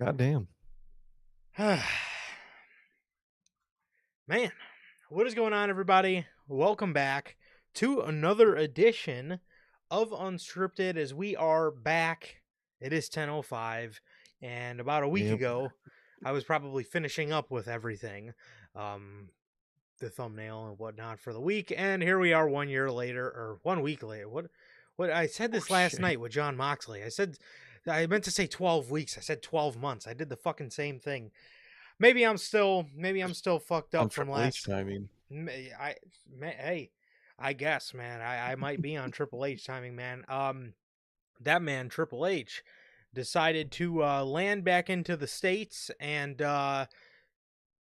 Goddamn. Man, what is going on, everybody? Welcome back to another edition of Unscripted as we are back. It is 10:05, and about a week Yep. ago, I was probably finishing up with everything, um, the thumbnail and whatnot for the week, and here we are 1 year later, or 1 week later. What I said Oh this last shit. night with John Moxley. I meant to say 12 weeks. I said 12 months. I did the fucking same thing. Maybe I'm still fucked On up from Triple H last. timing. Hey, I guess, man, I might be on Triple H timing, man. That man Triple H decided to land back into the states and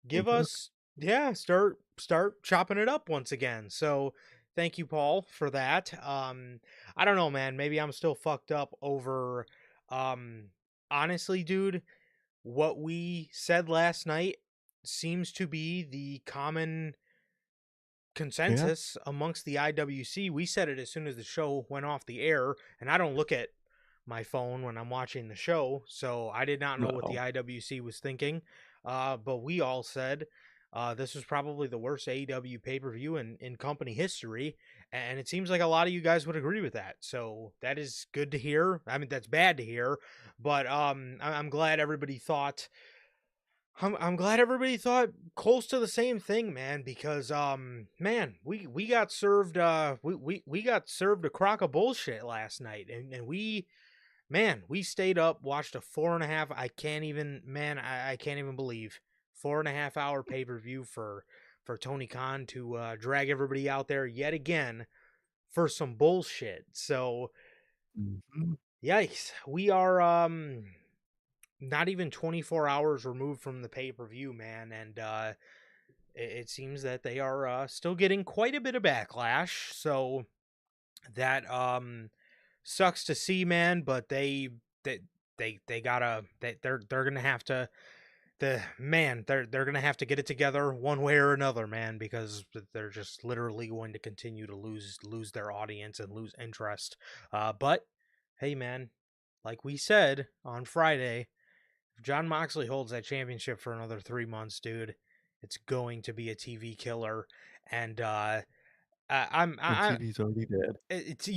give Mhm. us, start chopping it up once again. So thank you, Paul, for that. I don't know, man. Maybe I'm still fucked up over. Um, honestly, dude, what we said last night seems to be the common Yeah. consensus amongst the IWC. We said it as soon as the show went off the air, and I don't look at my phone when I'm watching the show, so I did not know what the No. IWC was thinking. But we all said this was probably the worst AEW pay per view in company history, and it seems like a lot of you guys would agree with that. So that is good to hear. I mean, that's bad to hear, but I'm glad everybody thought I'm glad everybody thought close to the same thing, man, because man, we got served we got served a crock of bullshit last night, and we stayed up, watched a 4.5. I can't even believe 4.5 hour pay-per-view for Tony Khan to drag everybody out there yet again for some bullshit. So Mhm. yikes. We are not even 24 hours removed from the pay-per-view, man, and it seems that they are still getting quite a bit of backlash. So that sucks to see, man, but they gotta they're gonna have to they're gonna have to get it together one way or another, man, because they're just literally going to continue to lose their audience and lose interest. But hey, man, like we said on Friday, if John Moxley holds that championship for another 3 months, dude, it's going to be a TV killer. And And TV's already dead. it's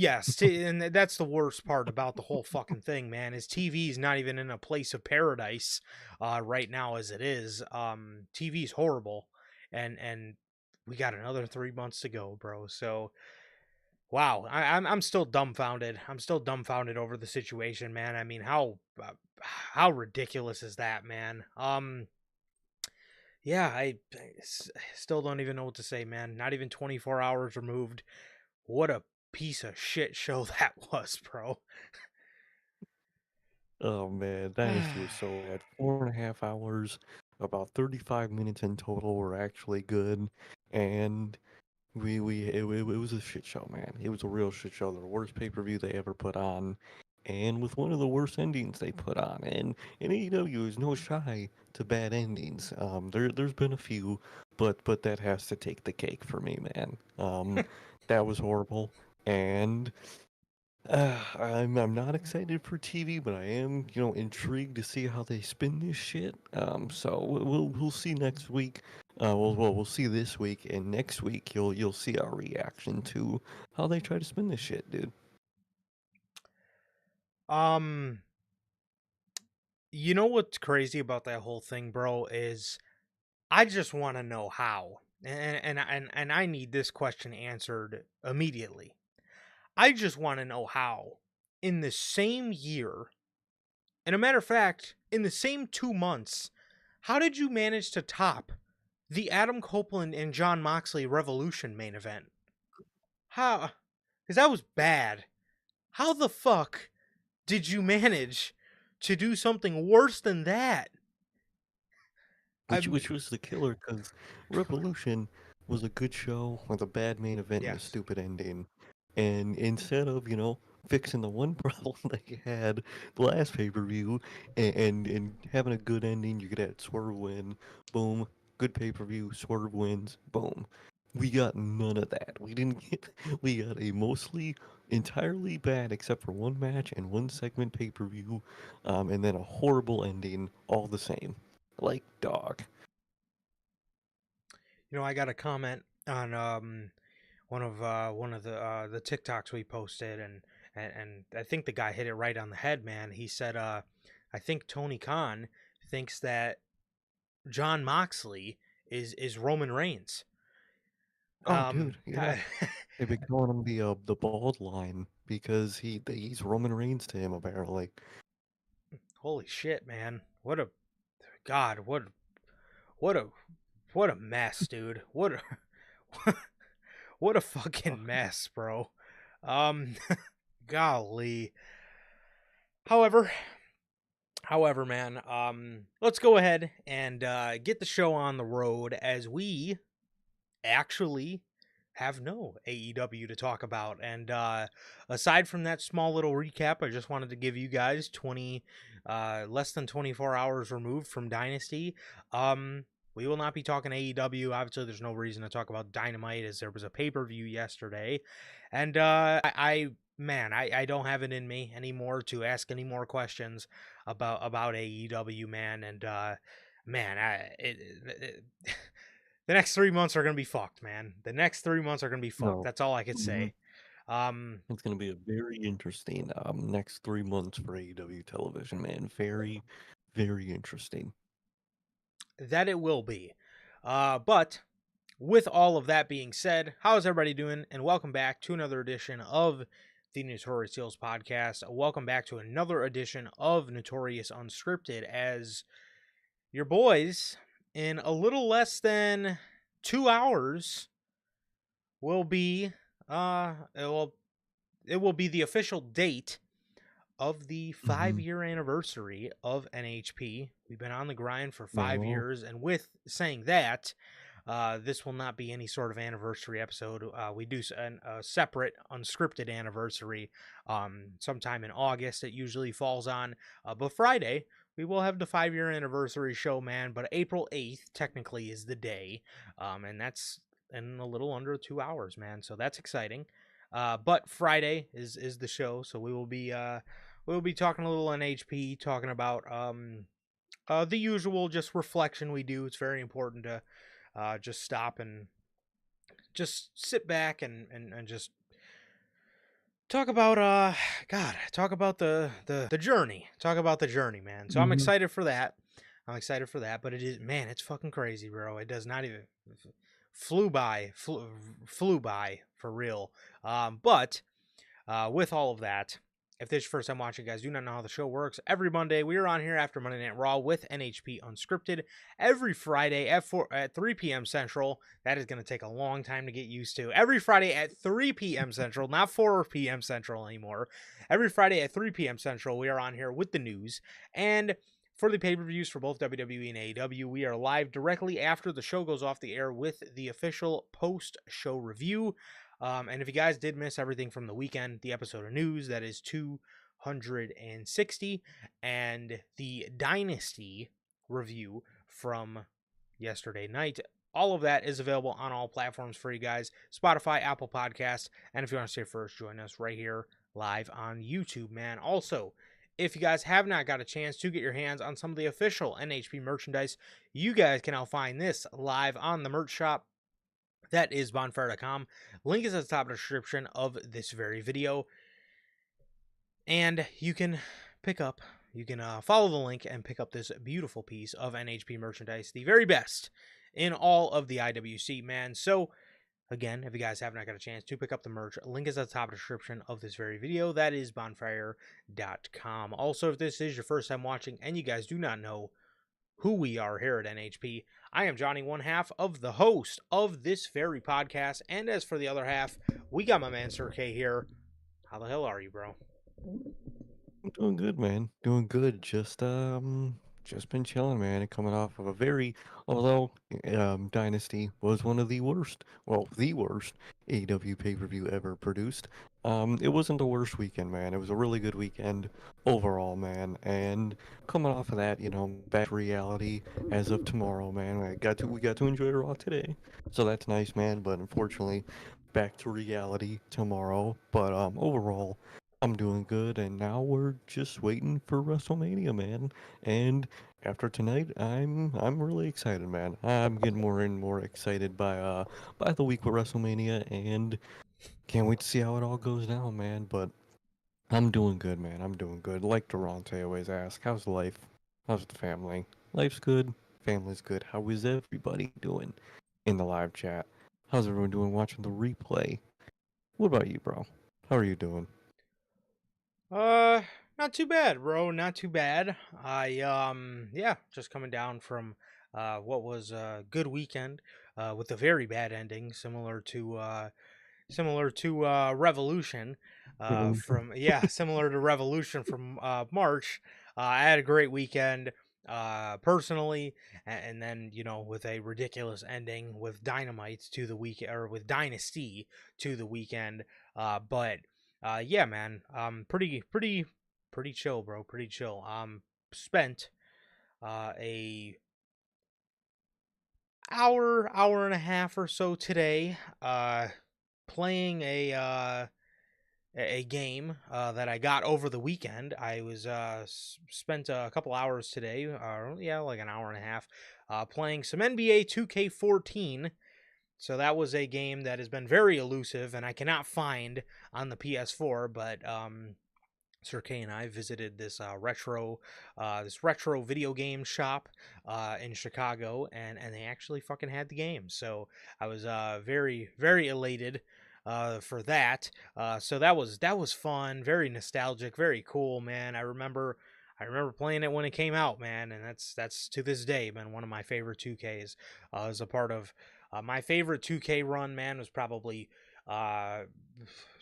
and that's the worst part about the whole fucking thing, man. Is TV's not even in a place of paradise right now as it is. TV's horrible, and we got another 3 months to go, bro. So wow, I'm still dumbfounded. I'm still dumbfounded over the situation, man. I mean, how ridiculous is that, man? Yeah, still don't even know what to say, man. Not even 24 hours removed. What a piece of shit show that was, bro. Oh man, Dynasty was so bad. 4.5 hours, about 35 minutes in total were actually good, and it was a shit show, man. It was a real shit show. The worst pay-per-view they ever put on, and with one of the worst endings they put on. And AEW is no shy to bad endings. There's been a few, but that has to take the cake for me, man. That was horrible, and I'm not excited for TV, but I am, intrigued to see how they spin this shit. So we'll see next week. We'll see this week, and next week you'll see our reaction to how they try to spin this shit, dude. um, you know what's crazy about that whole thing, bro, is I just want to know how. And I need this question answered immediately. I just want to know how in the same year, and a matter of fact, in the same 2 months, how did you manage to top the Adam Copeland and John Moxley Revolution main event? How? Because that was bad. How the fuck did you manage to do something worse than that? Which I'm which was the killer because Revolution was a good show with a bad main event and a yes. stupid ending. And instead of, fixing the one problem they had the last pay-per-view and having a good ending, you could have Swerve win, boom, good pay-per-view, Swerve wins, boom. We got none of that. We didn't get we got a mostly entirely bad except for one match and one segment pay-per-view, and then a horrible ending all the same. Like, dog. You know, I got a comment on one of the TikToks we posted, and I think the guy hit it right on the head, man. He said, I think Tony Khan thinks that John Moxley is Roman Reigns. Oh, dude, yeah. I- They've been calling him the bald line because he's Roman Reigns to him apparently. holy shit, man! What a god! What a what a mess, dude! What a what a Ugh, fucking mess, bro. Um, golly. However, man, let's go ahead and get the show on the road as we actually have no AEW to talk about. And aside from that small little recap, I just wanted to give you guys less than 24 hours removed from Dynasty. We will not be talking AEW. Obviously, there's no reason to talk about Dynamite as there was a pay-per-view yesterday. And I don't have it in me anymore to ask any more questions about AEW, man. And man, the next 3 months are gonna be fucked, man. The next 3 months are gonna be fucked. no. That's all I could Hmm. say. Um, It's gonna be a very interesting next 3 months for AEW television, man. Very, very interesting. that it will be. But with all of that being said, how is everybody doing? And welcome back to another edition of the Notorious Heels podcast. Welcome back to another edition of Notorious Unscripted, as your boys, in a little less than 2 hours, will be it will be the official date of the Hmm. 5 year anniversary of NHP. We've been on the grind for five No. years, and with saying that, this will not be any sort of anniversary episode. We do a separate unscripted anniversary sometime in August. It usually falls on, but Friday we will have the 5 year anniversary show, man. But April 8th technically is the day, and that's in a little under 2 hours, man. So that's exciting. But Friday is the show, so we'll be talking a little NHP, talking about the usual just reflection we do. It's very important to just stop and just sit back and just talk about talk about the journey. Talk about the journey, man. So I'm Hmm. excited for that. I'm excited for that, but it is, man, it's fucking crazy, bro. It does not even flew by for real. But with all of that, if this is your first time watching, guys, do not know how the show works. Every Monday, we are on here after Monday Night Raw with NHP Unscripted. Every Friday at 3 p.m. Central. That is going to take a long time to get used to. Every Friday at 3 p.m. Central, not 4 p.m. Central anymore. Every Friday at 3 p.m. Central, we are on here with the news. And for the pay-per-views for both WWE and AEW, we are live directly after the show goes off the air with the official post-show review. And if you guys did miss everything from the weekend, the episode of news, that is 260, and the Dynasty review from yesterday night, all of that is available on all platforms for you guys: Spotify, Apple Podcasts, and if you want to stay first, join us right here live on YouTube, man. Also, if you guys have not got a chance to get your hands on some of the official NHP merchandise, you guys can now find this live on the merch shop. That is bonfire.com. Link is at the top of the description of this very video. And you can follow the link and pick up this beautiful piece of NHP merchandise, the very best in all of the IWC, man. So, again, if you guys have not got a chance to pick up the merch, link is at the top of the description of this very video. That is bonfire.com. Also, if this is your first time watching and you guys do not know who we are here at NHP, I am Johnny, one half of the host of this very podcast. And as for the other half, we got my man Sir K here. How the hell are you, bro? Doing good, man. Doing good. Just been chilling, man, and coming off of a very, although Dynasty was one of the worst, well, the worst AEW pay-per-view ever produced. It wasn't the worst weekend, man. It was a really good weekend overall, man. And coming off of that, back to reality as of tomorrow, man. We got to enjoy Raw today, so that's nice, man. But unfortunately, back to reality tomorrow. But overall, I'm doing good, and now we're just waiting for WrestleMania, man. And after tonight, I'm really excited, man. I'm getting more and more excited by the week with WrestleMania, and can't wait to see how it all goes down, man. But I'm doing good, man. I'm doing good. Like Durante always asks, how's life? How's the family? Life's good. Family's good. How is everybody doing in the live chat? How's everyone doing watching the replay? What about you, bro? How are you doing? Uh, Not too bad, bro. Not too bad. Yeah, just coming down from what was a good weekend with a very bad ending, similar to Revolution. Revolution. From Yeah, similar to Revolution from March. I had a great weekend personally, and then with a ridiculous ending with Dynamite to the week or with Dynasty to the weekend. But Yeah, man, pretty chill, bro. Pretty chill. Spent a hour and a half or so today playing a game that I got over the weekend. I was spent a couple hours today, yeah, like an hour and a half, playing some NBA 2K14. So that was a game that has been very elusive, and I cannot find on the PS4. But Sir K and I visited this retro video game shop in Chicago, and they actually fucking had the game. So I was very elated for that. So that was fun, very nostalgic, very cool, man. I remember playing it when it came out, man, and that's to this day been one of my favorite 2Ks. As a part of my favorite 2K run, man, was probably uh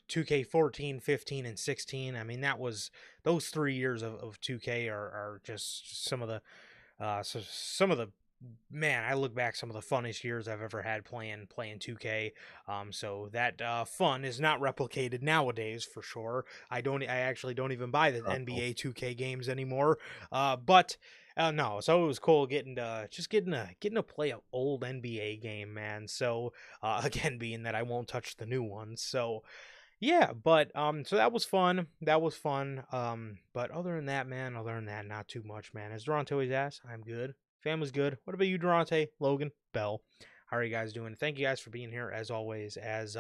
2K14, 15, and 16. I mean, those 3 years of 2K are just some of the man. I look back, some of the funnest years I've ever had playing 2K. So that fun is not replicated nowadays for sure. I actually don't even buy the Uh-oh. NBA 2K games anymore. But No, so it was cool getting to play an old NBA game, man. So again, being that I won't touch the new ones, so yeah, but so that was fun. That was fun. But other than that, man, not too much, man. As Durante always asks, I'm good. Family's good. What about you, Durante, Logan, Bell? How are you guys doing? Thank you guys for being here as always. As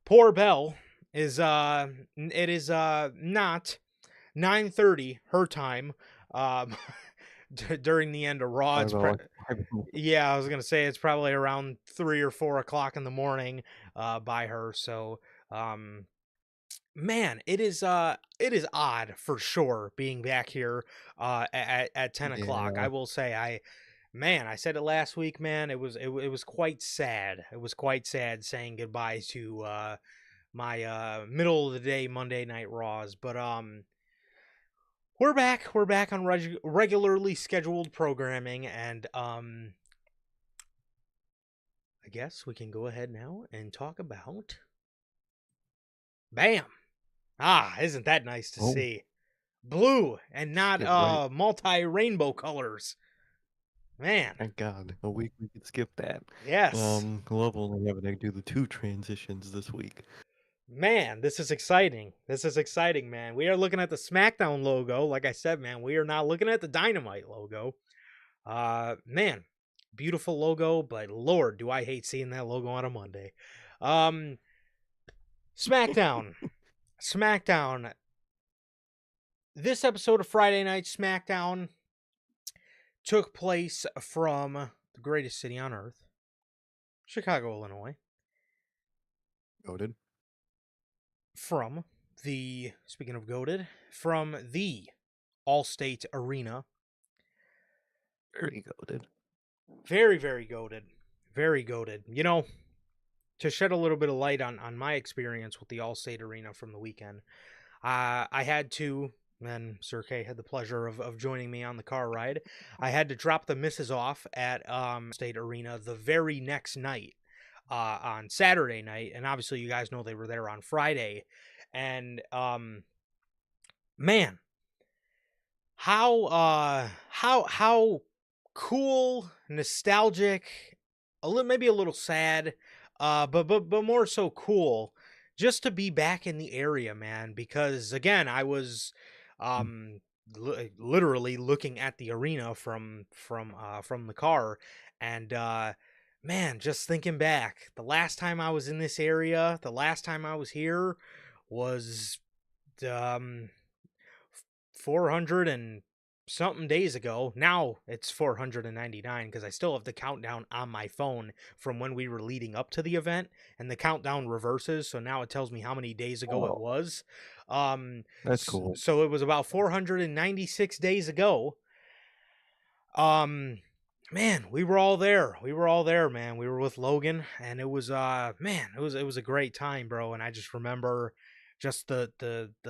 poor Bell is it is not 9:30 her time. Um during the end of Raw. Probably about like 5 Yeah, I was gonna say it's probably around 3 or 4 o'clock in the morning by her. So um man, it is odd for sure being back here at 10 o'clock. Yeah, I will say I said it last week, man. It was quite sad. It was quite sad saying goodbye to my middle of the day Monday night Raws. But we're back. We're back on regularly scheduled programming, and I guess we can go ahead now and talk about bam. Ah, isn't that nice to oh, see? Blue and not get right. multi-rainbow colors. Man. Thank God. A week we could skip that. Yes. Love only having to do the two transitions this week. Man, this is exciting. This is exciting, man. We are looking at the SmackDown logo. Like I said, man, we are not looking at the Dynamite logo. Man, beautiful logo, but Lord, do I hate seeing that logo on a Monday. Um SmackDown. SmackDown. This episode of Friday Night SmackDown took place from the greatest city on earth, Chicago, Illinois. Noted. From speaking of goaded, from the Allstate Arena. Very goated. Very, very goaded. Very goaded. To shed a little bit of light on my experience with the Allstate Arena from the weekend, I had to, and Sir K had the pleasure of joining me on the car ride. I had to drop the missus off at State Arena the very next night, on Saturday night, and obviously you guys know they were there on Friday, and man, how cool, nostalgic, maybe a little sad But more so cool just to be back in the area, man, because again, I was Mm. um literally looking at the arena from the car, and man, just thinking back, the last time I was in this area, the last time I was here was um 400 and something days ago. Now it's 499 because I still have the countdown on my phone from when we were leading up to the event, and the countdown reverses, so now it tells me how many days ago it Oh, was. that's cool. So it was about 496 days ago. um Man, we were all there. We were all there, man. We were with Logan, and it was man, it was a great time, bro. And I just remember just the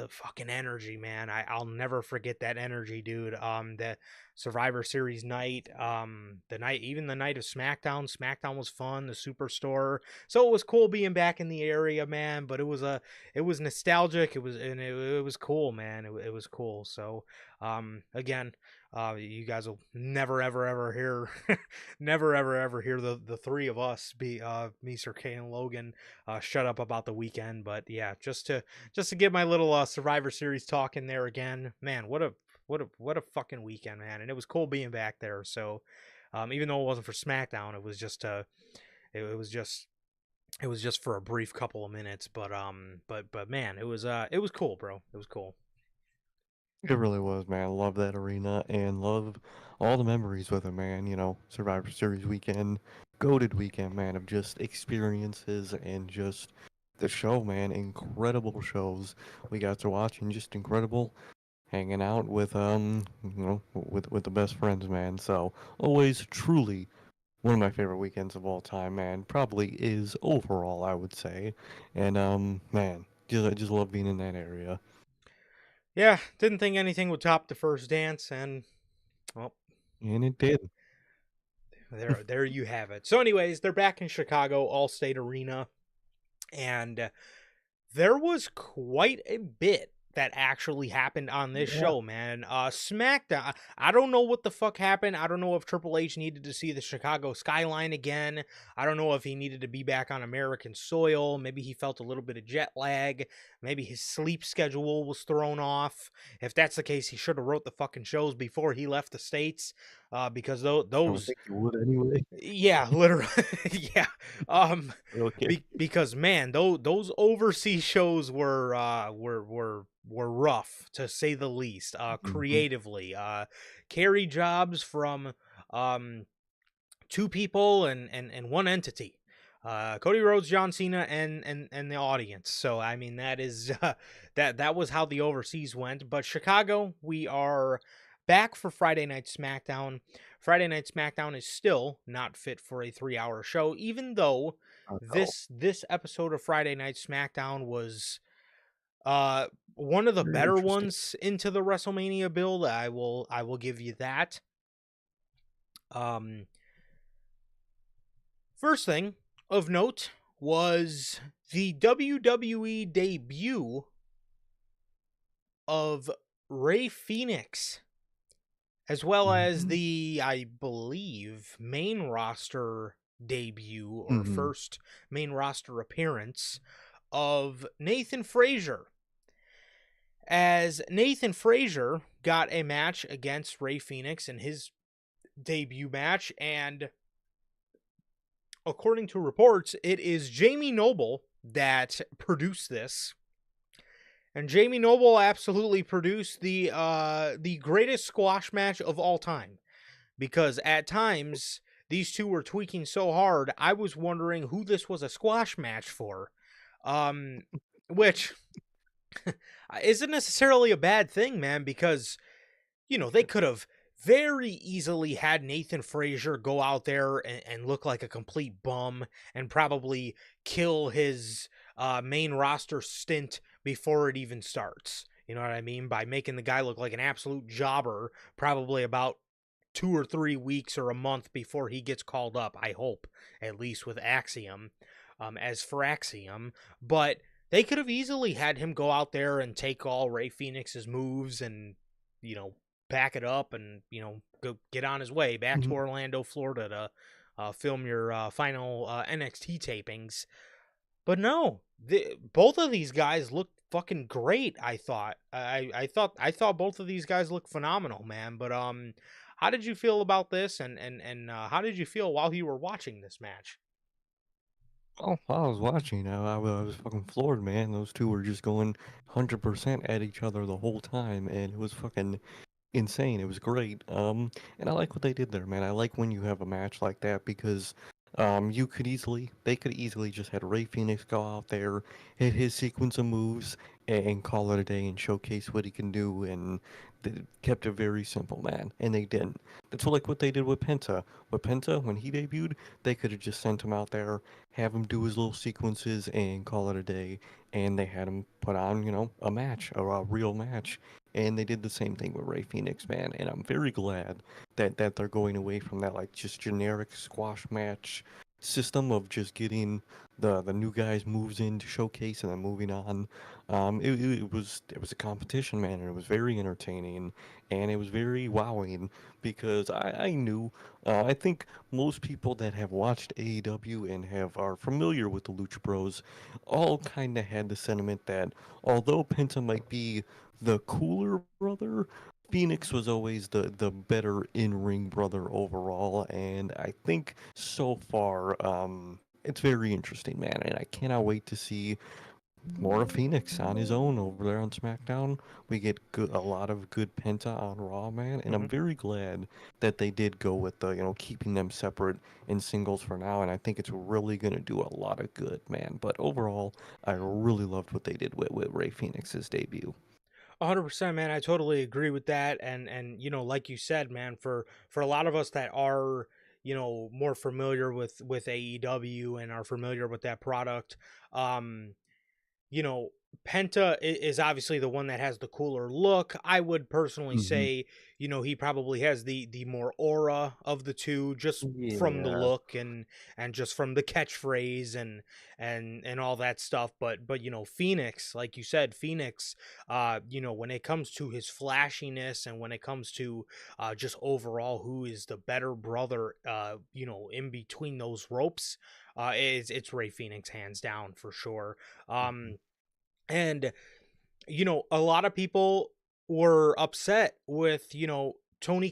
fucking energy, man. I'll never forget that energy, dude. The Survivor Series night, the night, even the night of SmackDown. SmackDown was fun, the Superstore. So it was cool being back in the area, man. But it was nostalgic. It was cool, man. It was cool. So again, you guys will never ever ever hear, never ever ever hear the three of us be me, Sir Kay, and Logan shut up about the weekend. But yeah, just to get my little Survivor Series talk in there again, man. What a fucking weekend, man, and it was cool being back there. So, even though it wasn't for SmackDown, it was just it was just it was just for a brief couple of minutes. But man, it was cool, bro. It was cool. It really was, man. I love that arena and love all the memories with it, man. Survivor Series weekend, goated weekend, man, of just experiences and just the show, man. Incredible shows we got to watch and just incredible hanging out with with the best friends, man. So always truly one of my favorite weekends of all time, man. Probably is overall, I would say. And man, I just love being in that area. Yeah, didn't think anything would top the first dance, and well, And it did. there you have it. So, anyways, they're back in Chicago, Allstate Arena, and there was quite a bit that actually happened on this Yeah. show, man. SmackDown. I don't know what the fuck happened. I don't know if Triple H needed to see the Chicago skyline again. I don't know if he needed to be back on American soil. Maybe he felt a little bit of jet lag. Maybe his sleep schedule was thrown off. If that's the case, he should have wrote the fucking shows before he left the States. Because I would those, think you would anyway. yeah, literally, yeah. Um, Okay. because man, those overseas shows were rough, to say the least. Hmm. Creatively, carry jobs from um two people and one entity. Cody Rhodes, John Cena, and the audience. So I mean, that is that was how the overseas went. But Chicago, we are back for Friday Night SmackDown. Friday Night SmackDown is still not fit for a 3-hour show, even though Oh, no. this episode of Friday Night SmackDown was uh one of the Very better interesting. ones into the WrestleMania build. I will give you that. Um First thing of note was the WWE debut of Ray Phoenix, as well as Hmm. the, I believe, main roster debut or Hmm. first main roster appearance of Nathan Frazier. As Nathan Frazier got a match against Ray Phoenix in his debut match, and according to reports, it is Jamie Noble that produced this. And Jamie Noble absolutely produced the greatest squash match of all time, because at times these two were tweaking so hard, I was wondering who this was a squash match for. Um which isn't necessarily a bad thing, man, because they could have very easily had Nathan Frazier go out there and look like a complete bum and probably kill his main roster stint before it even starts. You know what I mean? By making the guy look like an absolute jobber, probably about 2 or 3 weeks or a month before he gets called up, I hope, at least with Axiom, as for Axiom. But they could have easily had him go out there and take all Ray Phoenix's moves and, you know, back it up and, go get on his way back to Hmm. Orlando, Florida film your final NXT tapings. But no, both of these guys look fucking great. I thought both of these guys look phenomenal, man. But how did you feel about this, and how did you feel while you were watching this match? Oh, I was watching. I was fucking floored, man. Those two were just going 100% at each other the whole time, and it was fucking insane. It was great. And I like what they did there, man. I like when you have a match like that because they could easily just had Ray Phoenix go out there, hit his sequence of moves, and call it a day and showcase what he can do, and they kept it very simple, man. And they didn't. That's like what they did with Penta. With Penta, when he debuted, they could have just sent him out there, have him do his little sequences, and call it a day. And they had him put on, a match, a real match, and they did the same thing with Ray Phoenix, man. And I'm very glad that they're going away from that like just generic squash match system of just getting the new guys moves in to showcase and then moving on. It was a competition, man, and it was very entertaining and it was very wowing because I knew I think most people that have watched AEW and are familiar with the Lucha Bros all kind of had the sentiment that although Penta might be the cooler brother, Phoenix was always the better in-ring brother overall, and I think so far, it's very interesting, man, and I cannot wait to see more of Phoenix on his own over there on SmackDown. We get a lot of good Penta on Raw, man, and Mm-hmm. I'm very glad that they did go with keeping them separate in singles for now, and I think it's really gonna do a lot of good, man. But overall, I really loved what they did with Ray Phoenix's debut. 100%, man. I totally agree with that. And like you said, man, for a lot of us that are more familiar with AEW and are familiar with that product, um, you know, Penta is obviously the one that has the cooler look. I would personally Hmm. say, he probably has the more aura of the two, just from the Yeah. look and just from the catchphrase and all that stuff. But Phoenix, like you said, Phoenix, when it comes to his flashiness and when it comes to just overall who is the better brother, in between those ropes, it's Ray Phoenix hands down for sure. Mhm. And a lot of people were upset with Tony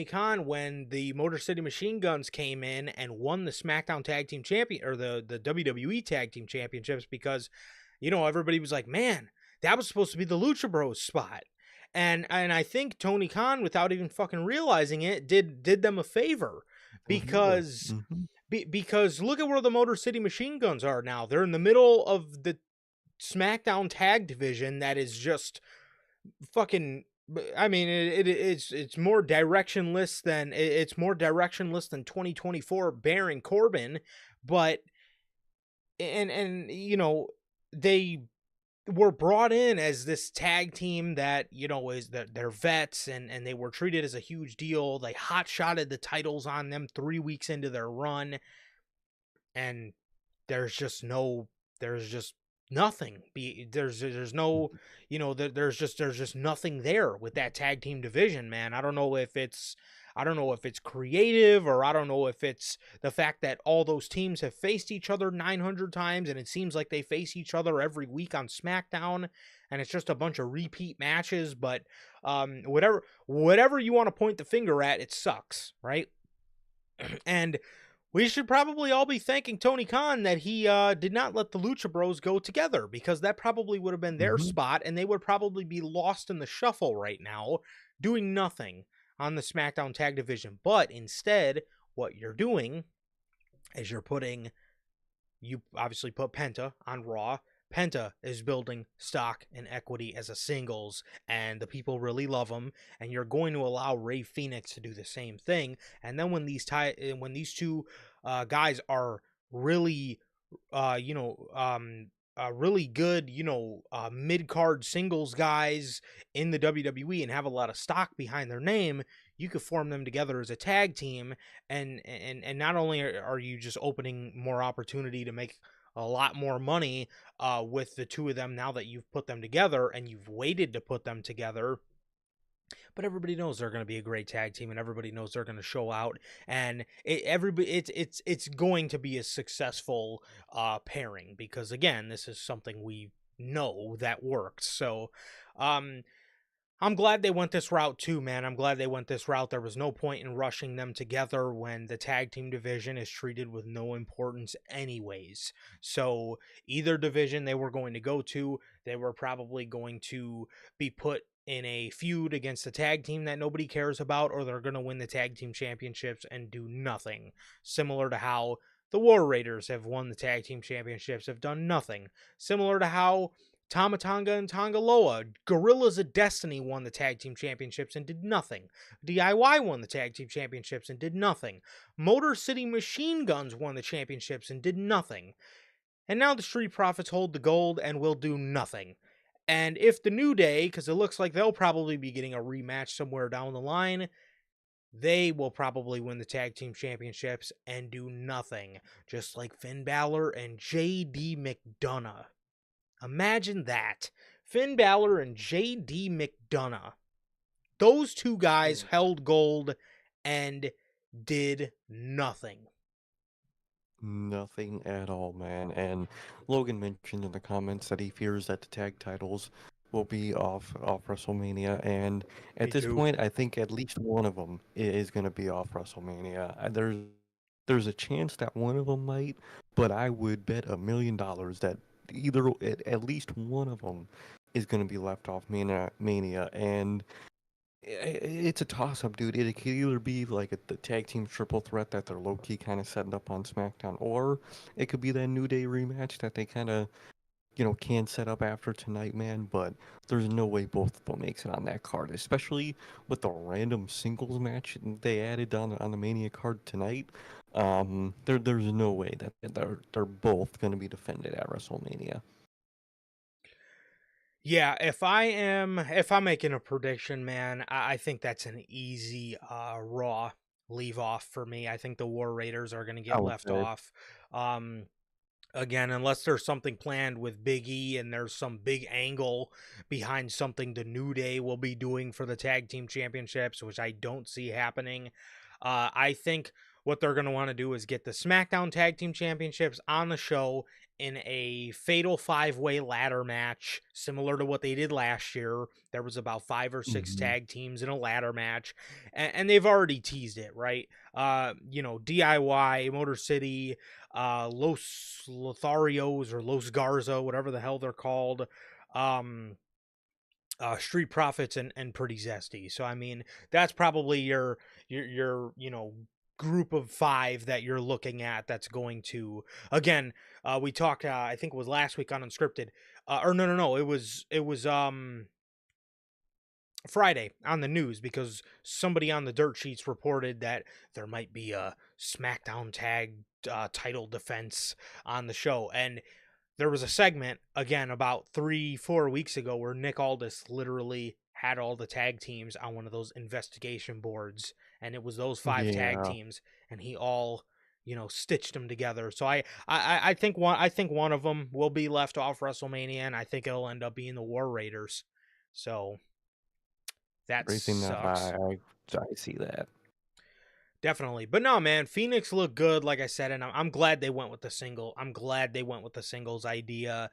Khan when the Motor City Machine Guns came in and won the SmackDown Tag Team Champion, or the WWE Tag Team Championships, because everybody was like, man, that was supposed to be the Lucha Bros spot. And I think Tony Khan, without even fucking realizing it, did them a favor, Yeah. because Hmm. because look at where the Motor City Machine Guns are now. They're in the middle of the SmackDown tag division that is just fucking. I mean, it's more directionless than 2024 Baron Corbin, but and they were brought in as this tag team that is that they're vets, and they were treated as a huge deal. They hot shotted the titles on them 3 weeks into their run, and there's just nothing there's no there's just nothing there with that tag team division, man. I don't know if it's creative, or I don't know if it's the fact that all those teams have faced each other 900 times, and it seems like they face each other every week on SmackDown, and it's just a bunch of repeat matches. But whatever you want to point the finger at, it sucks, right? And we should probably all be thanking Tony Khan that he did not let the Lucha Bros go together, because that probably would have been their Hmm. spot, and they would probably be lost in the shuffle right now, doing nothing on the SmackDown Tag Division. But instead, what you're doing is you obviously put Penta on Raw. Penta is building stock and equity as a singles, and the people really love him. And you're going to allow Ray Phoenix to do the same thing. And then when these two guys are really, really good, mid card singles guys in the WWE and have a lot of stock behind their name, you could form them together as a tag team, and not only are you just opening more opportunity to make a lot more money with the two of them now that you've put them together and you've waited to put them together, but everybody knows they're going to be a great tag team, and everybody knows they're going to show out, and everybody it's going to be a successful pairing, because again, this is something we know that works. So um I'm glad they went this route too, man. I'm glad they went this route. There was no point in rushing them together when the tag team division is treated with no importance, anyways. So, either division they were going to go to, they were probably going to be put in a feud against a tag team that nobody cares about, or they're going to win the tag team championships and do nothing. Similar to how the War Raiders have won the tag team championships, have done nothing. Similar to how Tama Tonga and Tongaloa, Gorillas of Destiny won the tag team championships and did nothing. DIY won the tag team championships and did nothing. Motor City Machine Guns won the championships and did nothing. And now the Street Profits hold the gold and will do nothing. And if the New Day, because it looks like they'll probably be getting a rematch somewhere down the line, they will probably win the tag team championships and do nothing. Just like Finn Balor and JD McDonough. Imagine that. Finn Balor and JD McDonough. Those two guys held gold and did nothing. Nothing at all, man. And Logan mentioned in the comments that he fears that the tag titles will be off WrestleMania, and at Me this too. point, I think at least one of them is going to be off WrestleMania. There's a chance that one of them might, but I would bet $1 million that either at least one of them is going to be left off Mania, and it's a toss-up, dude. It could either be like the tag team triple threat that they're low-key kind of setting up on SmackDown, or it could be that New Day rematch that they kind of, can set up after tonight, man. But there's no way both of them makes it on that card, especially with the random singles match they added on the Mania card tonight. There's no way that they're both going to be defended at WrestleMania. Yeah, if I'm making a prediction, man, I think that's an easy Raw leave off for me. I think the War Raiders are gonna I get would left say. off. Um Again, unless there's something planned with Big E and there's some big angle behind something the New Day will be doing for the tag team championships, which I don't see happening. I think what they're going to want to do is get the SmackDown tag team championships on the show in a fatal 5-way ladder match, similar to what they did last year. There was about 5 or 6 Hmm. tag teams in a ladder match, and they've already teased it, right? DIY, Motor City, Los Lotharios or Los Garza, whatever the hell they're called, um, Street Profits, and Pretty Zesty. So I mean, that's probably your group of 5 that you're looking at. That's going to, again. We talked. I think it was last week on Unscripted. Or no, it was Friday on the news, because somebody on the dirt sheets reported that there might be a SmackDown tag title defense on the show. And there was a segment, again, about 3-4 weeks ago, where Nick Aldis literally had all the tag teams on one of those investigation boards, and it was those 5 tag Yeah, teams, and he all stitched them together. So I think one of them will be left off WrestleMania, and I think it'll end up being the War Raiders. So that raising that sucks. I see that. Definitely. But no, man, Phoenix looked good, like I said, and I'm glad they went with the single. I'm glad they went with the singles idea.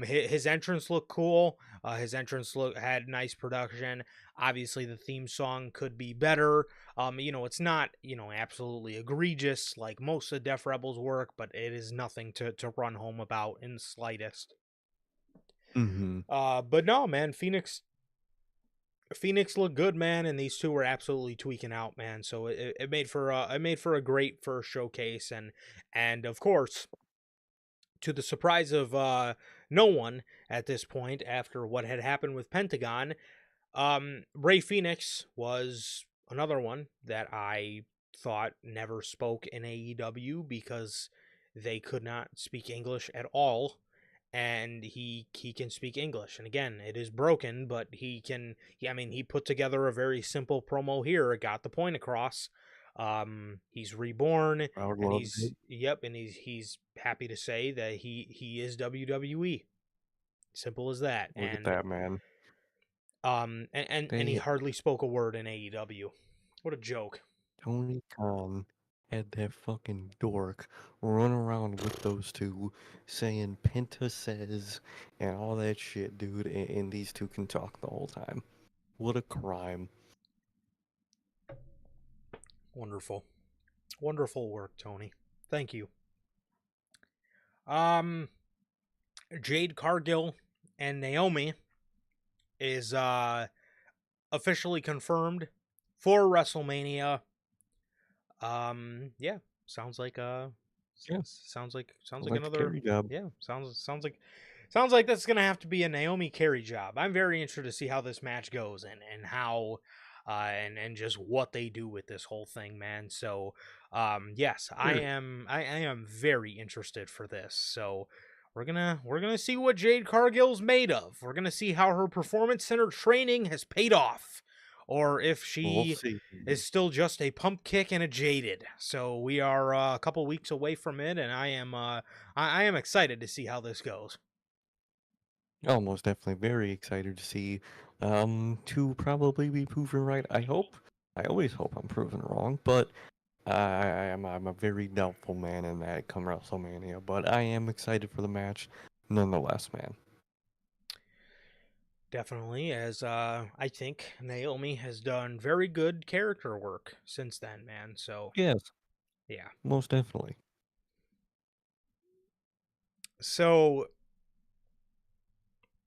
His entrance looked cool. His entrance had nice production. Obviously, the theme song could be better. It's not, absolutely egregious like most of Def Rebel's work, but it is nothing to run home about in the slightest. Hmm. But no, man, Phoenix looked good, man, and these two were absolutely tweaking out, man. So it made for a great first showcase, and of course, to the surprise of no one at this point, after what had happened with Pentagon, Ray Phoenix was another one that I thought never spoke in AEW, because they could not speak English at all, and he can speak English. And again, it is broken, but he can. I mean, he put together a very simple promo here. It got the point across. He's reborn, I would and love it. he's happy to say that he is WWE. Simple as that. Look at And that, man. And he They hardly spoke a word in AEW. What a joke. Tony Khan had that fucking dork run around with those two saying Penta says and all that shit, dude, and these two can talk the whole time. What a crime. Wonderful. Wonderful work, Tony. Thank you. Um Jade Cargill and Naomi is officially confirmed for WrestleMania. Yeah, sounds like Yeah, sounds like like a another carry job. yeah, sounds like that's gonna have to be a Naomi carry job. I'm very interested to see how this match goes and how and just what they do with this whole thing, man. So yes, Sure. I am very interested for this. So we're gonna see what Jade Cargill's made of. We're gonna see how her performance center training has paid off, or if We'll she see. is still just a pump kick and a jaded. So we are a couple weeks away from it, and I am excited to see how this goes. Oh, most definitely very excited to see to probably be proven right. I hope. I always hope I'm proven wrong, but I'm a very doubtful man in that come WrestleMania, but I am excited for the match nonetheless, man. Definitely, as I think Naomi has done very good character work since then, man. So Yes, yeah. most definitely. So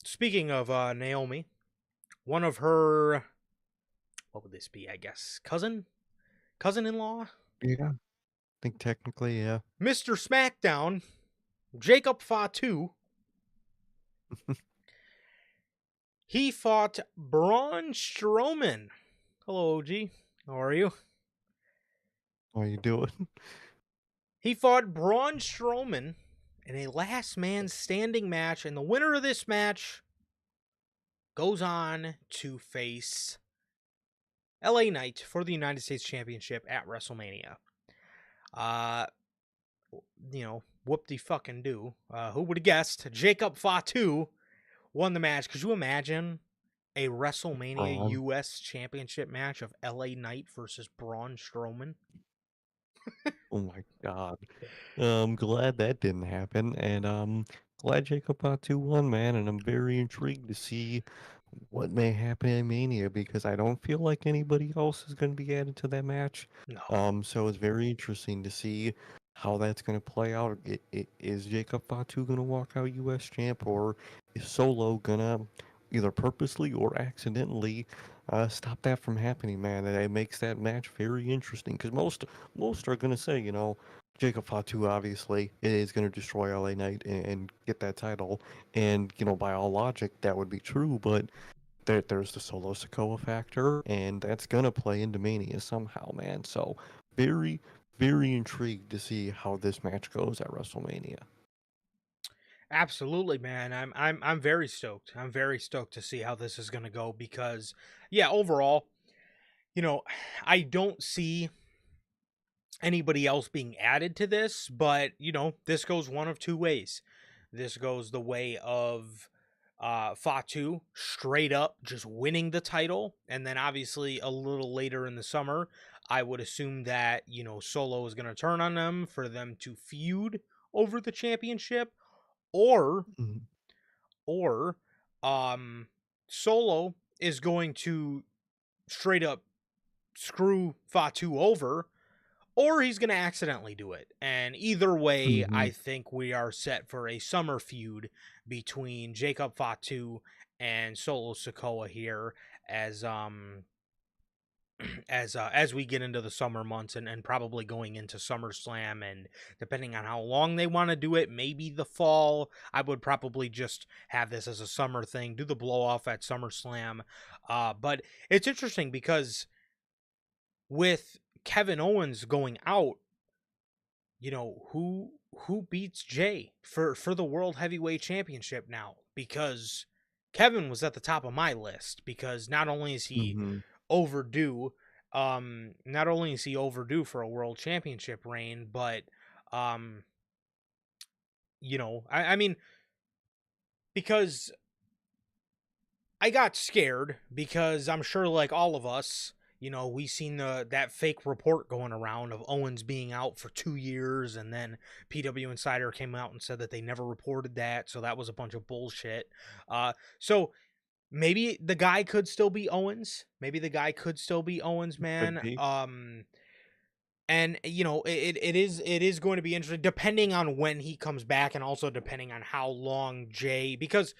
speaking of Naomi, one of her, what would this be? I guess cousin-in-law, Yeah, I think technically, yeah. Mr. SmackDown, Jacob Fatu. He fought Braun Strowman. Hello, OG. How are you? How you doing? He fought Braun Strowman in a last man standing match, and the winner of this match goes on to face LA Knight for the United States Championship at WrestleMania. Uh, whoop de fucking do. Who would have guessed? Jacob Fatu won the match. Could you imagine a WrestleMania Braun. US Championship match of LA Knight versus Braun Strowman? Oh my God. I'm glad that didn't happen, and glad Jacob got 2-1, man, and I'm very intrigued to see what may happen in Mania because I don't feel like anybody else is going to be added to that match. No. So it's very interesting to see how that's going to play out. Is Jacob Fatu going to walk out U.S. champ, or is Solo going to either purposely or accidentally stop that from happening, man? And it makes that match very interesting because most are going to say, Jacob Fatu obviously is going to destroy LA Knight and get that title, and by all logic that would be true, but there's the Solo Sokoa factor, and that's gonna play into Mania somehow, man. So very, very intrigued to see how this match goes at WrestleMania. Absolutely, man. I'm very stoked. I'm very stoked to see how this is going to go because yeah, overall, you know, I don't see anybody else being added to this, but this goes one of two ways. This goes the way of Fatu straight up just winning the title, and then obviously a little later in the summer, I would assume that Solo is going to turn on them for them to feud over the championship, or Mhm. or um Solo is going to straight up screw Fatu over, or he's going to accidentally do it. And either way, I Mhm. think we are set for a summer feud between Jacob Fatu and Solo Sokoa here as as we get into the summer months and probably going into SummerSlam, and depending on how long they want to do it, maybe the fall. I would probably just have this as a summer thing, do the blow off at SummerSlam. But it's interesting because with Kevin Owens going out, who beats Jay for the World Heavyweight Championship now? Because Kevin was at the top of my list because not only is he Mhm. overdue, not only is he overdue for a world championship reign, but um, I mean, because I got scared because I'm sure, like all of us, we seen that fake report going around of Owens being out for 2 years, and then PW Insider came out and said that they never reported that, so that was a bunch of bullshit. So maybe the guy could still be Owens. Maybe the guy could still be Owens, Could man. be. And it is going to be interesting depending on when he comes back, and also depending on how long Jay, because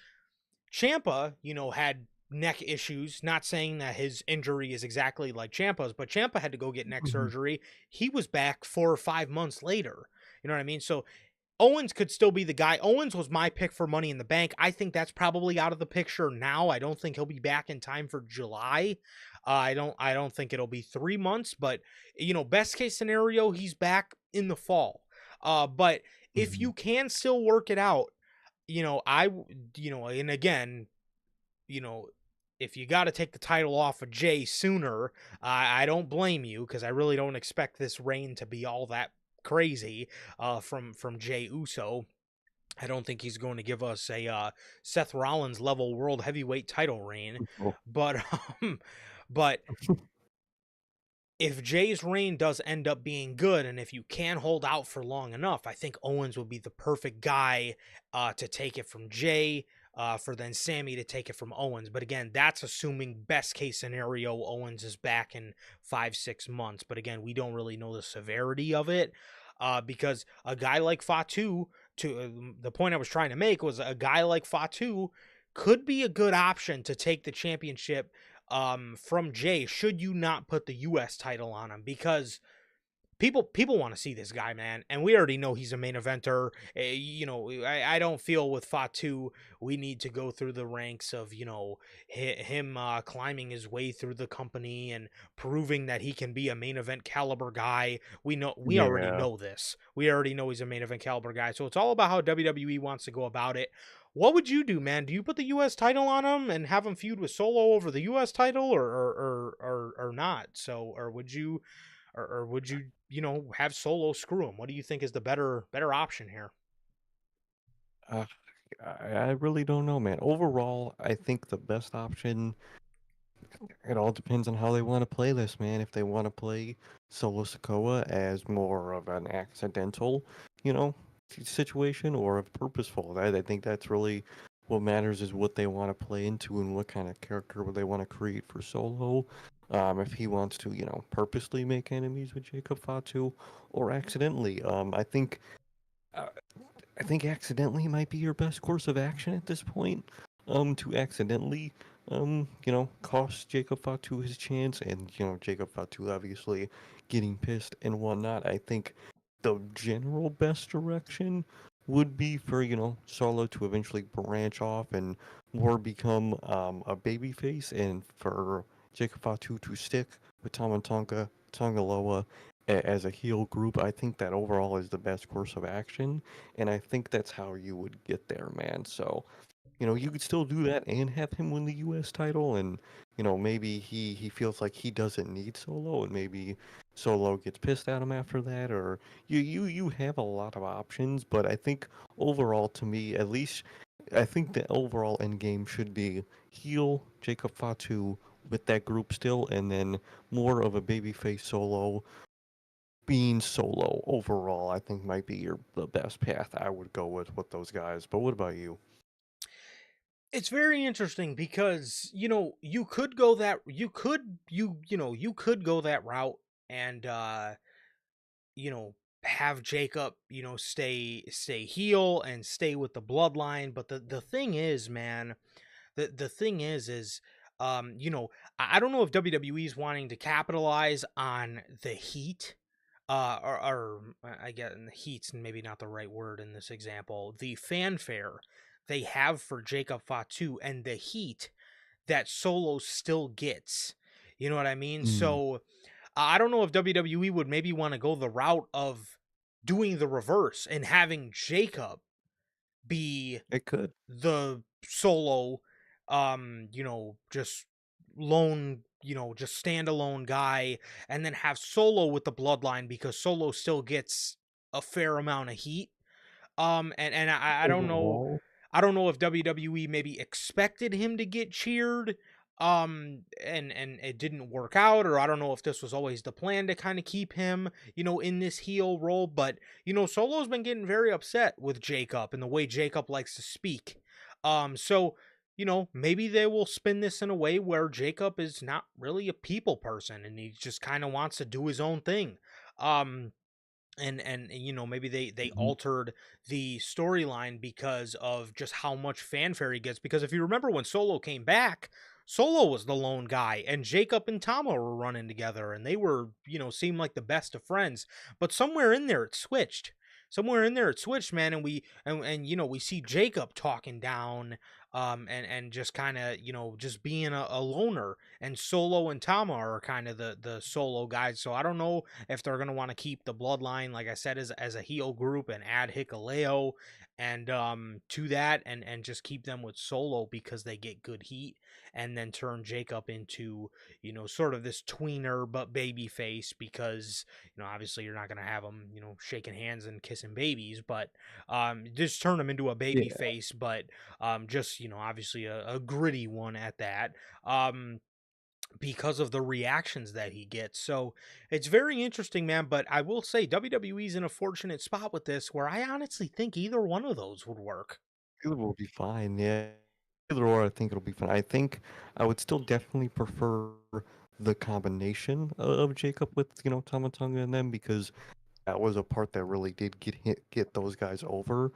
Champa, had neck issues. Not saying that his injury is exactly like Champa's, but Champa had to go get neck Mhm. surgery. He was back 4 or 5 months later. You know what I mean? So Owens could still be the guy. Owens was my pick for Money in the Bank. I think that's probably out of the picture now. I don't think he'll be back in time for July. I don't think it'll be 3 months, but best case scenario, he's back in the fall. But if Mhm. you can still work it out, and again, you know, if you got to take the title off of Jay sooner, I don't blame you, because I really don't expect this reign to be all that crazy from Jay Uso. I don't think he's going to give us a Seth Rollins level world heavyweight title reign, Oh. but but if Jay's reign does end up being good, and if you can hold out for long enough, I think Owens would be the perfect guy to take it from Jay, for then Sammy to take it from Owens. But again, that's assuming best case scenario Owens is back in 5 6 months. But again, we don't really know the severity of it, because a guy like Fatu, to the point I was trying to make was, a guy like Fatu could be a good option to take the championship from Jay, should you not put the US title on him, because people want to see this guy, man, and we already know he's a main eventer. I don't feel with Fatu we need to go through the ranks of him climbing his way through the company and proving that he can be a main event caliber guy. We already Yeah. know this. We already know he's a main event caliber guy. So it's all about how WWE wants to go about it. What would you do, man? Do you put the U.S. title on him and have him feud with Solo over the U.S. title, or not? So, or would you, or would you, have Solo screw him? What do you think is the better option here? Uh, I really don't know, man. Overall, I think the best option, it all depends on how they want to play this, man. If they want to play Solo Sikoa as more of an accidental, you know, situation, or a purposeful. I think that's really what matters, is what they want to play into and what kind of character they want to create for Solo. If he wants to, purposely make enemies with Jacob Fatu, or accidentally. Uh, I think accidentally might be your best course of action at this point. To accidentally, cost Jacob Fatu his chance, and Jacob Fatu obviously getting pissed and whatnot. I think the general best direction would be for Solo to eventually branch off and more become a babyface, and for Jacob Fatu to stick with Tama Tonga Tongaloa as a heel group. I think that overall is the best course of action, and I think that's how you would get there, man. So, you could still do that and have him win the U.S. title, and maybe he feels like he doesn't need Solo, and maybe Solo gets pissed at him after that, or you have a lot of options. But I think overall, to me at least, I think the overall end game should be heel Jacob Fatu with that group still, and then more of a babyface Solo being Solo overall. I think might be the best path I would go with those guys. But what about you? It's very interesting because you could go that you could go that route, and have Jacob, stay heel and stay with the bloodline. But the thing is, man, the thing is, I don't know if WWE is wanting to capitalize on the heat, or I get the heat's maybe not the right word in this example. The fanfare they have for Jacob Fatu and the heat that Solo still gets. You know what I mean? Mm, So I don't know if WWE would maybe want to go the route of doing the reverse and having Jacob be it could. the Solo, just lone, just standalone guy, and then have Solo with the bloodline, because Solo still gets a fair amount of heat. And I don't know. Overall. I don't know if WWE maybe expected him to get cheered, and it didn't work out, or I don't know if this was always the plan to kind of keep him, in this heel role. But Solo's been getting very upset with Jacob and the way Jacob likes to speak. So maybe they will spin this in a way where Jacob is not really a people person and he just kind of wants to do his own thing. Um, and maybe they Mhm. altered the storyline because of just how much fanfare he gets, because if you remember when Solo came back, Solo was the lone guy and Jacob and Tama were running together and they were seemed like the best of friends. But somewhere in there it switched, man, and we see Jacob talking down, and just kind of just being a loner, and Solo and Tama are kind of the solo guys. So I don't know if they're going to want to keep the bloodline, like I said, as a heel group and add Hikuleo and to that, and just keep them with Solo because they get good heat, and then turn Jacob into sort of this tweener but baby face, because obviously you're not going to have him shaking hands and kissing babies, but just turn him into a baby Yeah. face, but just obviously a gritty one at that. um because of the reactions that he gets. So it's very interesting, man. But I will say WWE's in a fortunate spot with this, where I honestly think either one of those would work. Either will be fine, yeah. Either or, I think it'll be fine. I think I would still definitely prefer the combination of Jacob with, Tomatonga and them, because that was a part that really did get those guys over,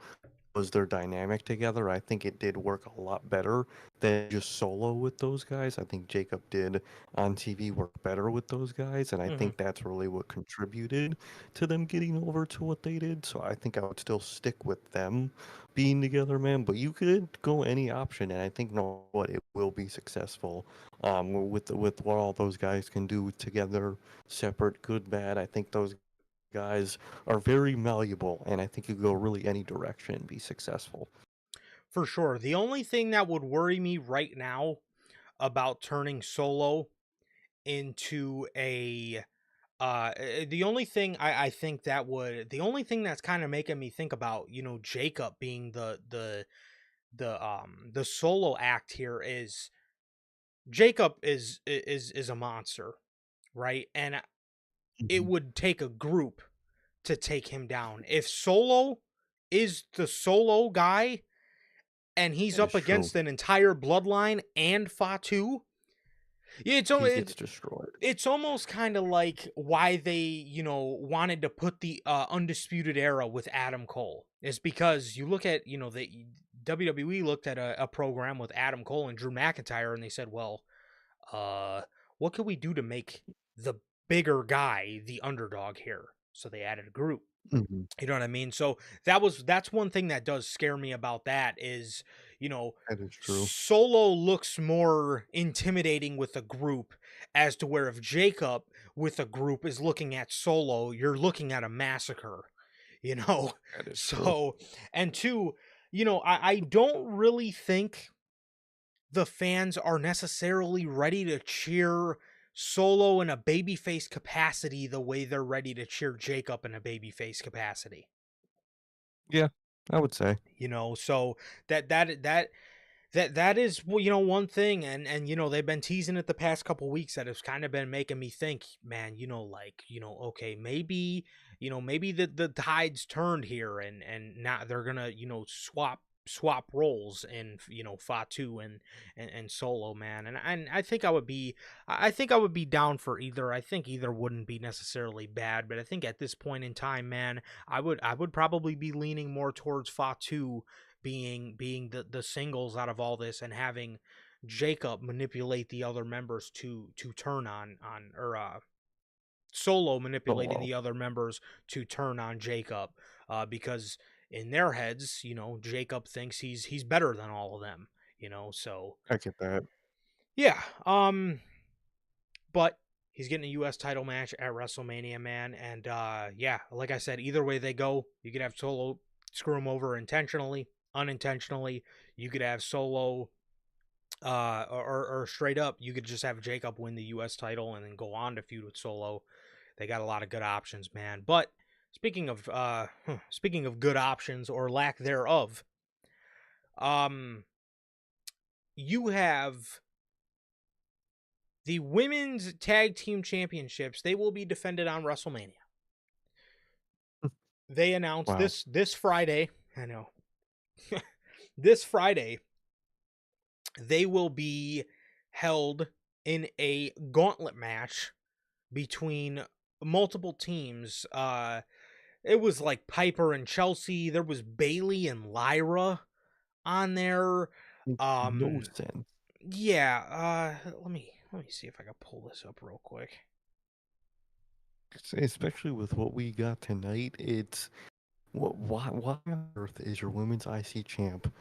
was their dynamic together. I think it did work a lot better than just solo with those guys. I think Jacob did on TV work better with those guys, and I Hmm. think that's really what contributed to them getting over to what they did. So I think I would still stick with them being together, man. But you could go any option, and I think no what it will be successful. With what all those guys can do together, separate, good, bad. I think those guys are very malleable, and I think you could go really any direction and be successful. For sure. The only thing that would worry me right now about turning Solo into a the only thing I think that would the only thing that's kind of making me think about Jacob being the solo act here is Jacob is a monster, right? And it Mhm. would take a group to take him down. If Solo is the solo guy and he's That up is true. against an entire bloodline and Fatu, yeah, He gets destroyed. it's almost kind of like why they wanted to put the undisputed era with Adam Cole, is because you look at the WWE looked at a program with Adam Cole and Drew McIntyre, and they said, well, uh, what can we do to make the bigger guy the underdog here? So they added a group. Mhm. You know what I mean? So that's one thing that does scare me about that is, you know, That is true. Solo looks more intimidating with a group, as to where if Jacob with a group is looking at Solo, you're looking at a massacre, you know? That is true. So, and two, I don't really think the fans are necessarily ready to cheer Solo in a babyface capacity the way they're ready to cheer Jacob in a babyface capacity. Yeah, I would say. So that that that that is, well, one thing, and they've been teasing it the past couple weeks, that has kind of been making me think, man, like, okay, maybe maybe the tides turned here, and now they're gonna swap roles in Fatu and Solo, man. And I think I would be down for either. I think either wouldn't be necessarily bad, but I think at this point in time, man, I would probably be leaning more towards Fatu being the singles out of all this, and having Jacob manipulate the other members to turn on, or Solo manipulating Solo. the other members to turn on Jacob, because in their heads, Jacob thinks he's better than all of them, so I get that. yeah. But he's getting a US title match at WrestleMania, man. And yeah, like I said, either way they go, you could have Solo screw him over intentionally, unintentionally. You could have Solo, or straight up, you could just have Jacob win the US title and then go on to feud with Solo. They got a lot of good options, man. But speaking of good options or lack thereof, You have the women's tag team championships. They will be defended on WrestleMania. They announced Wow. this Friday. I know. This Friday, they will be held in a gauntlet match between multiple teams. It was like Piper and Chelsea. There was Bailey and Lyra on there. Makes no Um, sense. yeah. Let me see if I can pull this up real quick. Especially with what we got tonight, it's why on earth is your women's IC champ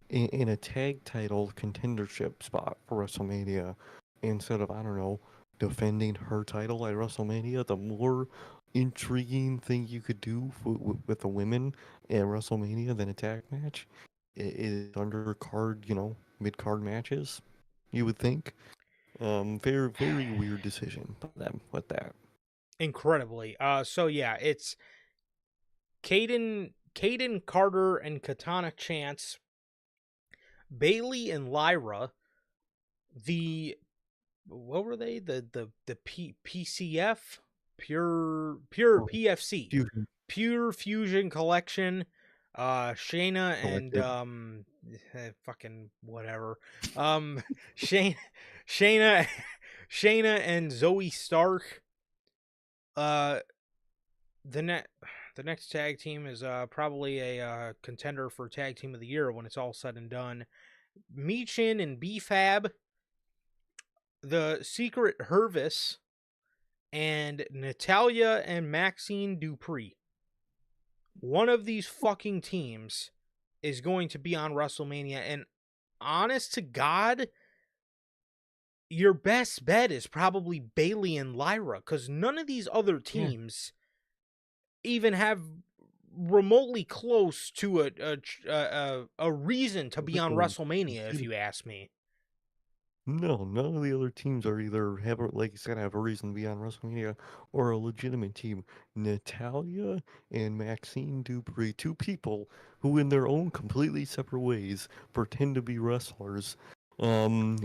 in a tag title contendership spot for WrestleMania instead of, I don't know, defending her title at WrestleMania? The more intriguing thing you could do with the women at WrestleMania than a tag match is undercard, mid card matches, you would think. Very, very weird decision by them with that. Incredibly. So yeah, it's Caden Carter and Katana Chance, Bailey and Lyra, the what were they? PCF, pure Oh, PFC, Fusion Pure Fusion Collection, Shayna and Collective. fucking whatever. Shayna Shayna Shayna and Zoe Stark. Uh the net the next tag team is probably a contender for tag team of the year when it's all said and done. Meechin and BFAB, the Secret Hervis, and Natalia and Maxine Dupree. One of these fucking teams is going to be on WrestleMania, and honest to God, your best bet is probably Bailey and Lyra, because none of these other Yeah, teams even have remotely close to a reason to be on real WrestleMania, if legitimate. you ask me. No, none of the other teams are either like you said, have a reason to be on WrestleMania or a legitimate team. Natalia and Maxine Dupree, two people who, in their own completely separate ways, pretend to be wrestlers. And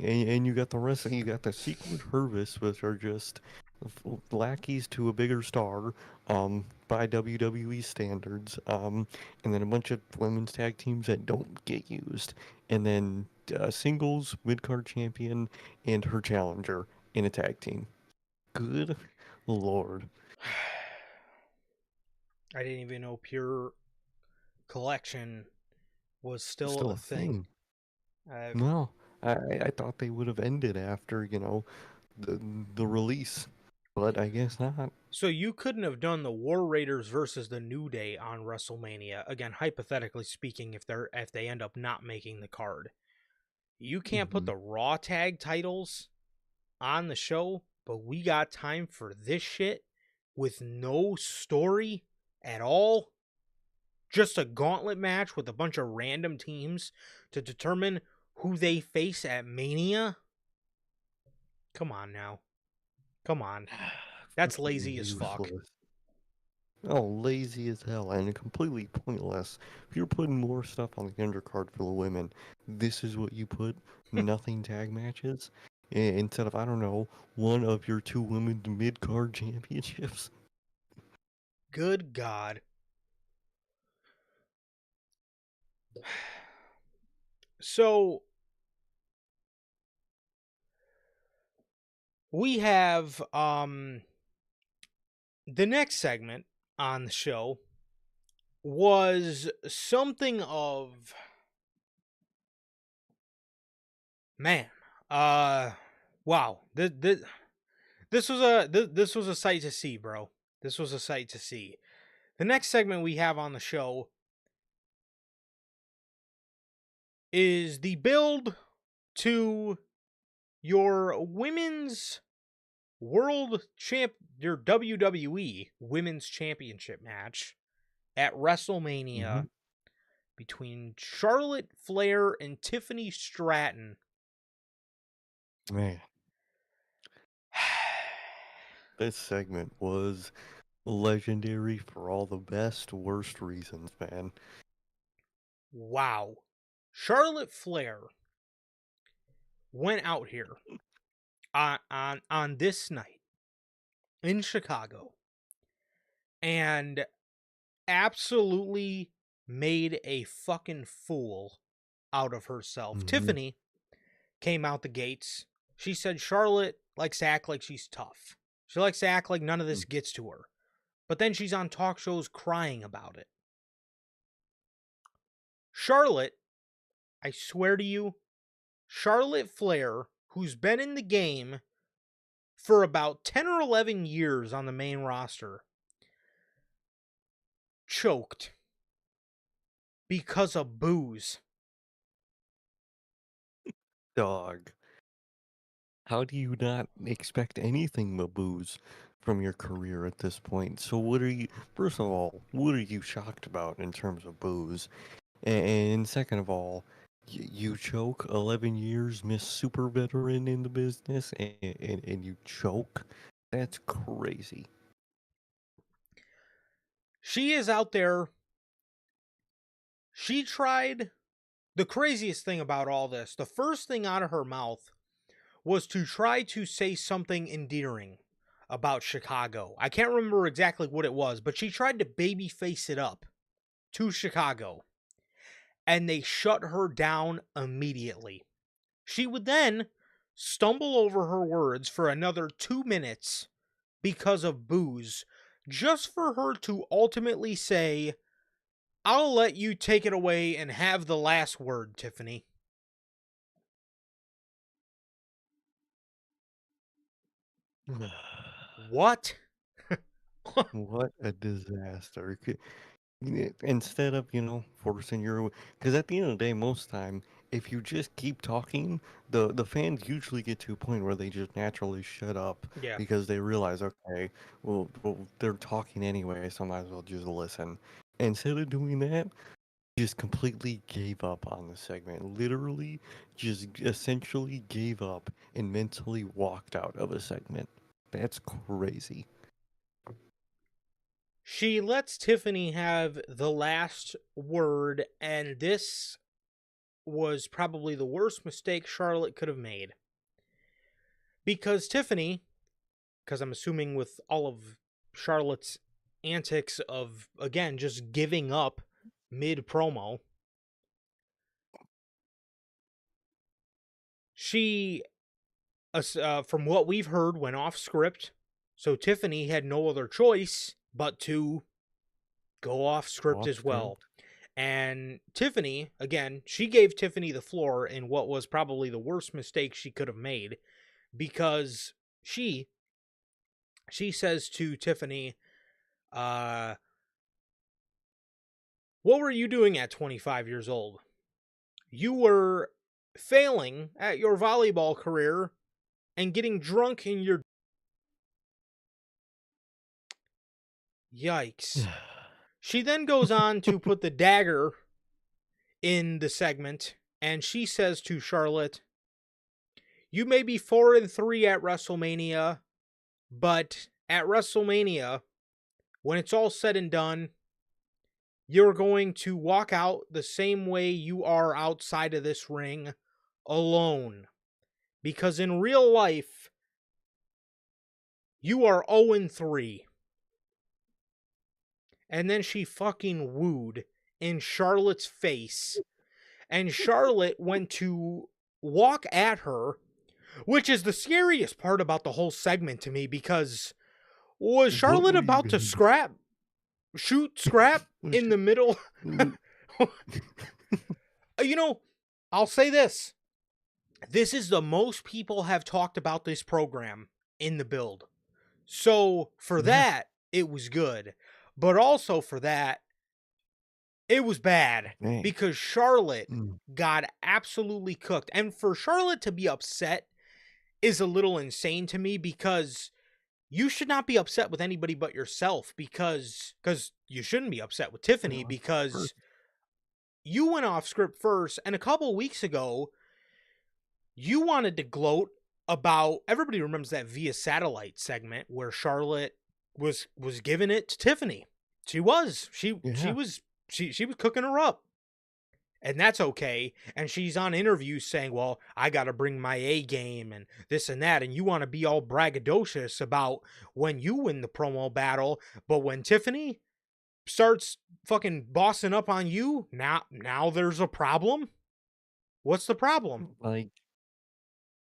you got the rest. You got the Secret Hervis, which are just lackeys to a bigger star, by WWE standards. And then a bunch of women's tag teams that don't get used, and then singles mid card champion and her challenger in a tag team. Good lord, I didn't even know Pure Collection was still still a a thing. thing. Uh, No, I thought they would have ended after the the release, but I guess not. so you couldn't have done the War Raiders versus the New Day on WrestleMania. Again, hypothetically speaking, if they end up not making the card. You can't put Hmm. the Raw tag titles on the show, but we got time for this shit with no story at all. Just a gauntlet match with a bunch of random teams to determine who they face at Mania. Come on now. Come on. That's Fucking lazy as fuck. useless. Oh, lazy as hell and completely pointless. If you're putting more stuff on the undercard for the women, this is what you put? Nothing tag matches? Instead of, I don't know, one of your two women's mid-card championships? Good God. So we have the next segment on the show was something of, man, uh wow. This was a sight to see, bro. This was a sight to see. The next segment we have on the show is the build to your women's your WWE Women's Championship match at Hmm. WrestleMania between Charlotte Flair and Tiffany Stratton. Man, this segment was legendary for all the best, worst reasons, man. Wow. Charlotte Flair went out here on this night in Chicago and absolutely made a fucking fool out of herself. Mhm. Tiffany came out the gates. She said Charlotte likes to act like she's tough. She likes to act like none of this gets to her. But then she's on talk shows crying about it. Charlotte, I swear to you, Charlotte Flair, who's been in the game for about 10 or 11 years on the main roster, choked because of booze. Dog. How do you not expect anything but booze from your career at this point? So what are you, first of all, what are you shocked about in terms of booze? And second of all, you choke 11 years, Miss Super Veteran in the business, and you choke? That's crazy. She is out there. She tried the craziest thing about all this. The first thing out of her mouth was to try to say something endearing about Chicago. I can't remember exactly what it was, but she tried to babyface it up to Chicago, and they shut her down immediately. She would then stumble over her words for another 2 minutes because of booze, just for her to ultimately say, "I'll let you take it away and have the last word, Tiffany." What? What a disaster. Instead of, forcing your, because at the end of the day, most time, if you just keep talking, the fans usually get to a point where they just naturally shut up Yeah. because they realize, okay, well they're talking anyway, so I might as well just listen. Instead of doing that, just completely gave up on the segment. Literally, just essentially gave up and mentally walked out of a segment. That's crazy. She lets Tiffany have the last word, and this was probably the worst mistake Charlotte could have made. Because Tiffany, because I'm assuming with all of Charlotte's antics of, again, just giving up mid promo, she, from what we've heard, went off script. So Tiffany had no other choice but to go off script Off as well. script. And Tiffany, again, she gave Tiffany the floor in what was probably the worst mistake she could have made, because she says to Tiffany, what were you doing at 25 years old? You were failing at your volleyball career and getting drunk in your... Yikes. She then goes on to put the dagger in the segment, and she says to Charlotte, you may be 4-3 at WrestleMania, but at WrestleMania, when it's all said and done, you're going to walk out the same way you are outside of this ring, alone. Because in real life, you are 0-3. And then she fucking wooed in Charlotte's face. And Charlotte went to walk at her, which is the scariest part about the whole segment to me, because was What Charlotte were you about to gonna shoot scrap in the middle? do? You know, I'll say this. This is the most people have talked about this program in the build. So for Yeah. that, it was good. But also for that, it was bad. Dang. Because Charlotte Mm. got absolutely cooked. And for Charlotte to be upset is a little insane to me, because you should not be upset with anybody but yourself, because you shouldn't be upset with Tiffany, because you went off script first, and a couple weeks ago you wanted to gloat about, everybody remembers that Via Satellite segment where Charlotte was giving it to Tiffany. She was Yeah. cooking her up. and that's okay. And she's on interviews saying, well, I got to bring my A game and this and that. And you want to be all braggadocious about when you win the promo battle. But when Tiffany starts fucking bossing up on you, now there's a problem. What's the problem? Like,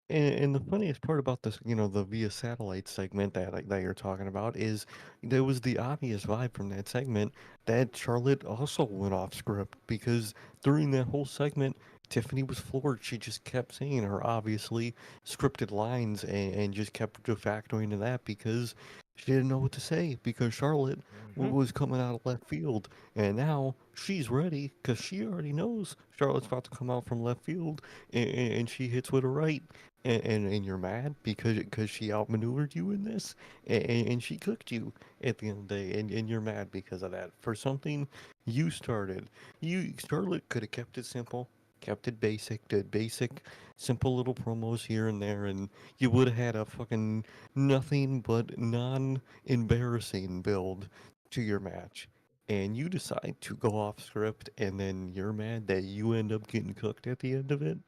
and the funniest part about this, the via satellite segment that you're talking about is there was the obvious vibe from that segment that Charlotte also went off script because during that whole segment, Tiffany was floored. She just kept saying her obviously scripted lines and just kept de facto into that because she didn't know what to say because Charlotte Mm-hmm. was coming out of left field and now she's ready because she already knows Charlotte's about to come out from left field and she hits with a right and you're mad because she outmaneuvered you in this, and she cooked you at the end of the day, and you're mad because of that for something you started. You Charlotte could have kept it simple, kept it basic, did basic, simple little promos here and there, and you would have had a fucking nothing but non-embarrassing build to your match. And you decide to go off script, and then you're mad that you end up getting cooked at the end of it.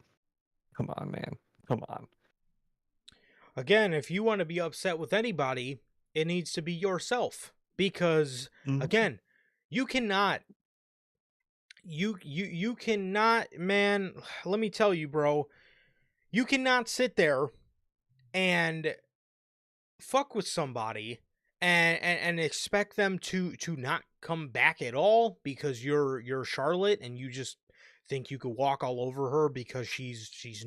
Come on, man. Come on. Again, if you want to be upset with anybody, it needs to be yourself. Because Mhm. again, you cannot you cannot, man, let me tell you, bro, you cannot sit there and fuck with somebody and expect them to not come back at all because you're Charlotte and you just think you could walk all over her because she's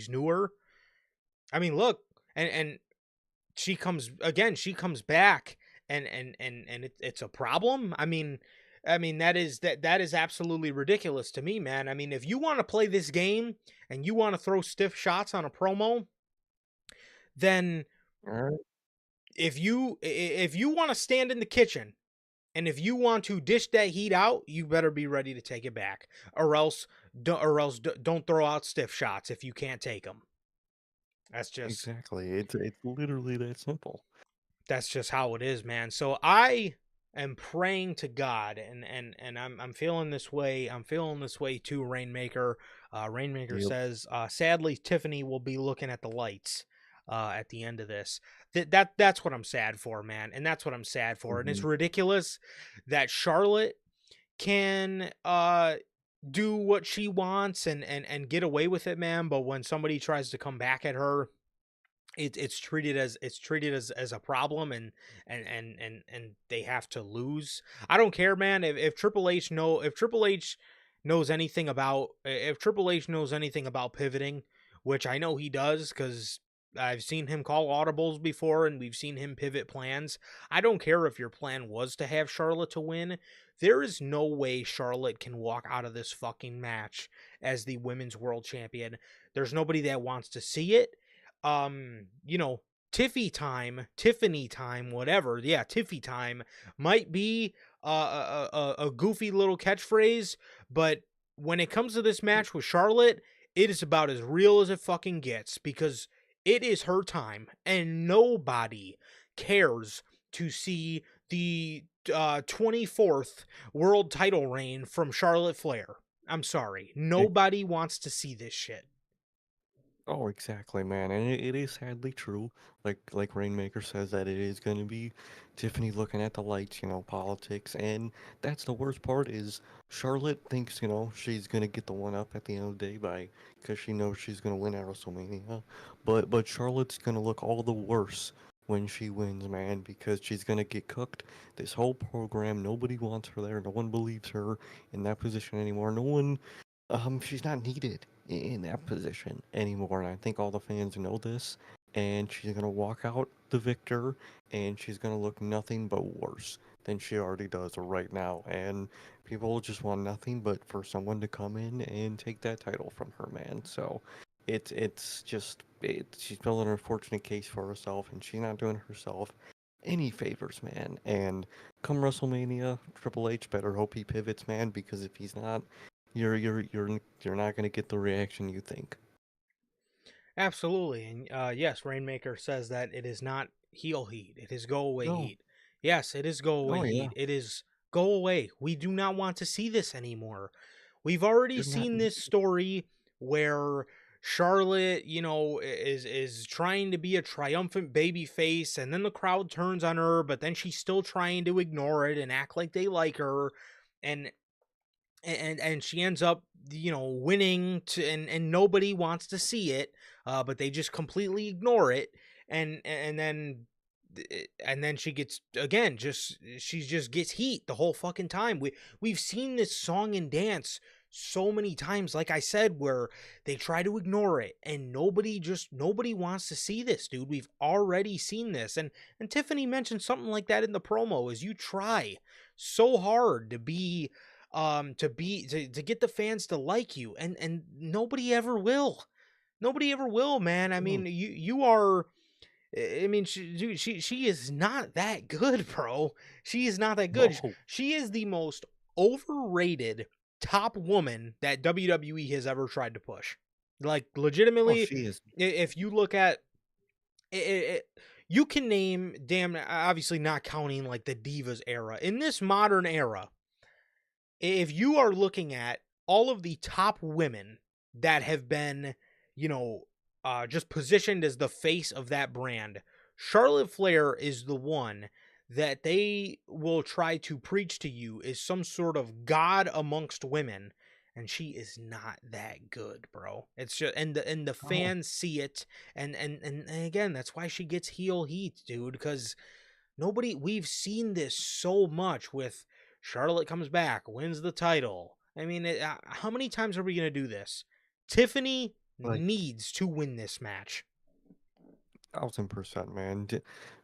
newer. I mean, look, and she comes back and it's a problem. I mean that is absolutely ridiculous to me, man. I mean, if you want to play this game and you want to throw stiff shots on a promo, then Alright. if you want to stand in the kitchen and if you want to dish that heat out, you better be ready to take it back, don't throw out stiff shots if you can't take them. That's just Exactly. It's literally that simple. that's just how it is, man. So I am praying to God, and I'm feeling this way. I'm feeling this way too, Rainmaker. Rainmaker Yep. says, sadly, Tiffany will be looking at the lights at the end of this. That's what I'm sad for, man, and that's what I'm sad for. And it's Mhm. ridiculous that Charlotte can do what she wants and get away with it, man. But when somebody tries to come back at her, it's treated as a problem and they have to lose. I don't care, man. If Triple H knows anything about pivoting, which I know he does because I've seen him call audibles before and we've seen him pivot plans. I don't care if your plan was to have Charlotte to win. There is no way Charlotte can walk out of this fucking match as the women's world champion. There's nobody that wants to see it. You know, Tiffany time, whatever. Yeah, Tiffy time might be a goofy little catchphrase, but when it comes to this match with Charlotte, it is about as real as it fucking gets because it is her time, and nobody cares to see the 24th world title reign from Charlotte Flair. I'm sorry. Ex Nobody wants to see this shit. Oh, exactly, man, and it is sadly true. Like Rainmaker says that it is gonna be Tiffany looking at the lights, politics, and that's the worst part is Charlotte thinks, she's gonna get the one up at the end of the day by because she knows she's gonna win at WrestleMania, but Charlotte's gonna look all the worse when she wins, man, because she's gonna get cooked. This whole program, nobody wants her there. No one believes her in that position anymore. No one she's not needed in that position anymore, and I think all the fans know this. And she's gonna walk out the victor, and she's gonna look nothing but worse than she already does right now. And people just want nothing but for someone to come in and take that title from her, man. So it's just she's building an unfortunate case for herself, and she's not doing herself any favors, man. And come WrestleMania, Triple H better hope he pivots, man, because if he's not, you're not gonna get the reaction you think. Absolutely. And yes, Rainmaker says that it is not heel heat. It is go away No. heat. Yes, it is go away Oh yeah. heat. It is go away. We do not want to see this anymore. We've already Shouldn't have seen to this story where Charlotte, is trying to be a triumphant baby face, and then the crowd turns on her, but then she's still trying to ignore it and act like they like her, and and she ends up winning and nobody wants to see it, but they just completely ignore it, and then she gets again just she just gets heat the whole fucking time. We've seen this song and dance so many times, like I said, where they try to ignore it and nobody wants to see this, dude. We've already seen this, and Tiffany mentioned something like that in the promo. Is you try so hard to get the fans to like you, and nobody ever will. Nobody ever will, man. I do. mean, you are. I mean, she is not that good, bro. She is not that good. No. She is the most overrated top woman that WWE has ever tried to push. Like, Oh, legitimately, she is. if you look at it, you can name, damn, obviously not counting like the Divas era. In this modern era, if you are looking at all of the top women that have been, you know, just positioned as the face of that brand, Charlotte Flair is the one that they will try to preach to you is some sort of god amongst women, and she is not that good, bro. It's just and the No. fans see it, and again, that's why she gets heel heat, dude, because we've seen this so much with Charlotte comes back, wins the title. I mean, how many times are we going to do this? Tiffany Like, needs to win this match. 1000%, man.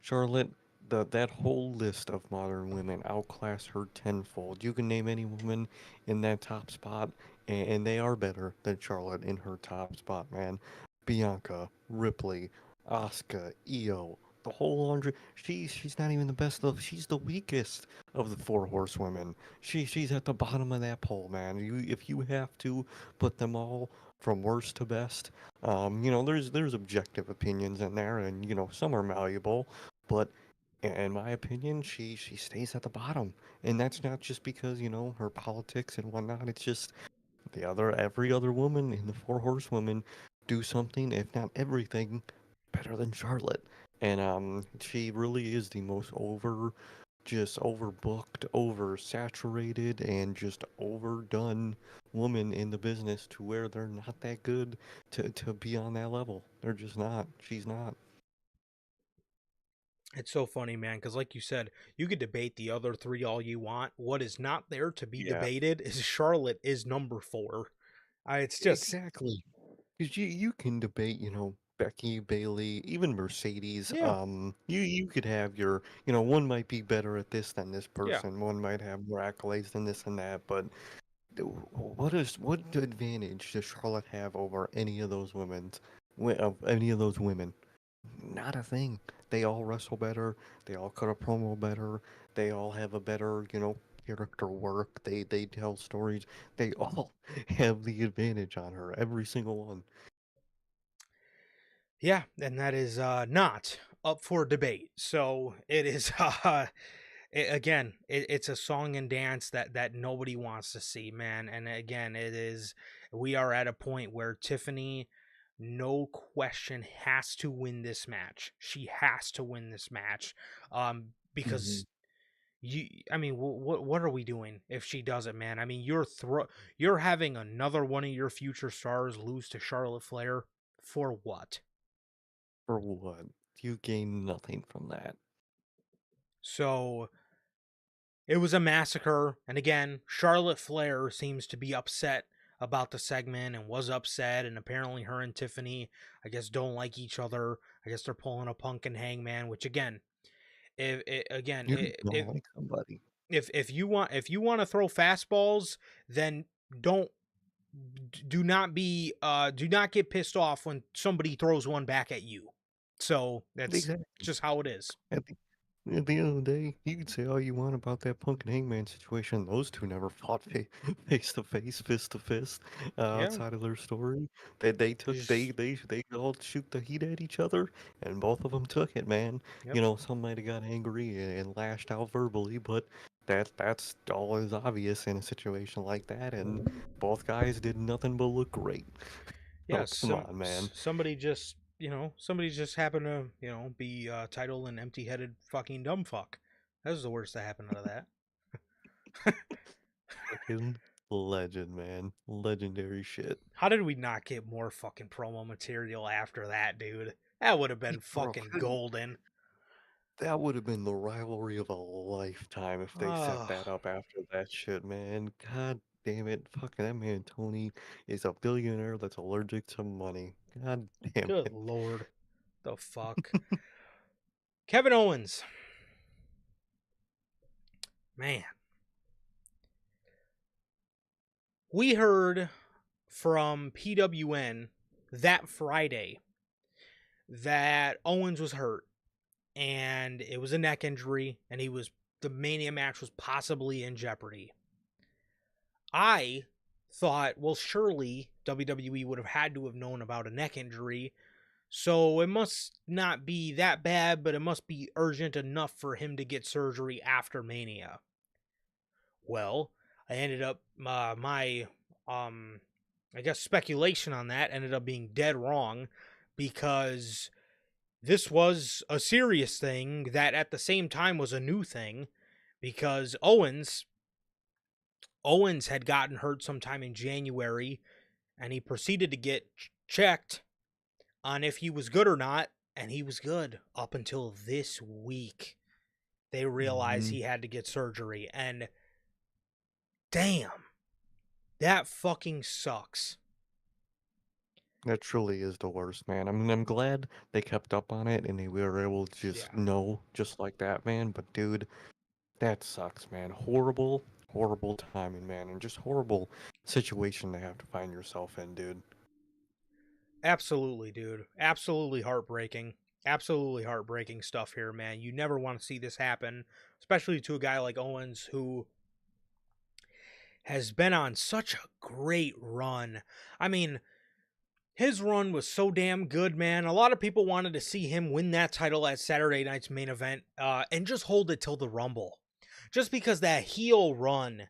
Charlotte, that whole list of modern women outclass her tenfold. You can name any woman in that top spot, and they are better than Charlotte in her top spot, man. Bianca, Ripley, Asuka, Io, the whole laundry. She's not even the best of. She's the weakest of the four horsewomen. She's at the bottom of that pole, man. If you have to put them all from worst to best, there's objective opinions in there, and some are malleable, but in my opinion, she stays at the bottom, and that's not just because her politics and whatnot. It's just every other woman in the four horsewomen do something, if not everything, better than Charlotte, and she really is the most just overbooked, oversaturated, and just overdone woman in the business to where they're not that good to be on that level. They're just not. She's not. It's so funny, man, because like you said, you could debate the other three all you want. What is not there to be Yeah, debated is Charlotte is number four. It's just, exactly. Because you can debate, Becky, Bailey, even Mercedes. yeah, You could have one might be better at this than this yeah. person. One might have more accolades than this and that, but what advantage does Charlotte have over any of those women? Not a thing. They all wrestle better. They all cut a promo better. They all have a better, character work. They tell stories. They all have the advantage on her. Every single one. Yeah, and that is not up for debate. So it is again, it's a song and dance that nobody wants to see, man. And again, it is we are at a point where Tiffany, no question, has to win this match. She has to win this match, Hmm. because I mean, what are we doing if she doesn't, man? I mean, you're having another one of your future stars lose to Charlotte Flair for what? For what? You gain nothing from that. So it was a massacre. And again, Charlotte Flair seems to be upset about the segment and was upset. And apparently, her and Tiffany, I guess, don't like each other. I guess they're pulling a Punk and Hangman, which again, You don't like somebody. if you want to throw fastballs, then don't do not get pissed off when somebody throws one back at you. So that's Exactly. just how it is. At the, at the end of the day, you can say all you want about that Punk and Hangman situation. Those two never fought face to face, fist to fist, Yeah. outside of their story. They took Just, they all shoot the heat at each other, and both of them took it, man. yep. Some might have got angry and lashed out verbally, but that's all is obvious in a situation like that, and both guys did nothing but look great. Yeah, Oh, come on, man. somebody just, somebody just happened to, be titled an empty-headed fucking dumb fuck. That was the worst that happened out of that. Fucking legend, man. Legendary shit. How did we not get more fucking promo material after that, dude? That would have been Bro, fucking golden. that would have been the rivalry of a lifetime if they set Oh, that up after that shit, man. God damn it. Fucking that man Tony is a billionaire that's allergic to money. God damn good it. lord. The fuck? Kevin Owens. Man. We heard from PWN that Friday that Owens was hurt and it was a neck injury and the Mania match was possibly in jeopardy. I thought, well, surely WWE would have had to have known about a neck injury, so it must not be that bad, but it must be urgent enough for him to get surgery after Mania. Well, I ended up my I guess speculation on that ended up being dead wrong, because this was a serious thing that at the same time was a new thing, because Owens had gotten hurt sometime in January, and he proceeded to get checked on if he was good or not, and he was good up until this week. They realized Hmm. he had to get surgery, and damn, that fucking sucks. That truly is the worst, man. I mean, I'm glad they kept up on it and they were able to just Yeah, know just like that, man. But dude, that sucks, man. Horrible, horrible timing, man, and just horrible situation to have to find yourself in, dude. absolutely, dude. Absolutely heartbreaking. Absolutely heartbreaking stuff here, man. You never want to see this happen, especially to a guy like Owens who has been on such a great run. I mean, his run was so damn good, man. A lot of people wanted to see him win that title at Saturday night's main event, and just hold it till the Rumble. Just because that heel run,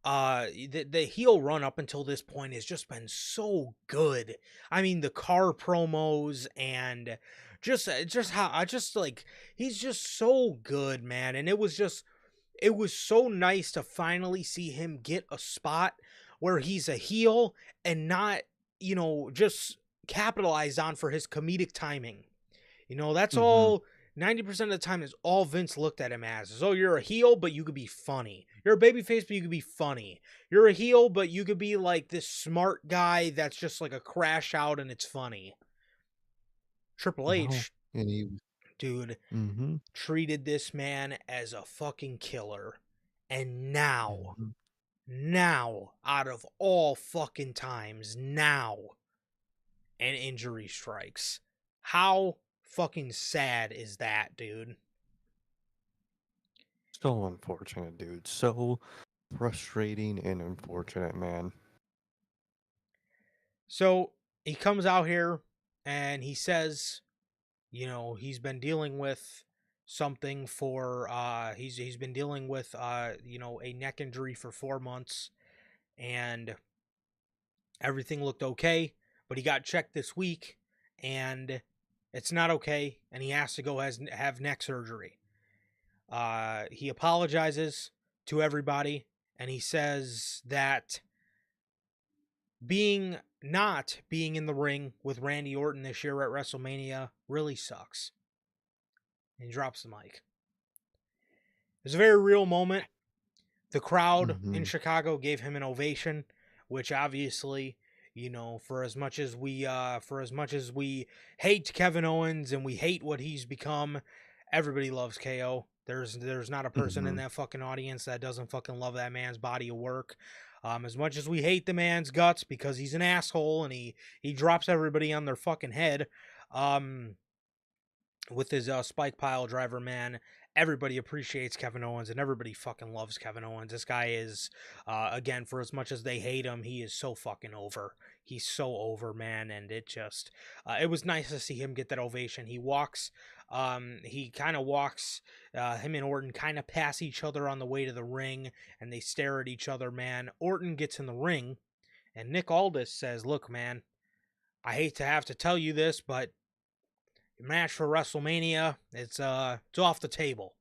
the heel run up until this point has just been so good. I mean, the car promos and just how I just like he's just so good, man. And it was so nice to finally see him get a spot where he's a heel and not, just capitalized on for his comedic timing. That's Mm-hmm. all 90% of the time is all Vince looked at him as. So you're a heel, but you could be funny. You're a babyface, but you could be funny. You're a heel, but you could be like this smart guy that's just like a crash out and it's funny. Triple No, H, and he. dude, Mm-hmm. treated this man as a fucking killer. And Mm-hmm. now, out of all fucking times, now an injury strikes. How fucking sad is that, dude? So unfortunate, dude. So frustrating and unfortunate, man. So he comes out here and he says, he's been dealing with something for he's been dealing with a neck injury for 4 months, and everything looked okay, but he got checked this week and it's not okay, and he has to go have neck surgery. He apologizes to everybody, and he says that not being in the ring with Randy Orton this year at WrestleMania really sucks. And he drops the mic. It's a very real moment. The crowd in Mm-hmm. Chicago gave him an ovation, which obviously, for as much as we hate Kevin Owens and we hate what he's become, everybody loves KO. There's not a person in Mm-hmm. that fucking audience that doesn't fucking love that man's body of work. As much as we hate the man's guts because he's an asshole and he drops everybody on their fucking head, um, with his spike pile driver, man. Everybody appreciates Kevin Owens and everybody fucking loves Kevin Owens. This guy is, again, for as much as they hate him, he is so fucking over. He's so over, man. And it just, it was nice to see him get that ovation. He kind of walks, him and Orton kind of pass each other on the way to the ring and they stare at each other, man. Orton gets in the ring and Nick Aldis says, "Look, man, I hate to have to tell you this, but match for WrestleMania, it's off the table."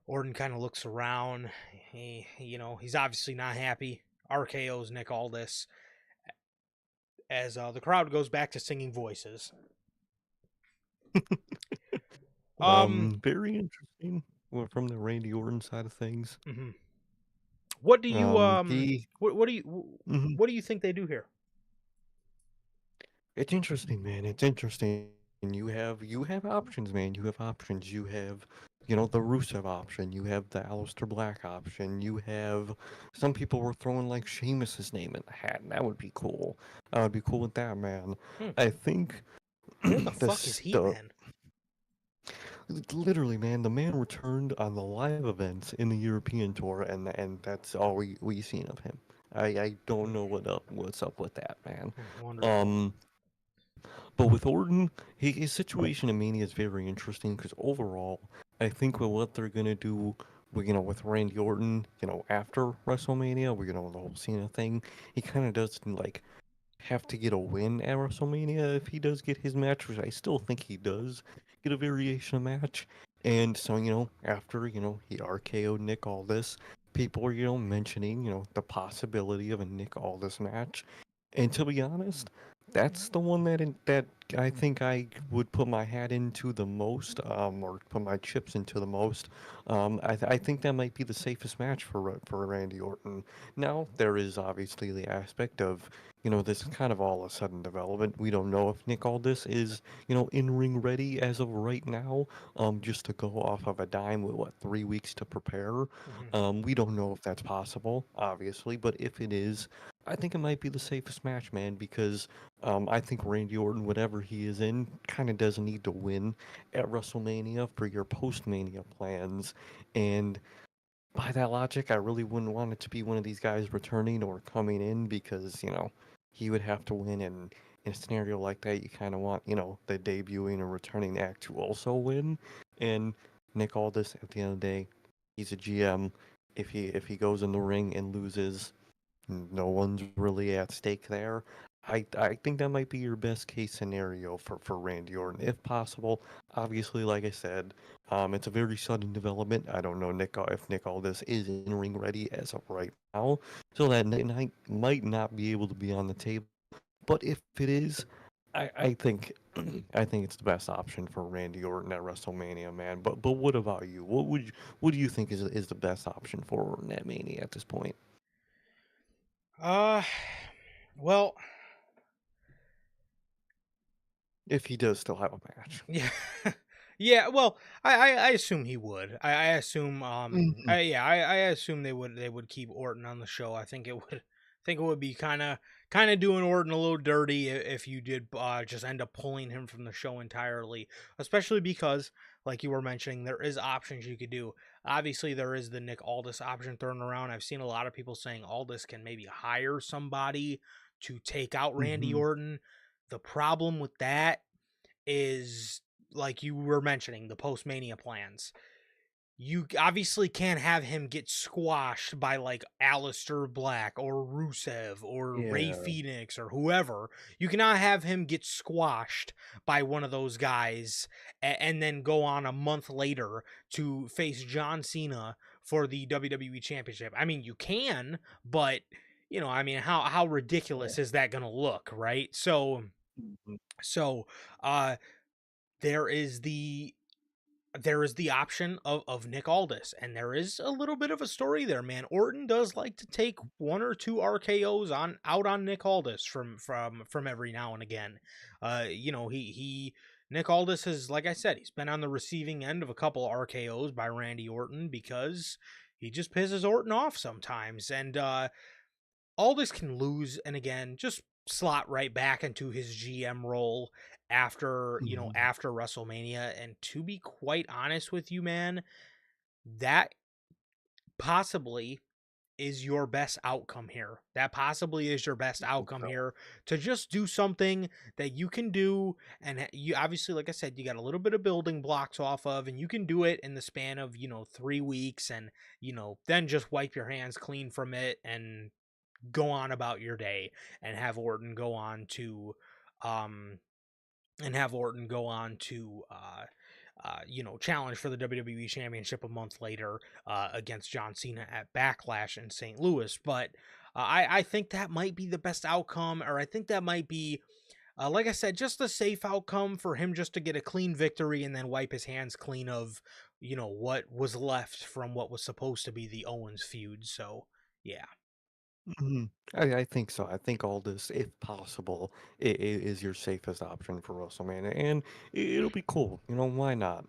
Orton kind of looks around. He's obviously not happy. RKO's Nick Aldis as the crowd goes back to singing voices. Very interesting from the Randy Orton side of things. Mm-hmm. What do you He what do you mhm. what do you think they do here? It's interesting, man. It's interesting. You have options, man. You have options. You have, the Rusev option. You have the Aleister Black option. You have some people were throwing like Sheamus's name in the hat, and that would be cool. I would be cool with that, man. Hmm. I think Where the fuck is the Heyman? literally, man, the man returned on the live events in the European tour, and that's all we seen of him. I don't know what's up with that, man. Wonderful. Um. But with Orton, his situation in Mania is very interesting because overall, I think with what they're gonna do, with Randy Orton, after WrestleMania, the whole Cena thing, he kind of does like have to get a win at WrestleMania if he does get his match, which I still think he does get a variation of match. And so, after, he RKO'd Nick Aldis, people are, mentioning, the possibility of a Nick Aldis match. And to be honest, that's the one that I think I would put my hat into the most, or put my chips into the most. I think that might be the safest match for Randy Orton. Now, there is obviously the aspect of, this is kind of all a sudden development. We don't know if Nick Aldis is, in ring ready as of right now. Just to go off of a dime with 3 weeks to prepare. Mm-hmm. We don't know if that's possible, obviously, but if it is, I think it might be the safest match, man, because I think Randy Orton, whatever he is in, kind of does need to win at WrestleMania for your post-Mania plans. And by that logic, I really wouldn't want it to be one of these guys returning or coming in because, he would have to win. And in a scenario like that, you kind of want, the debuting and returning act to also win. And Nick Aldis, at the end of the day, he's a GM. If he goes in the ring and loses, no one's really at stake there. I think that might be your best case scenario for Randy Orton, if possible. Obviously, like I said, it's a very sudden development. I don't know if Nick Aldis is in ring ready as of right now, so that night might not be able to be on the table. But if it is, I think I think it's the best option for Randy Orton at WrestleMania, man. But what about you? What do you think is the best option for Orton at Mania at this point? Uh, well, If he does still have a match. yeah, yeah. Well, I assume he would. I assume Mhm. I assume they would keep Orton on the show. I think it would be kind of doing Orton a little dirty if you did just end up pulling him from the show entirely. Especially because, like you were mentioning, there is options you could do. Obviously, there is the Nick Aldis option thrown around. I've seen a lot of people saying Aldis can maybe hire somebody to take out Randy Mhm. Orton. The problem with that is, like you were mentioning, the post Mania plans. You obviously can't have him get squashed by like Aleister Black or Rusev or Ray Yeah. Phoenix or whoever. You cannot have him get squashed by one of those guys and then go on a month later to face John Cena for the WWE Championship. I mean, you can, but I mean, how ridiculous is that going to look, right? Mhm. So, uh, there is the option of Nick Aldis, and there is a little bit of a story there, man. Orton does like to take one or two RKO's on Nick Aldis from every now and again. He Nick Aldis has, like I said, he's been on the receiving end of a couple RKO's by Randy Orton because he just pisses Orton off sometimes, and Aldis can lose, and again, just slot right back into his GM role after, Mhm. after WrestleMania. And to be quite honest with you, man, that possibly is your best outcome here. That possibly is your best Think outcome so. here, to just do something that you can do. And you obviously, like I said, you got a little bit of building blocks off of, and you can do it in the span of, 3 weeks, and, then just wipe your hands clean from it and go on about your day, and have Orton go on to, um, challenge for the WWE Championship a month later against John Cena at Backlash in St. Louis. But I think that might be the best outcome, or I think that might be, like I said, just a safe outcome for him, just to get a clean victory and then wipe his hands clean of, what was left from what was supposed to be the Owens feud. So, yeah. Mhm. I think so. I think all this, if possible, is your safest option for WrestleMania, and it'll be cool. Why not?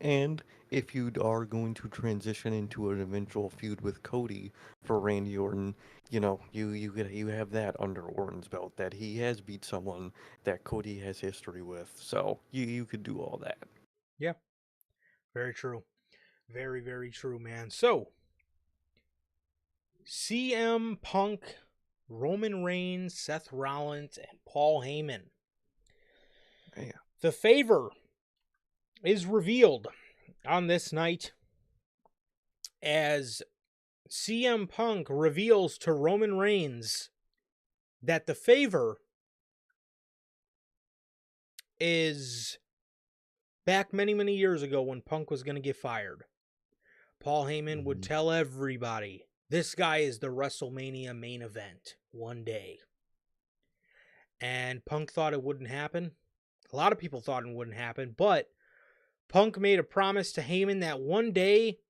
And if you are going to transition into an eventual feud with Cody for Randy Orton, you have that under Orton's belt, that he has beat someone that Cody has history with. So you could do all that. Yeah, very true. Very, very true, man. So, CM Punk, Roman Reigns, Seth Rollins, and Paul Heyman. Yeah. The favor is revealed on this night as CM Punk reveals to Roman Reigns that the favor is back many, many years ago when Punk was going to get fired. Paul Heyman would Mhm. tell everybody, this guy is the WrestleMania main event one day. And Punk thought it wouldn't happen. A lot of people thought it wouldn't happen, but Punk made a promise to Heyman that one day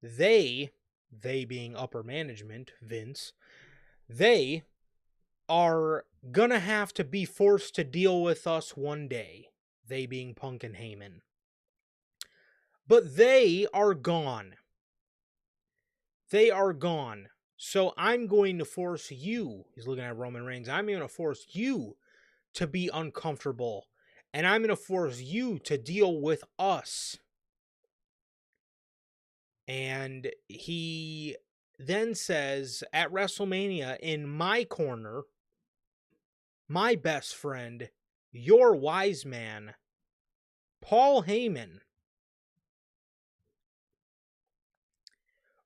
they being upper management, Vince, they are gonna have to be forced to deal with us one day. They being Punk and Heyman. But they are gone. They are gone. So I'm going to force you, he's looking at Roman Reigns, I'm going to force you to be uncomfortable. And I'm going to force you to deal with us. And he then says at WrestleMania, in my corner, my best friend, your wise man, Paul Heyman.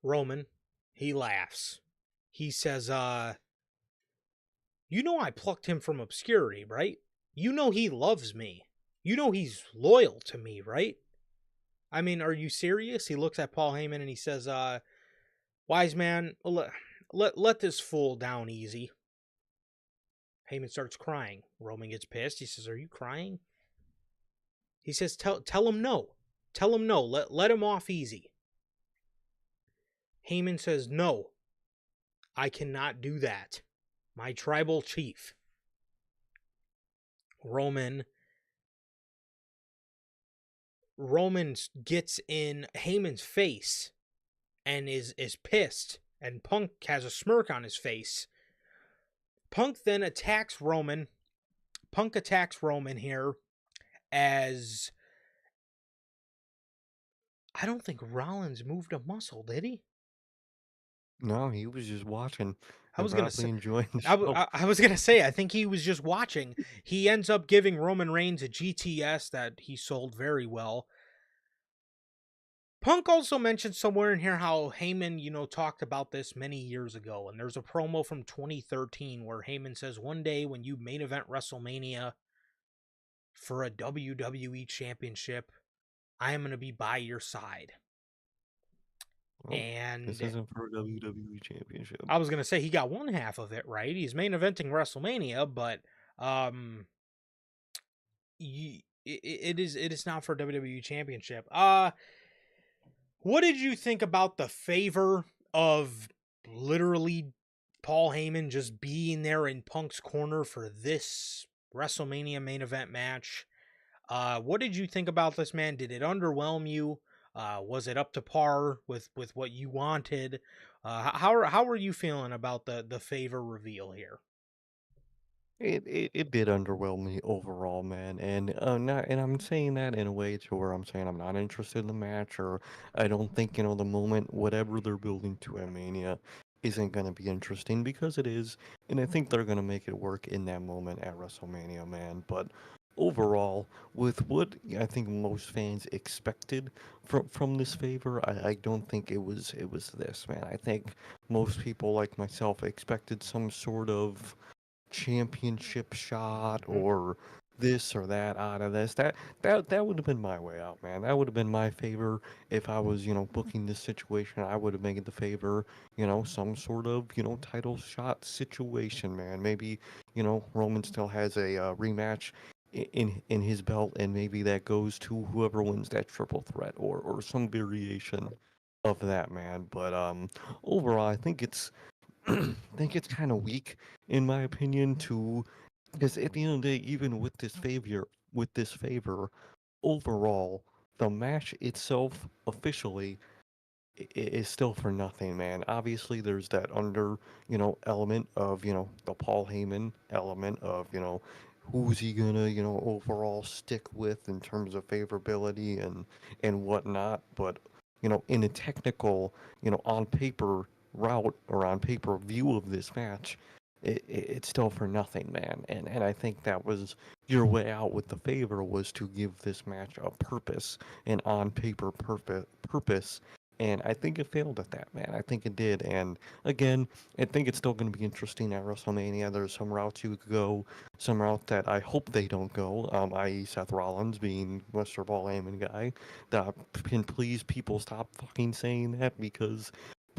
Roman, he laughs. He says, you know I plucked him from obscurity, right? You know he loves me. You know he's loyal to me, right? I mean, are you serious? He looks at Paul Heyman and he says, wise man, let this fool down easy. Heyman starts crying. Roman gets pissed. He says, are you crying? He says, tell him no. Tell him no. Let him off easy. Heyman says, no, I cannot do that. My tribal chief. Roman gets in Heyman's face and is pissed, and Punk has a smirk on his face. Punk then attacks Roman. Punk attacks Roman here, as I don't think Rollins moved a muscle, did he? No, he was just watching I and was gonna say, probably enjoying the show. I was gonna say, I think he was just watching. He ends up giving Roman Reigns a GTS that he sold very well. Punk also mentioned somewhere in here how Heyman, talked about this many years ago. And there's a promo from 2013 where Heyman says, one day when you main event WrestleMania for a WWE championship, I am going to be by your side. Well, this And isn't for a WWE Championship. I was going to say he got one half of it right. He's main eventing WrestleMania, but it is not for WWE championship. What did you think about the favor of literally Paul Heyman just being there in Punk's corner for this WrestleMania main event match? What did you think about this, man? Did it underwhelm you? Was it up to par with what you wanted? How are you feeling about the favor reveal here? It did underwhelm me overall, man, and not and I'm saying that in a way to where I'm saying I'm not interested in the match, or I don't think the moment whatever they're building to at Mania isn't gonna be interesting because it is, and I think they're gonna make it work in that moment at WrestleMania, man. But overall, with what I think most fans expected from this favor, I don't think it was this, man. I think most people like myself expected some sort of championship shot Mhm. or this or that out of this. That would have been my way out, man. That would have been my favor if I was, booking this situation. I would have made the favor, some sort of, title shot situation, man. Maybe, Roman still has a rematch in his belt, and maybe that goes to whoever wins that triple threat or some variation of that, man. But overall, I think it's kind of weak, in my opinion, to because at the end of the day, even with this favor, overall, the match itself officially is still for nothing, man. Obviously, there's that element of, the Paul Heyman element of, who's he gonna, overall stick with in terms of favorability and whatnot. But, in a technical, on paper route or on paper view of this match, it's still for nothing, man. And I think that was your way out with the favor was to give this match a purpose, an on paper purpose, and I think it failed at that, man. I think it did. And again, I think it's still going to be interesting at WrestleMania. There's some routes you could go, some route that I hope they don't go, i.e. Seth Rollins being Mr. Paul Heyman guy. That can please people stop fucking saying that because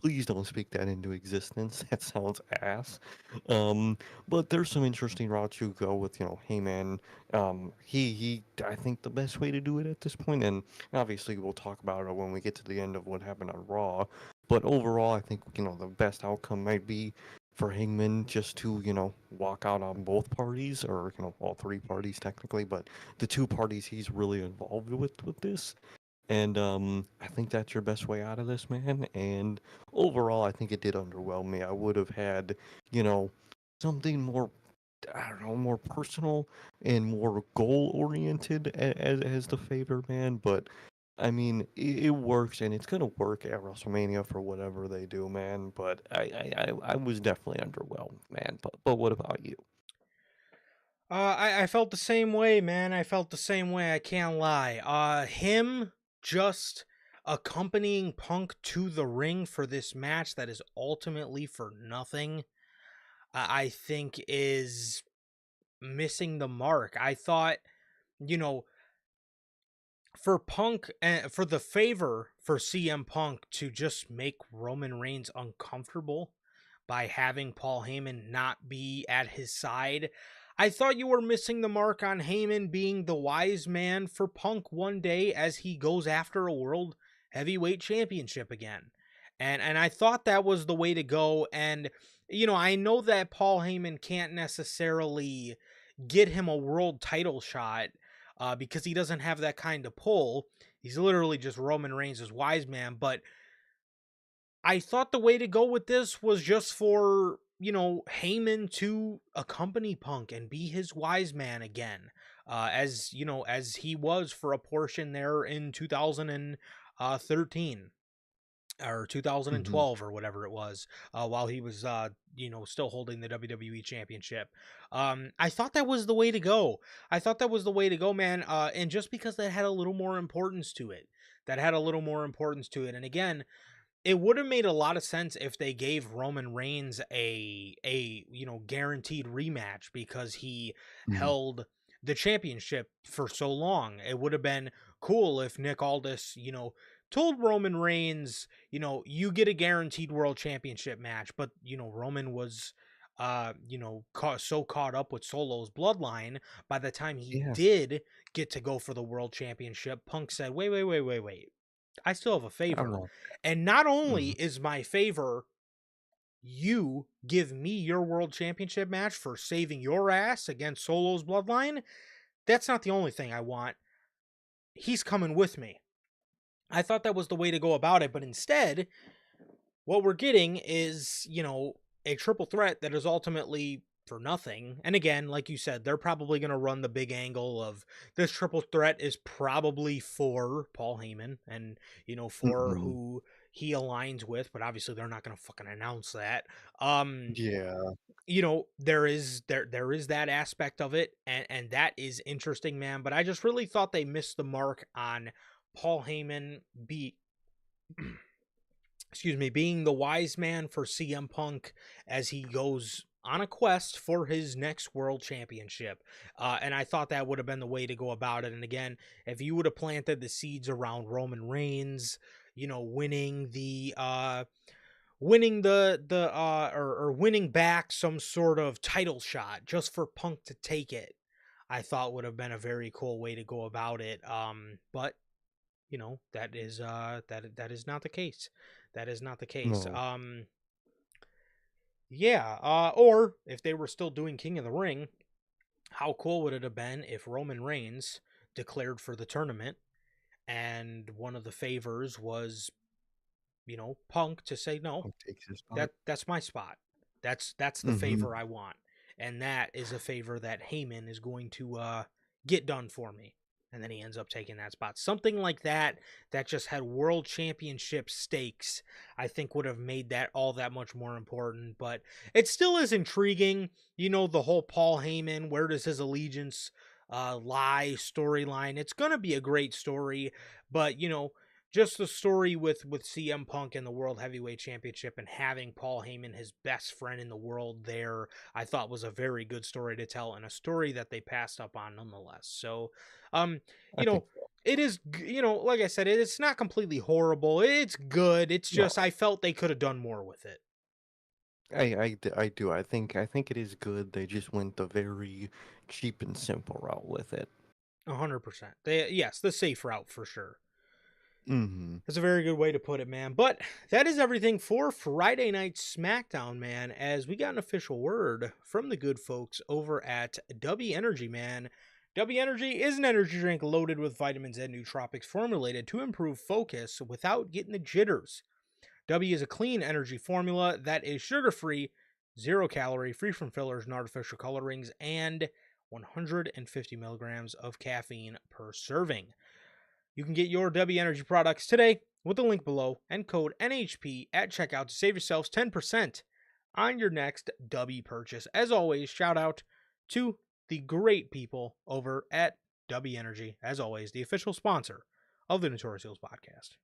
please don't speak that into existence. That sounds ass. Um, but there's some interesting routes you go with, Heyman. I think the best way to do it at this point, and obviously we'll talk about it when we get to the end of what happened on Raw. But overall, I think, the best outcome might be for Hangman just to, walk out on both parties, or, all three parties technically, but the two parties he's really involved with this. And I think that's your best way out of this, man. And overall, I think it did underwhelm me. I would have had, you know, something more, I don't know, more personal and more goal oriented as the favor, man. But I mean, it works, and it's gonna work at WrestleMania for whatever they do, man. But I was definitely underwhelmed, man. But what about you? I felt the same way, man. I felt the same way. I can't lie. Him just accompanying Punk to the ring for this match that is ultimately for nothing, I think is missing the mark. I thought, you know, for Punk and for the favor for CM Punk to just make Roman Reigns uncomfortable by having Paul Heyman not be at his side. I thought you were missing the mark on Heyman being the wise man for Punk one day as he goes after a world heavyweight championship again. And I thought that was the way to go. And I know that Paul Heyman can't necessarily get him a world title shot because he doesn't have that kind of pull. He's literally just Roman Reigns' wise man. But I thought the way to go with this was just for, Heyman to accompany Punk and be his wise man again, as he was for a portion there in 2013 or Hmm. 2012 or whatever it was, while he was still holding the WWE championship. I thought that was the way to go. I thought that was the way to go, man. And just because that had a little more importance to it, and again, it would have made a lot of sense if they gave Roman Reigns a guaranteed rematch because he Hmm. held the championship for so long. It would have been cool if Nick Aldis, told Roman Reigns, you get a guaranteed world championship match, but Roman was so caught up with Solo's bloodline by the time he Yeah, did get to go for the world championship. Punk said, "Wait, wait, wait, wait, wait. I still have a I favor. want. And not only Hmm. is my favor you give me your world championship match for saving your ass against Solo's bloodline, that's not the only thing I want. He's coming with me." I thought that was the way to go about it, but instead, what we're getting is, a triple threat that is ultimately for nothing. And again, like you said, they're probably going to run the big angle of this triple threat is probably for Paul Heyman and, for Mhm. who he aligns with, but obviously they're not going to fucking announce that. Um, Yeah. there is that aspect of it, and that is interesting, man. But I just really thought they missed the mark on Paul Heyman being the wise man for CM Punk as he goes on a quest for his next world championship. And I thought that would have been the way to go about it. And again, if you would have planted the seeds around Roman Reigns, winning winning back some sort of title shot just for Punk to take it, I thought would have been a very cool way to go about it. But that is not the case. That is not the case. No. Yeah. Or if they were still doing King of the Ring, how cool would it have been if Roman Reigns declared for the tournament and one of the favors was, Punk to say no, Punk takes his spot. that's my spot. That's the Mhm. favor I want, and that is a favor that Heyman is going to get done for me. And then he ends up taking that spot. Something like that just had world championship stakes, I think would have made that all that much more important. But it still is intriguing. The whole Paul Heyman, where does his allegiance lie storyline. It's gonna be a great story, but just the story with CM Punk and the World Heavyweight Championship and having Paul Heyman, his best friend in the world, there, I thought was a very good story to tell and a story that they passed up on nonetheless. So, um, I you think know, so. it is, like I said, it's not completely horrible. It's good. It's just No. I felt they could have done more with it. I do. I think it is good. They just went the very cheap and simple route with it. 100%. Yes, the safe route for sure. Mhm. That's a very good way to put it, man. But that is everything for Friday Night SmackDown, man, as we got an official word from the good folks over at W Energy, man. W Energy is an energy drink loaded with vitamins and nootropics formulated to improve focus without getting the jitters. W is a clean energy formula that is sugar free, 0 calorie, free from fillers and artificial colorings, and 150 milligrams of caffeine per serving. You can get your W Energy products today with the link below and code NHP at checkout to save yourselves 10% on your next W purchase. As always, shout out to the great people over at W Energy, as always, the official sponsor of the Notorious Heels podcast.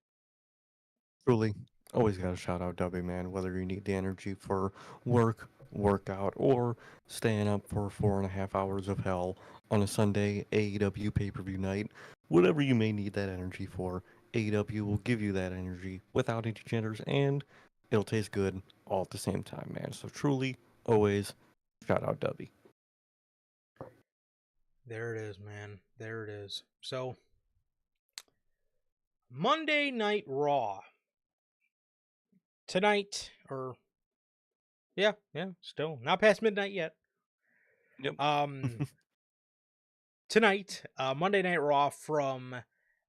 Truly, always got to shout out W, man. Whether you need the energy for work, workout, or staying up for 4.5 hours of hell on a Sunday AEW pay-per-view night, whatever you may need that energy for, AEW will give you that energy without any jitters, and it'll taste good all at the same time, man. So truly, always shout out W. There it is, man. There it is. So, Monday Night Raw. Tonight, or yeah, still not past midnight yet. Yep. Um, Tonight, Monday Night Raw from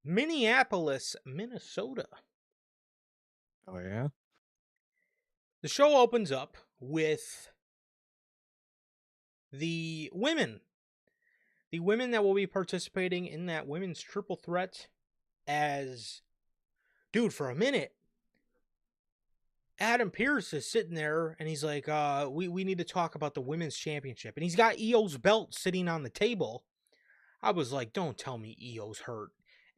Minneapolis, Minnesota. Oh yeah. The show opens up with the women that will be participating in that women's triple threat. As dude, for a minute, Adam Pearce is sitting there and he's like, we need to talk about the women's championship. And he's got Io's belt sitting on the table. I was like, don't tell me Io's hurt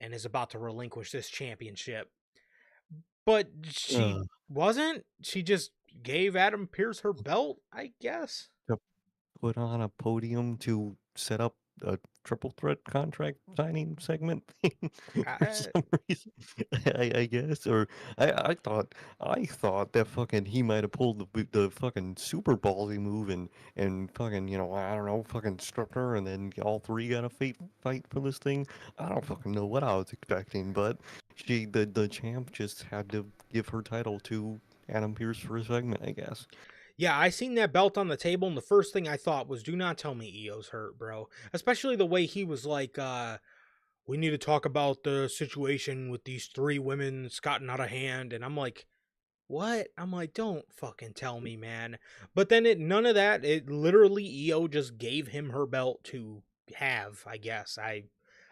and is about to relinquish this championship. But she Uh, wasn't. She just gave Adam Pearce her belt, I guess. to put on a podium to set up a triple threat contract signing segment thing for I, some reason. I guess, or I thought that fucking he might have pulled the fucking super ballsy move and fucking I don't know fucking struck her and then all three got a fight for this thing. I don't fucking know what I was expecting, but the champ just had to give her title to Adam Pearce for a segment, I guess. yeah, I seen that belt on the table, and the first thing I thought was, do not tell me Io's hurt, bro. Especially the way he was like, we need to talk about the situation with these three women that's gotten out of hand. And I'm like, What? I'm like, don't fucking tell me, man. But then none of that. It literally EO just gave him her belt to have. I guess. For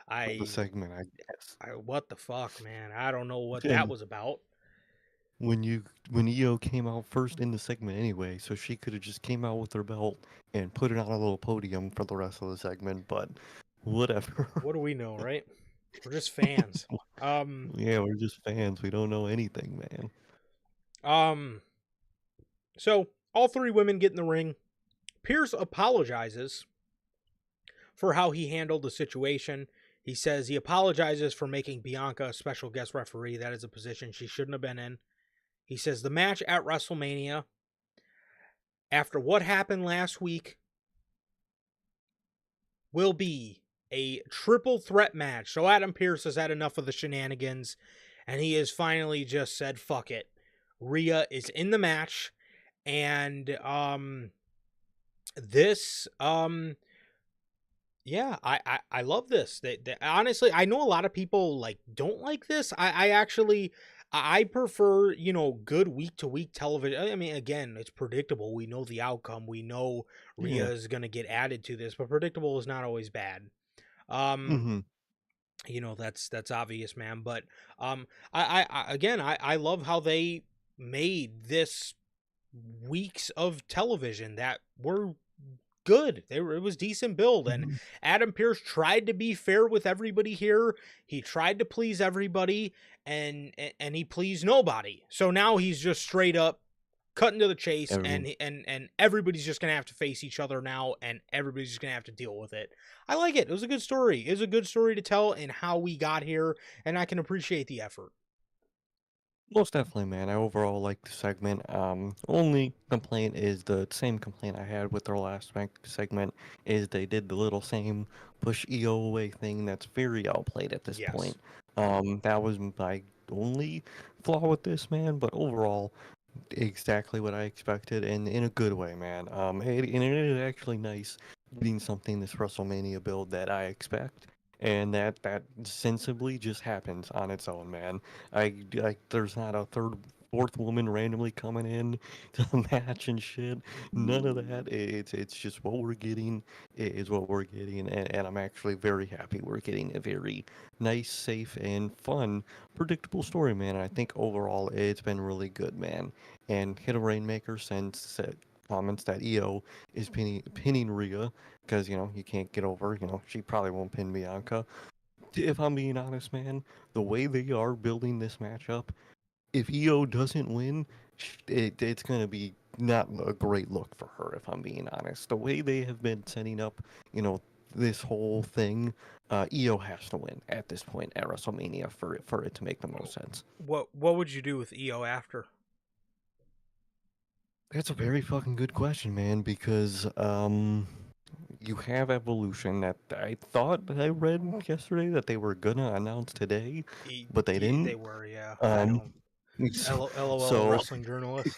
the I, segment, I guess. what the fuck, man? I don't know what that And was about. when EO came out first in the segment anyway, so she could have just came out with her belt and put it on a little podium for the rest of the segment, but whatever. What do we know, right? We're just fans. Um, Yeah, we're just fans. We don't know anything, man. um. So all three women get in the ring. Pierce apologizes for how he handled the situation. He says he apologizes for making Bianca a special guest referee. That is a position she shouldn't have been in. He says the match at WrestleMania, after what happened last week, will be a triple threat match. So Adam Pearce has had enough of the shenanigans, and he has finally just said, fuck it. Rhea is in the match, and this yeah, I love this. Honestly, I know a lot of people like don't like this. I actually I prefer, good week to week television. I mean, again, it's predictable. We know the outcome. We know Rhea Yeah. is going to get added to this, but predictable is not always bad. Um, Mm-hmm. that's obvious, man. But I again, I love how they made this weeks of television that were good. It was decent build, and Mm-hmm. Adam Pearce tried to be fair with everybody here. He tried to please everybody, and he pleased nobody. So now he's just straight up cutting to the chase, Everyone. and everybody's just gonna have to face each other now, and everybody's just gonna have to deal with it. I like it. It was a good story. It was a good story to tell and how we got here, and I can appreciate the effort. Most definitely, man. I overall like the segment. Only complaint is the same complaint I had with their last segment is they did the little same push EO away thing that's very outplayed at this Yes. point. That was my only flaw with this, man. But overall, exactly what I expected, and in a good way, man. And it is actually nice getting something this WrestleMania build that I expect, and that sensibly just happens on its own, man. There's not a third, fourth woman randomly coming in to the match and shit. None of that. It's just what we're getting is what we're getting, and I'm actually very happy we're getting a very nice, safe, and fun, predictable story, man. And I think overall it's been really good, man. And Hit a Rainmaker said comments that EO is pinning Rhea because, you can't get over, she probably won't pin Bianca. If I'm being honest, man, the way they are building this matchup, if EO doesn't win, it's going to be not a great look for her, if I'm being honest. The way they have been setting up, this whole thing, EO has to win at this point at WrestleMania for it to make the most sense. What would you do with EO after? That's a very fucking good question, man, because you have Evolution that I thought that I read yesterday that they were gonna announce today, but they They didn't. were, yeah. I Um, know. so, LOL, so wrestling journalist.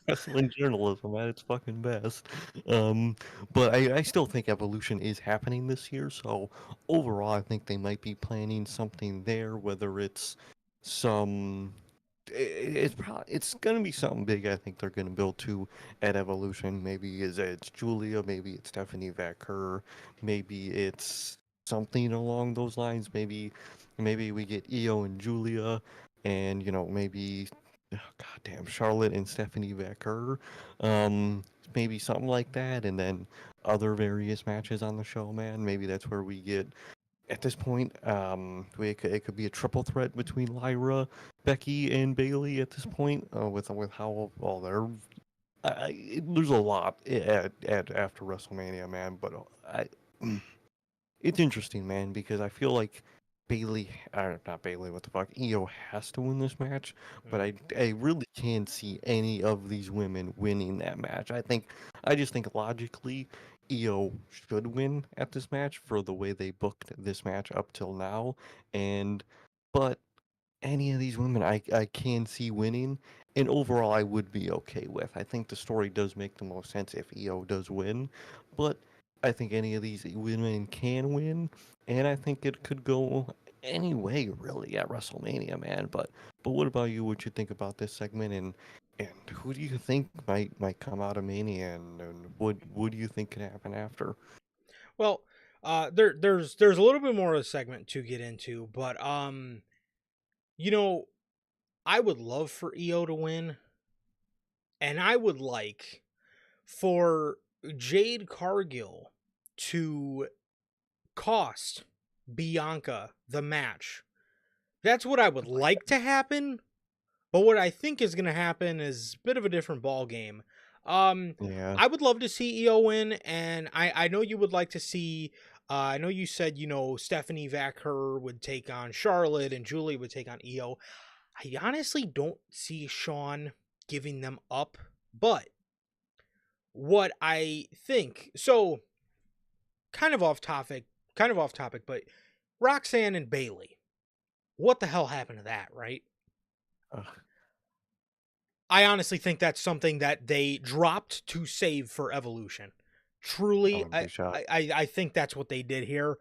wrestling journalism at its fucking best. Um, but I still think Evolution is happening this year, so overall, I think they might be planning something there, whether it's some it's gonna be something big. I think they're gonna build to at Evolution. Maybe it's Julia, maybe it's Stephanie Vaquer, maybe it's something along those lines. Maybe we get Io and Julia, and maybe goddamn Charlotte and Stephanie Vaquer. Um, maybe something like that, and then other various matches on the show. Man, maybe that's where we get at this point, it could be a triple threat between Lyra, Becky, and Bailey at this point. With how all their there's a lot at after WrestleMania, man. But I, it's interesting, man, because I feel like Bailey, or not Bailey, what the fuck, Io has to win this match, but Mhm. I really can't see any of these women winning that match. I just think logically, Io should win at this match for the way they booked this match up till now, and but any of these women I can see winning, and overall I would be okay with. I think the story does make the most sense if EO does win, but I think any of these women can win, and I think it could go any way really at WrestleMania, man. But what about you? What you think about this segment, and who do you think might come out of Mania, and what do you think could happen after? Well, there's a little bit more of a segment to get into, but you know, I would love for EO to win, and I would like for Jade Cargill to cost Bianca the match. That's what I would like to happen, but what I think is going to happen is a bit of a different ball game. Um, Yeah, I would love to see EO win, and I know you would like to see. I know you said Stephanie Vacher would take on Charlotte and Julie would take on EO. I honestly don't see Sean giving them up, but what I think so kind of off topic, but Roxanne and Bailey. What the hell happened to that, right? Ugh, I honestly think that's something that they dropped to save for Evolution. I Truly, wouldn't be shocked. I think that's what they did here.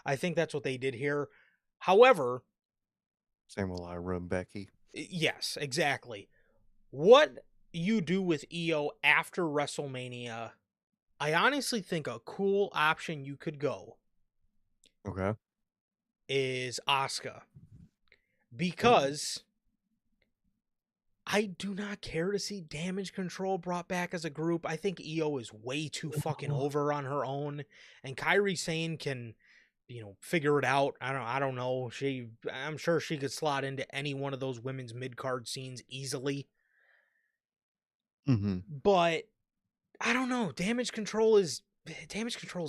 I think that's what they did here. However, Same with Lyra and Becky. yes, exactly. What you do with EO after WrestleMania, I honestly think a cool option you could go Okay. is Asuka. Ooh. Because I do not care to see Damage Control brought back as a group. I think EO is way too fucking over on her own, and Kairi Sane can, figure it out. I don't know. I'm sure she could slot into any one of those women's mid card scenes easily. Mm-hmm. But I don't know. Damage Control's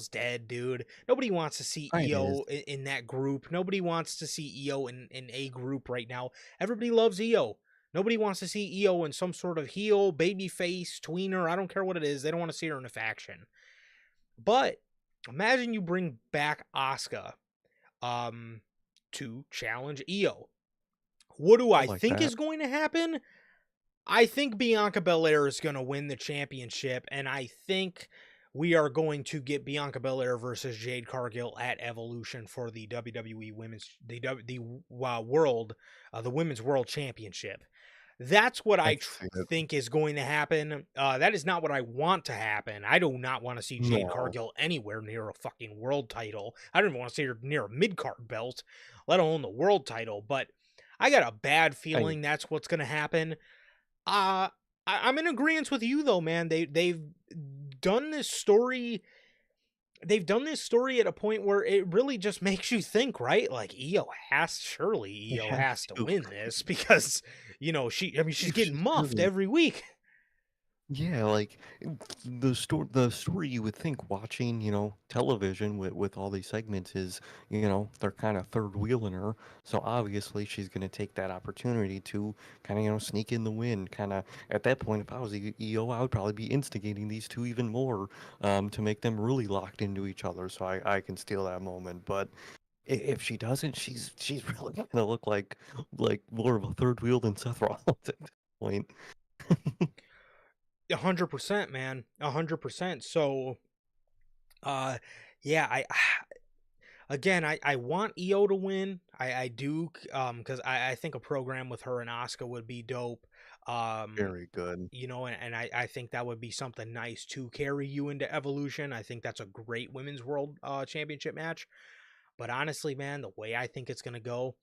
dead, dude. Nobody wants to see It is. EO in that group. Nobody wants to see EO in a group right now. Everybody loves EO. Nobody wants to see EO in some sort of heel, baby face, tweener. I don't care what it is. They don't want to see her in a faction. But imagine you bring back Asuka to challenge EO. What do I I like think that. is going to happen? I think Bianca Belair is going to win the championship, and I think we are going to get Bianca Belair versus Jade Cargill at Evolution for the WWE the Women's World Championship. That's what I I can see it. think is going to happen. That is not what I want to happen. I do not want to see Jade No. Cargill anywhere near a fucking world title. I don't even want to see her near a mid card belt, let alone the world title. But I got a bad I feeling that's what's going to happen. Uh I'm in agreement with you though, man. They've done this story. They've done this story at a point where it really just makes you think, right? Like surely it EO has has to to. win this because she's If getting she's muffed really every week. Yeah, like the story you would think watching, television with all these segments is, they're kind of third wheeling her. So obviously she's going to take that opportunity to kind of, sneak in the win. Kind of at that point, if I was the EO, I would probably be instigating these two even more, to make them really locked into each other. So I can steal that moment. But if she doesn't, she's really going to look like more of a third wheel than Seth Rollins at this point. 100%, man. 100%. So, uh, yeah, I want EO to win. I do, because I think a program with her and Asuka would be dope. Um, Very good. and I think that would be something nice to carry you into Evolution. I think that's a great women's world championship match. But honestly, man, the way I think it's gonna go,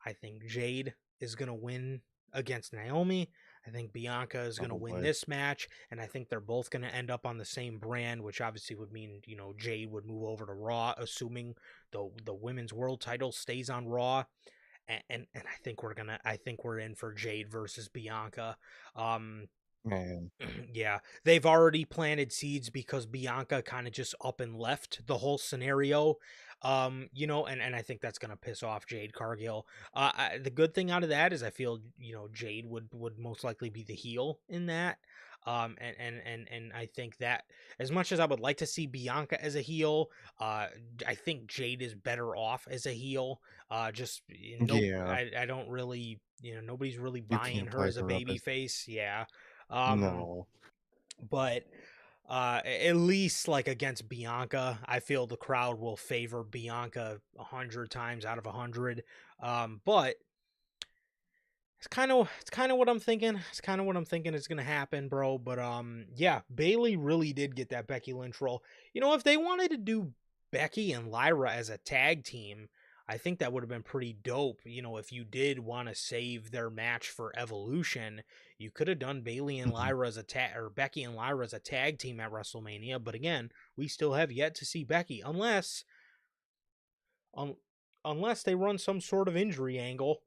I think Jade is gonna win against Naomi. I think Bianca is gonna win Probably. this match, and I think they're both gonna end up on the same brand, which obviously would mean Jade would move over to Raw, assuming the women's world title stays on Raw. And I think we're in for Jade versus Bianca. Um, Man, yeah, they've already planted seeds because Bianca kind of just up and left the whole scenario. And I think that's gonna piss off Jade Cargill. The good thing out of that is I feel Jade would most likely be the heel in that. And I think that as much as I would like to see Bianca as a heel, I think Jade is better off as a heel. Just no, yeah, I don't really, nobody's really you buying can't her play as a her up baby as face. Yeah. Um, no. but At least like against Bianca, I feel the crowd will favor Bianca 100 times out of 100. But it's kind of what I'm thinking. It's kind of what I'm thinking is gonna happen, bro. But yeah, Bailey really did get that Becky Lynch role. If they wanted to do Becky and Lyra as a tag team, I think that would have been pretty dope. If you did want to save their match for Evolution, you could have done Bailey and Mhm. Lyra as a tag, or Becky and Lyra as a tag team at WrestleMania. But again, we still have yet to see Becky, un- unless they run some sort of injury angle.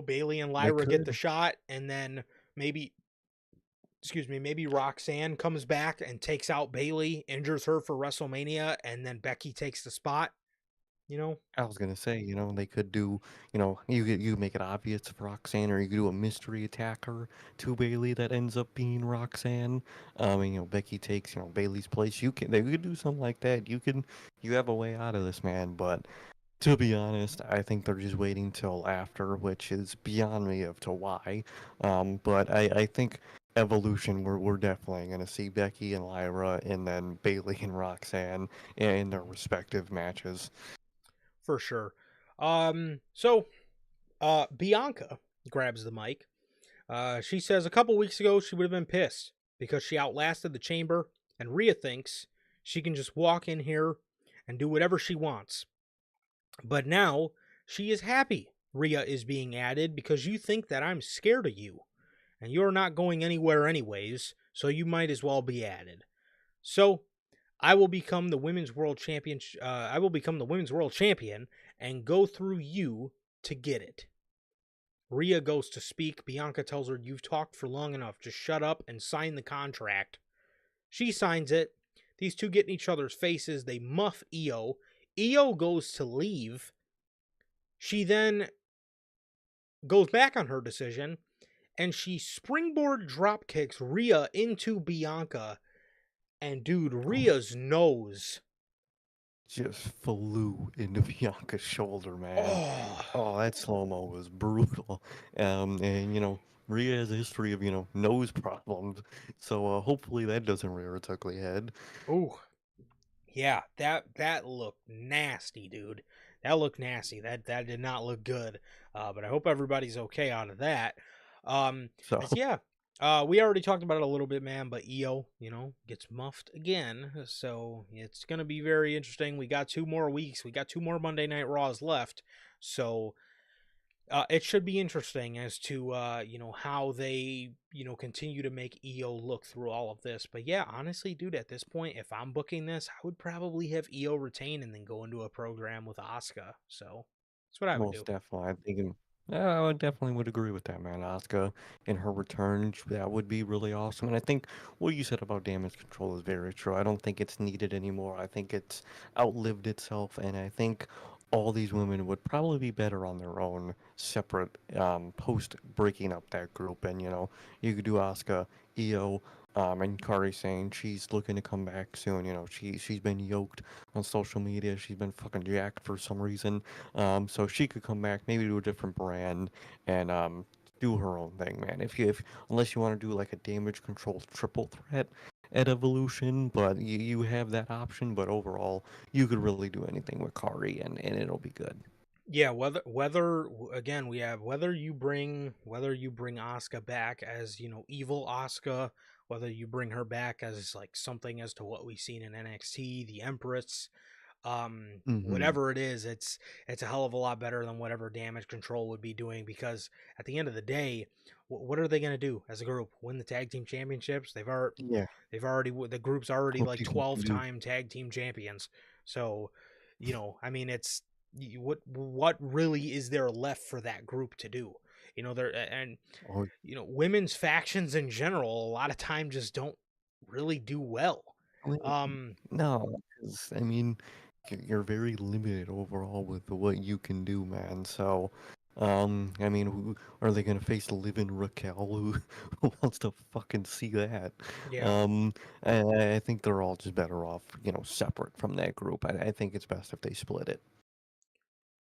Bailey and They Lyra get the could. shot, and then maybe, excuse me, maybe Roxanne comes back and takes out Bailey, injures her for WrestleMania, and then Becky takes the spot. You know, I was gonna say, they could do, you make it obvious for Roxanne, or you could do a mystery attacker to Bailey that ends up being Roxanne. And Becky takes, Bailey's place. They could do something like that. You have a way out of this, man. But to be honest, I think they're just waiting till after, which is beyond me of to why. But I think Evolution, we're definitely gonna see Becky and Lyra, and then Bailey and Roxanne in their respective matches. for sure. Bianca grabs the mic. She says a couple weeks ago she would have been pissed because she outlasted the chamber, and Rhea thinks she can just walk in here and do whatever she wants. But now she is happy Rhea is being added because you think that I'm scared of you, and you're not going anywhere anyways, so you might as well be added. So I will become the women's world champion. I will become the women's world champion and go through you to get it. Rhea goes to speak. Bianca tells her, "You've talked for long enough. Just shut up and sign the contract." She signs it. These two get in each other's faces. They muff Io. Io goes to leave. She then goes back on her decision, and she springboard drop kicks Rhea into Bianca. And dude, Oh, Rhea's nose. just flew into Bianca's shoulder, man. Oh, Oh, that slow-mo was brutal. And Rhea has a history of, nose problems. So hopefully that doesn't rear its ugly head. ooh, yeah, that looked nasty, dude. That looked nasty. That did not look good. But I hope everybody's okay out of that. So As yeah, we already talked about it a little bit, man. But Io, gets muffed again, so it's gonna be very interesting. We got 2 more weeks. We got 2 more Monday Night Raws left, so it should be interesting as to how they continue to make Io look through all of this. But yeah, honestly, dude, at this point, if I'm booking this, I would probably have Io retain and then go into a program with Asuka. So that's what I would do. most definitely, I'm thinking, yeah, I would definitely would agree with that, man. Asuka in her return, that would be really awesome. And I think what you said about damage control is very true. I don't think it's needed anymore. I think it's outlived itself, and I think all these women would probably be better on their own, separate, post breaking up that group. And you could do Asuka, Io. And Kari saying she's looking to come back soon. She's been yoked on social media. She's been fucking jacked for some reason. So she could come back, maybe do a different brand, and do her own thing, man. If unless you want to do like a damage control triple threat at Evolution, but you have that option. But overall, you could really do anything with Kari, and it'll be good. Yeah, whether again we have whether you bring Asuka back as evil Asuka, whether you bring her back as like something as to what we've seen in NXT, the Empress, Mm-hmm. whatever it is, it's a hell of a lot better than whatever damage control would be doing, because at the end of the day, what are they going to do as a group? Win the tag team championships? Yeah. The group's already What like do you think they 12 do? time tag team champions. So I mean, what really is there left for that group to do? There, and Oh, women's factions in general a lot of time just don't really do well. I mean, um no, 'cause, I mean, you're very limited overall with what you can do, man. So, I mean, who are they gonna face Livin' Raquel? Who, who wants to fucking see that? yeah, Um, I think they're all just better off, separate from that group. I think it's best if they split it.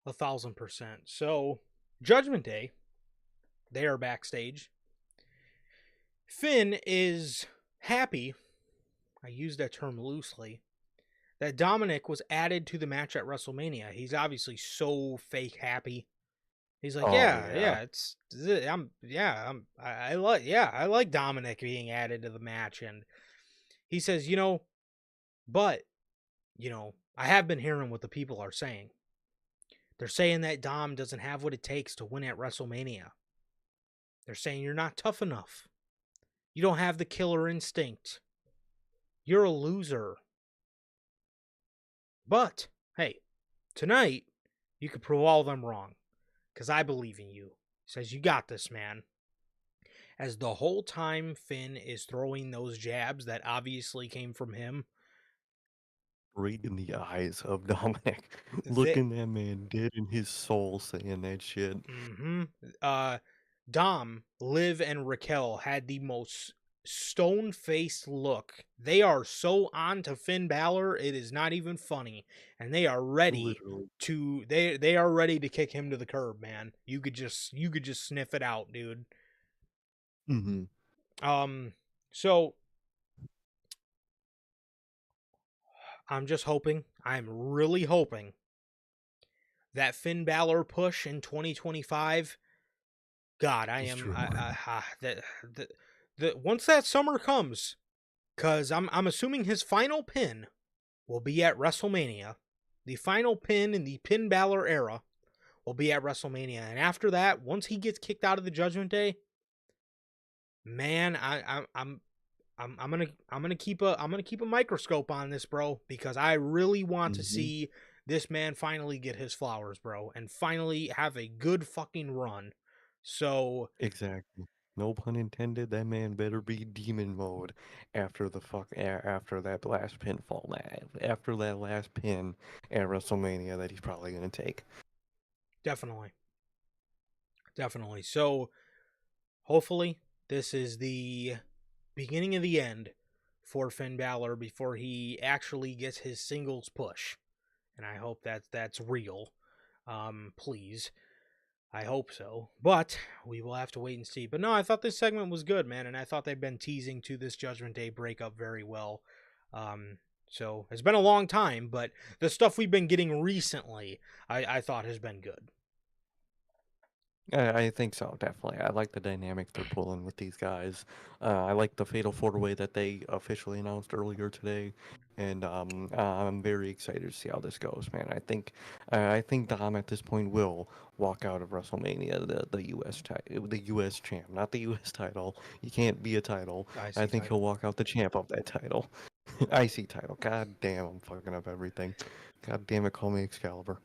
1,000%. So, Judgment Day, they are backstage. Finn is happy I use that term loosely, that Dominic was added to the match at WrestleMania. He's obviously so fake happy. He's like, Oh yeah, yeah. yeah, I like Dominic being added to the match, and he says, but I have been hearing what the people are saying. They're saying that Dom doesn't have what it takes to win at WrestleMania. They're saying you're not tough enough. You don't have the killer instinct. You're a loser. But hey, tonight you could prove all of them wrong, because I believe in you. He says, you got this, man. As the whole time Finn is throwing those jabs that obviously came from him, Right in the eyes of Dominic. they, Looking that man dead in his soul saying that shit. mm-hmm, Dom, Liv, and Raquel had the most stone-faced look. They are so on to Finn Balor, it is not even funny, and they are ready Literally. to they are ready to kick him to the curb, man. You could just sniff it out, dude. Mm-hmm. So I'm really hoping that Finn Balor push in 2025. God, I It's am true. that once that summer comes, because I'm assuming his final pin will be at WrestleMania. The final pin in the Finn Balor era will be at WrestleMania, and after that, once he gets kicked out of the Judgment Day, man, I'm gonna keep a microscope on this, bro, because I really want to Mm-hmm. see this man finally get his flowers, bro, and finally have a good fucking run. So Exactly. No pun intended. That man better be demon mode after after that last pinfall, after that last pin at WrestleMania that he's probably gonna take. definitely, definitely. So hopefully this is the beginning of the end for Finn Balor before he actually gets his singles push, and I hope that's real. Please. I hope so. But we will have to wait and see. But no, I thought this segment was good, man, and I thought they've been teasing to this Judgment Day breakup very well. Um, so it's been a long time, but the stuff we've been getting recently, I thought has been good. I think so, definitely. I like the dynamic they're pulling with these guys. I like the Fatal Four Way that they officially announced earlier today, and I'm very excited to see how this goes, man. I think Dom at this point will walk out of WrestleMania the U.S. the U.S. champ, not the U.S. title. You can't be a title. I IC think he'll title. walk out the champ of that title, IC title. God damn, I'm fucking up everything. God damn it, call me Excalibur.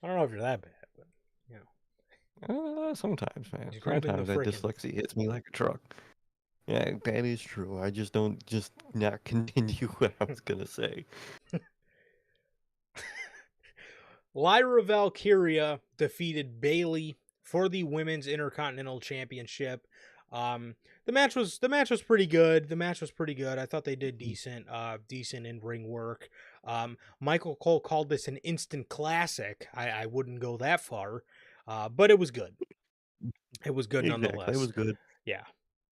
I don't know if you're that bad, but you know, Sometimes, man. he's grabbing the Sometimes that frickin'. dyslexia hits me like a truck. Yeah, that is true. I just don't just not continue what I was gonna say. Lyra Valkyria defeated Bailey for the Women's Intercontinental Championship. The match was pretty good. The match was pretty good. I thought they did decent in ring work. Michael Cole called this an instant classic. I wouldn't go that far, but it was good. It was good Exactly. It nonetheless. was good. Yeah.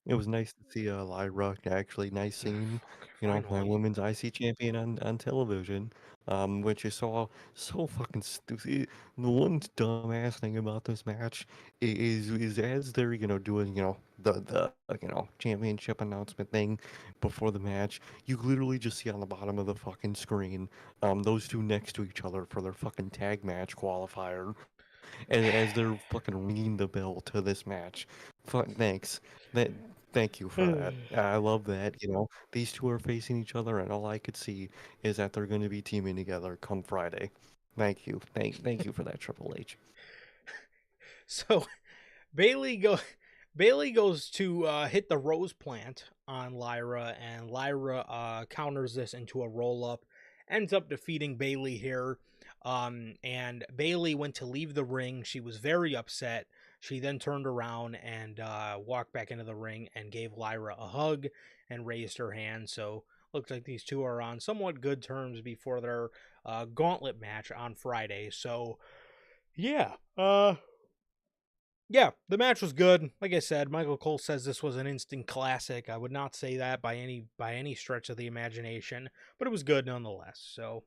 It was nice to see Lyra actually nice seeing, Fuck, my finally. women's IC champion on television. Which is so fucking stupid. The one dumbass thing about this match is as they're doing the championship announcement thing before the match, you literally just see on the bottom of the fucking screen those two next to each other for their fucking tag match qualifier as they're fucking ringing the bell to this match. Thanks. That thank you for that. I love that. These two are facing each other, and all I could see is that they're going to be teaming together come Friday. Thank you. Thank you for that, Triple H. So Bailey go Bailey goes to hit the rose plant on Lyra, and Lyra counters this into a roll up, ends up defeating Bailey here. And Bailey went to leave the ring. She was very upset. She then turned around and walked back into the ring and gave Lyra a hug and raised her hand. So looks like these two are on somewhat good terms before their gauntlet match on Friday. So yeah, Yeah, the match was good. Like I said, Michael Cole says this was an instant classic. I would not say that by any stretch of the imagination, but it was good nonetheless. So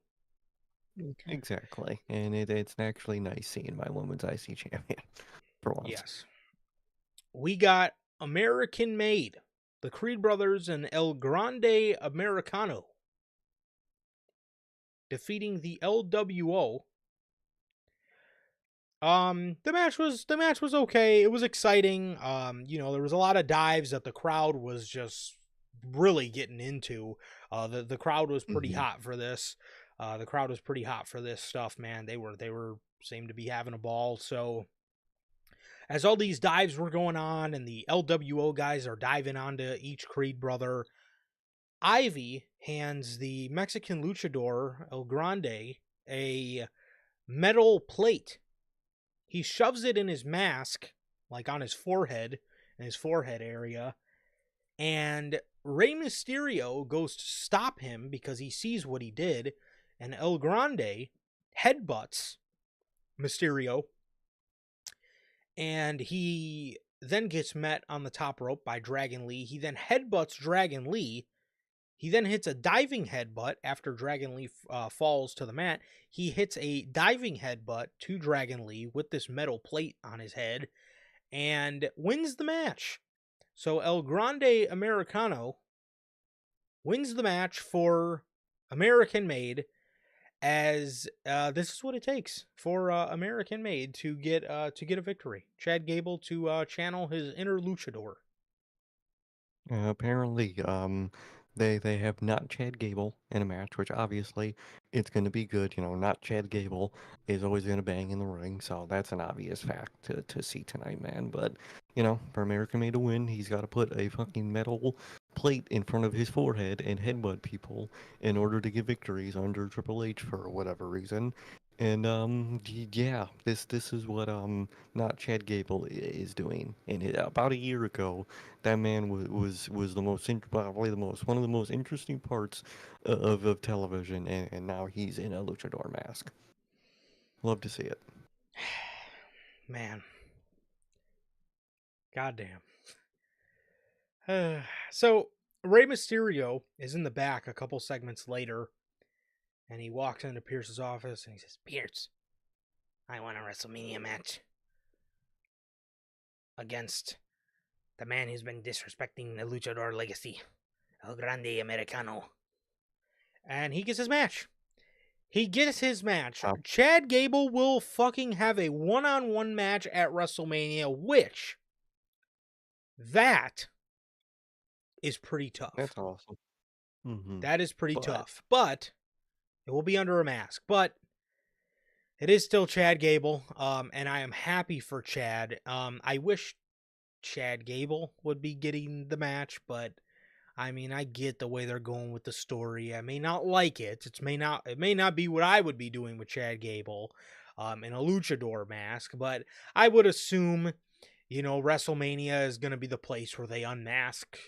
Exactly, and it's actually nice seeing my women's IC champion for once. yes, we got American Made, the Creed brothers and El Grande Americano defeating the LWO. The match was okay. It was exciting. There was a lot of dives that the crowd was just really getting into. The crowd was pretty Hmm. hot for this. The crowd was pretty hot for this stuff, man. They were seemed to be having a ball. So as all these dives were going on and the LWO guys are diving onto each Creed brother, Ivy hands the Mexican luchador El Grande a metal plate. He shoves it in his mask, like on his forehead, in his forehead area, and Rey Mysterio goes to stop him because he sees what he did, and El Grande headbutts Mysterio, and he then gets met on the top rope by Dragon Lee. He then headbutts Dragon Lee. He then hits a diving headbutt after Dragon Lee falls to the mat. He hits a diving headbutt to Dragon Lee with this metal plate on his head and wins the match. So El Grande Americano wins the match for American Made, as this is what it takes for American Made to get a victory. Chad Gable to channel his inner luchador. Apparently, they have not Chad Gable in a match, which obviously it's going to be good. You know, not Chad Gable is always going to bang in the ring, so that's an obvious fact to see tonight, man. But you know, for American Made to win, he's got to put a fucking metal plate in front of his forehead and headbutt people in order to get victories under Triple H for whatever reason. And yeah, this is what not Chad Gable is doing. And about a year ago, that man was the most probably the most one of the most interesting parts of television, and now he's in a luchador mask. Love to see it. Man, goddamn. So Rey Mysterio is in the back a couple segments later, and he walks into Pierce's office and he says, "Pierce, I want a WrestleMania match against the man who's been disrespecting the luchador legacy, El Grande Americano." And he gets his match. He gets his match. Wow, Chad Gable will fucking have a one-on-one match at WrestleMania, which that is pretty tough. that's awesome. That is pretty But tough. But it will be under a mask. But it is still Chad Gable. And I am happy for Chad. I wish Chad Gable would be getting the match, but I mean, I get the way they're going with the story. I may not like it. It may not be what I would be doing with Chad Gable, in a luchador mask, but I would assume, WrestleMania is going to be the place where they unmask,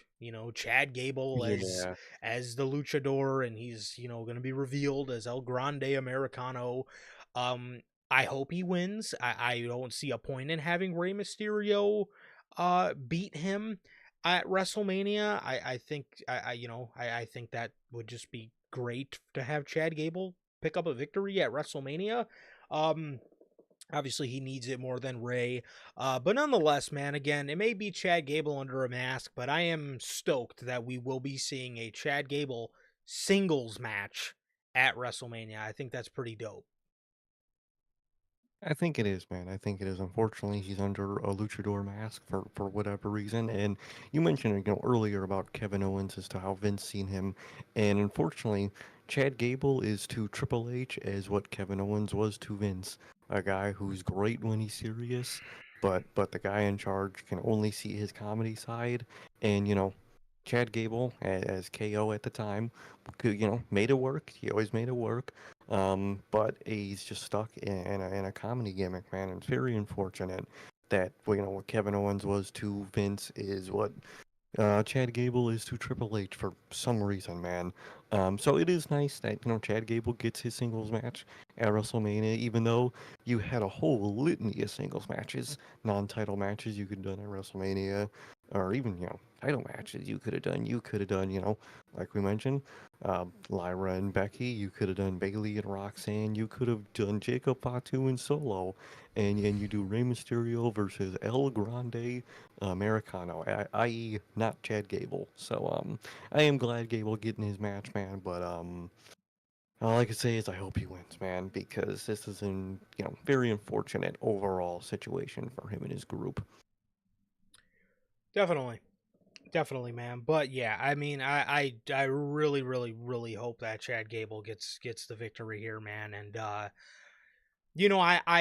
Chad Gable yeah, as the luchador, and he's, going to be revealed as El Grande Americano. Um, I hope he wins. I don't see a point in having Rey Mysterio beat him at WrestleMania. I think I think that would just be great to have Chad Gable pick up a victory at WrestleMania. Um, Obviously he needs it more than Ray, but nonetheless, man. Again, it may be Chad Gable under a mask, but I am stoked that we will be seeing a Chad Gable singles match at WrestleMania. I think that's pretty dope. I think it is, man. I think it is. Unfortunately, he's under a luchador mask for whatever reason. And you mentioned, earlier about Kevin Owens as to how Vince seen him, and unfortunately, Chad Gable is to Triple H as what Kevin Owens was to Vince, a guy who's great when he's serious, but the guy in charge can only see his comedy side. And Chad Gable as KO at the time, made it work. He always made it work. But he's just stuck in a comedy gimmick, man. And it's very unfortunate that what Kevin Owens was to Vince is what Chad Gable is to Triple H for some reason, man. So it is nice that, Chad Gable gets his singles match at WrestleMania, even though you had a whole litany of singles matches, non-title matches you could have done at WrestleMania, or even, title matches you could have done. You could have done, like we mentioned, Lyra and Becky. You could have done Bailey and Roxanne. You could have done Jacob Fatu and Solo, and you do Rey Mysterio versus El Grande Americano, i.e., not Chad Gable. So I am glad Gable getting his match, man. But all I can say is I hope he wins, man, because this is an very unfortunate overall situation for him and his group. Definitely. Definitely, man. But yeah, I mean, I really, really, really hope that Chad Gable gets the victory here, man. And I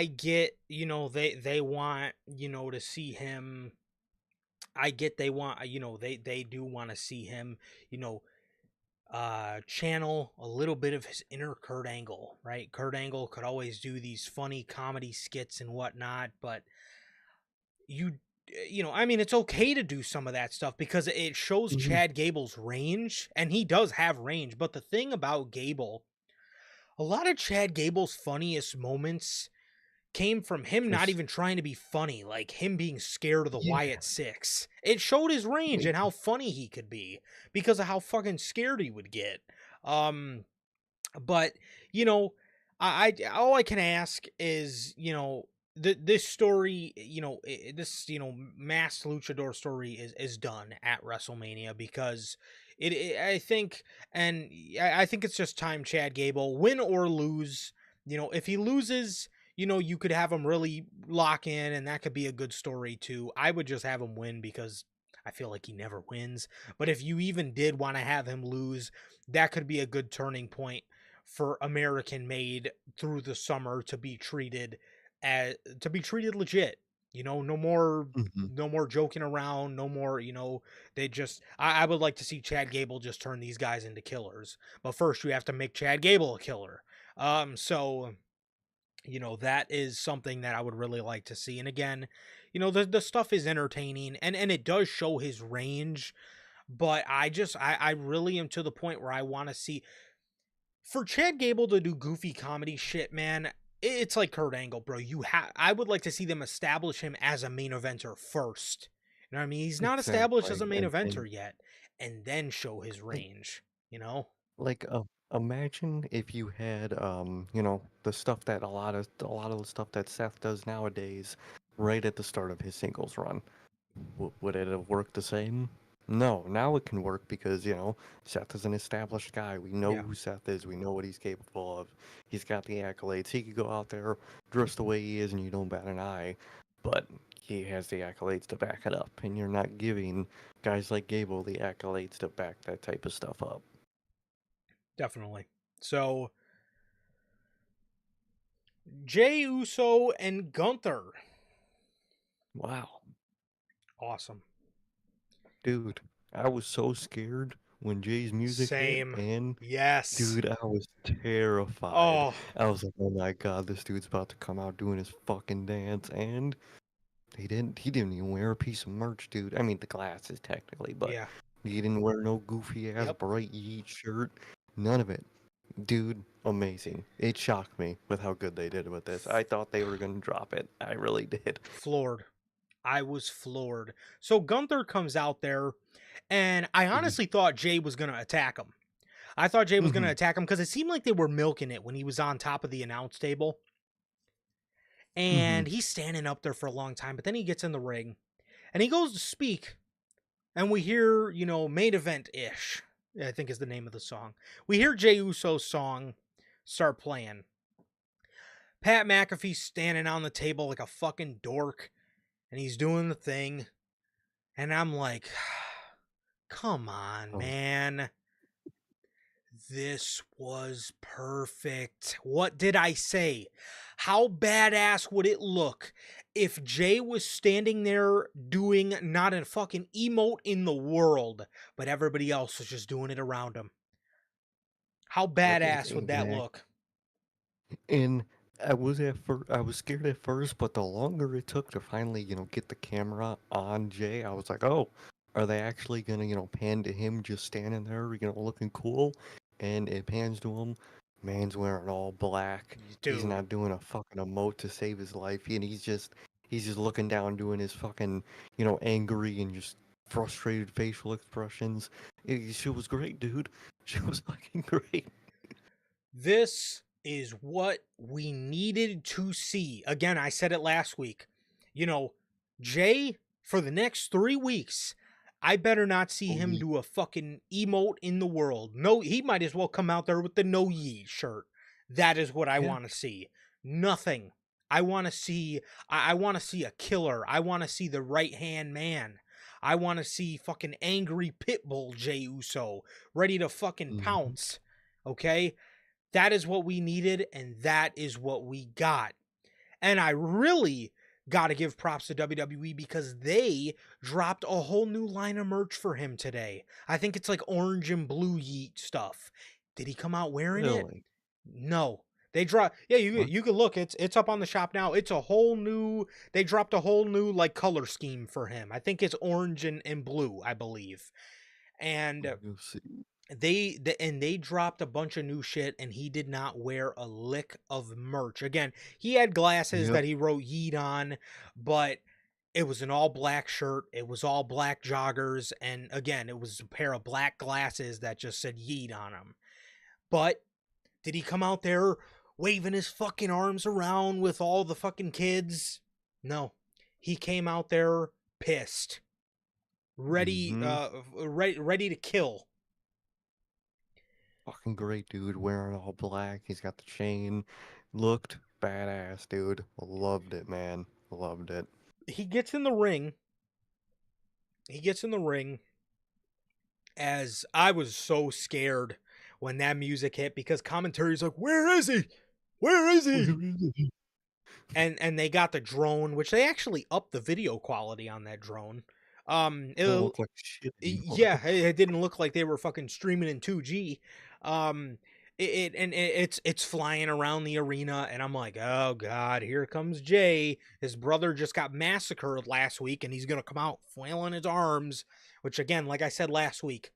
get, they want, to see him. I get they want, they do want to see him, you know, channel a little bit of his inner Kurt Angle, right? Kurt Angle could always do these funny comedy skits and whatnot, but you I mean, it's okay to do some of that stuff because it shows Hmm. Chad Gable's range, and he does have range. But the thing about Gable, a lot of Chad Gable's funniest moments came from him not Just even trying to be funny, like him being scared of the yeah, Wyatt Six. It showed his range and how funny he could be because of how fucking scared he would get. Um, but you know, I all I can ask is this story, this mass luchador story is done at WrestleMania because I think, and I think it's just time Chad Gable, win or lose. If he loses, you could have him really lock in, and that could be a good story too. I would just have him win because I feel like he never wins. But if you even did want to have him lose, that could be a good turning point for American made through the summer to be treated legit. No more hmm joking around, no more, they just I would like to see Chad Gable just turn these guys into killers. But first you have to make Chad Gable a killer. So that is something that I would really like to see. And again, the stuff is entertaining and it does show his range, but I really am to the point where I want to see for Chad Gable to do goofy comedy shit, man. It's like Kurt Angle, bro. I would like to see them establish him as a main eventer first. You know what I mean? He's not established as a exactly. main eventer And yet, and then show his like range. You know? like imagine if you had the stuff that a lot of the stuff that Seth does nowadays right at the start of his singles run. Would it have worked the same? No, now it can work because, Seth is an established guy. We know Yeah, who Seth is. We know what he's capable of. He's got the accolades. He could go out there, dress the way he is, and you don't bat an eye. But he has the accolades to back it up, and you're not giving guys like Gable the accolades to back that type of stuff up. definitely. So Jay Uso and Gunther, Wow, awesome. dude, I was so scared when Jay's music hit, Same. and Yes. dude, I was terrified. Oh, I was like, "Oh my god, this dude's about to come out doing his fucking dance," and he didn't even wear a piece of merch, dude. I mean, the glasses technically, but yeah. he didn't wear no goofy ass Yep. bright yeet shirt. None of it. Dude, amazing. It shocked me with how good they did with this. I thought they were gonna drop it. I really did. Floored. I was floored. So Gunther comes out there, and I Mhm. honestly thought Jay was going to attack him. I thought Jay was going to Mhm. attack him because it seemed like they were milking it when he was on top of the announce table. Mhm. And he's standing up there for a long time, but then he gets in the ring and he goes to speak. And we hear, main event ish, I think is the name of the song. We hear Jay Uso's song start playing. Pat McAfee's standing on the table like a fucking dork, and he's doing the thing. And I'm like, come on, Oh, man. This was perfect. What did I say? How badass would it look if Jay was standing there doing not a fucking emote in the world, but everybody else was just doing it around him? How badass would that exact. look? And I was scared at first, but the longer it took to finally, get the camera on Jay, I was like, oh, are they actually gonna, pan to him just standing there, looking cool? and it pans to him. Man's wearing all black. He's Dude, not doing a fucking emote to save his life, and he's just looking down, doing his fucking, angry and just frustrated facial expressions. She was great, dude. She was fucking great. this is what we needed to see. Again, I said it last week. You know, Jay, for the next 3 weeks, I better not see Oh, him do a fucking emote in the world. No, he might as well come out there with the no yeet shirt. That is what I yeah. want to see. Nothing. I want to see I want to see a killer. I want to see the right-hand man. I want to see fucking angry pitbull Jey Uso ready to fucking Mhm. pounce. Okay? That is what we needed, and that is what we got. And I really got to give props to WWE because they dropped a whole new line of merch for him today. I think it's like orange and blue yeet stuff. Did he come out wearing it? Really? No. They dropped. Yeah, What? you can look. It's up on the shop now. It's a whole new. They dropped a whole new like color scheme for him. I think it's orange and blue. I believe. And You'll see. they dropped a bunch of new shit, and he did not wear a lick of merch. Again, he had glasses Yep. that he wrote yeet on, but it was an all black shirt, it was all black joggers, and again, it was a pair of black glasses that just said yeet on them. But did he come out there waving his fucking arms around with all the fucking kids? No. He came out there pissed, ready Mm-hmm. ready to kill. Fucking great, dude. Wearing all black. He's got the chain. Looked badass, dude. Loved it, man. Loved it. He gets in the ring. He gets in the ring as I was so scared when that music hit because commentary's like, "Where is he? Where is Where he?" is it? And they got the drone, which they actually upped the video quality on that drone. Don't It, look like shit anymore. yeah, it didn't look like they were fucking streaming in 2G. Um, it's flying around the arena, and I'm like, oh god, here comes Jay. His brother just got massacred last week, and he's gonna come out flailing his arms. Which again, like I said last week,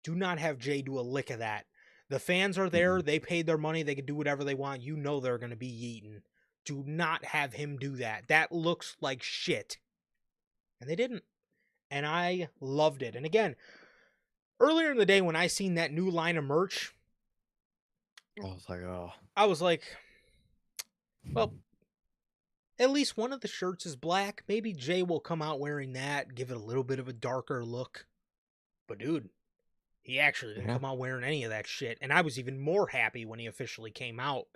do not have Jay do a lick of that. The fans are there; Mm-mm. they paid their money; they can do whatever they want. You know they're gonna be eaten. Do not have him do that. That looks like shit, and they didn't. And I loved it. And again, earlier in the day when I seen that new line of merch, I was like, oh. I was like, well, at least one of the shirts is black. Maybe Jay will come out wearing that, give it a little bit of a darker look. But dude, he actually didn't Yeah. come out wearing any of that shit. And I was even more happy when he officially came out.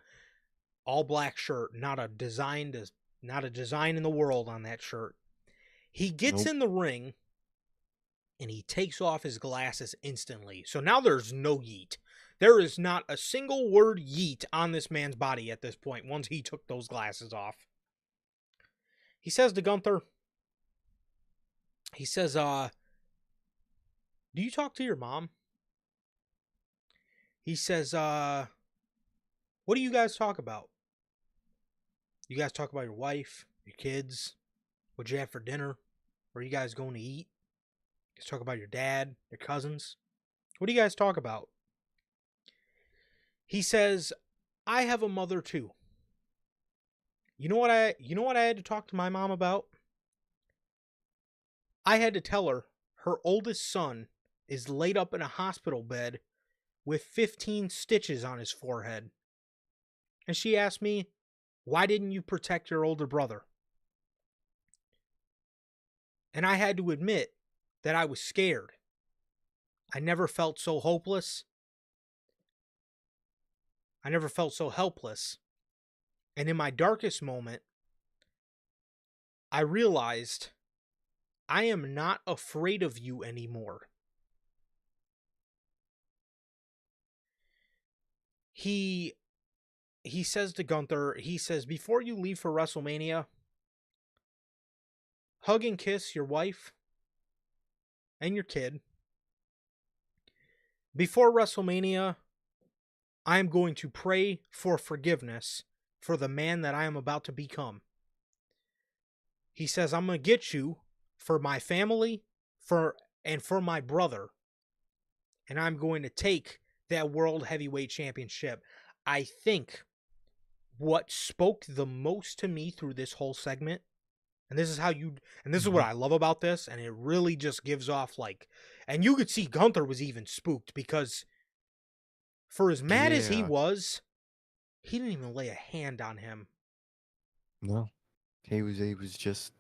All black shirt, not a design in the world on that shirt. He gets Nope. in the ring and he takes off his glasses instantly. So now there's no yeet. There is not a single word yeet on this man's body at this point once he took those glasses off. He says to Gunther, he says, do you talk to your mom? He says, what do you guys talk about? You guys talk about your wife, your kids, what you have for dinner, where you guys going to eat? You guys talk about your dad, your cousins. What do you guys talk about? He says, I have a mother too. You know what I had to talk to my mom about? I had to tell her her oldest son is laid up in a hospital bed with 15 stitches on his forehead. And she asked me, why didn't you protect your older brother? And I had to admit that I was scared. I never felt so hopeless. I never felt so helpless. And in my darkest moment, I realized I am not afraid of you anymore. He says to Gunther, he says, before you leave for WrestleMania, hug and kiss your wife and your kid. Before WrestleMania, I am going to pray for forgiveness for the man that I am about to become. He says, I'm going to get you for my family, for my brother, and I'm going to take that World Heavyweight Championship. I think what spoke the most to me through this whole segment, and this is what Mhm. I love about this, and it really just gives off like, and you could see Gunther was even spooked because for as mad as he Yeah. was, he didn't even lay a hand on him. No. He was just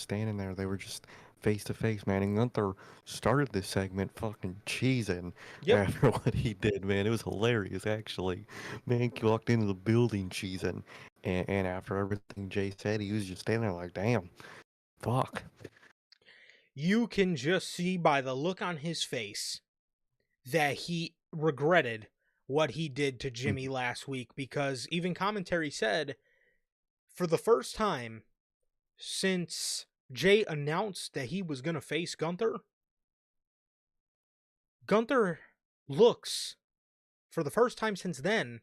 standing there. They were just face to face, man. And Gunther started this segment fucking cheesing Yep. after what he did, man. It was hilarious, actually. Man, he walked into the building cheesing, and after everything Jay said, he was just standing there like, damn, fuck. You can just see by the look on his face that he regretted what he did to Jimmy Mhm. last week because even commentary said for the first time since Jay announced that he was going to face Gunther, Gunther looks for the first time since then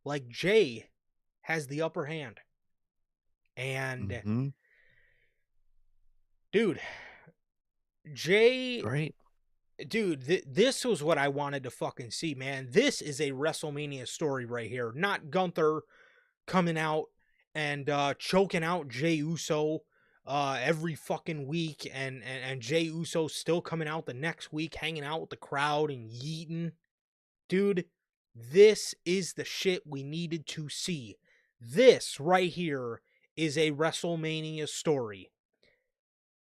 like Jay has the upper hand. And Mhm. dude, Jay, Great. dude, this was what I wanted to fucking see, man. This is a WrestleMania story right here, not Gunther coming out and choking out Jey Uso every fucking week, and Jey Uso still coming out the next week, hanging out with the crowd and yeeting. Dude, this is the shit we needed to see. This right here is a WrestleMania story.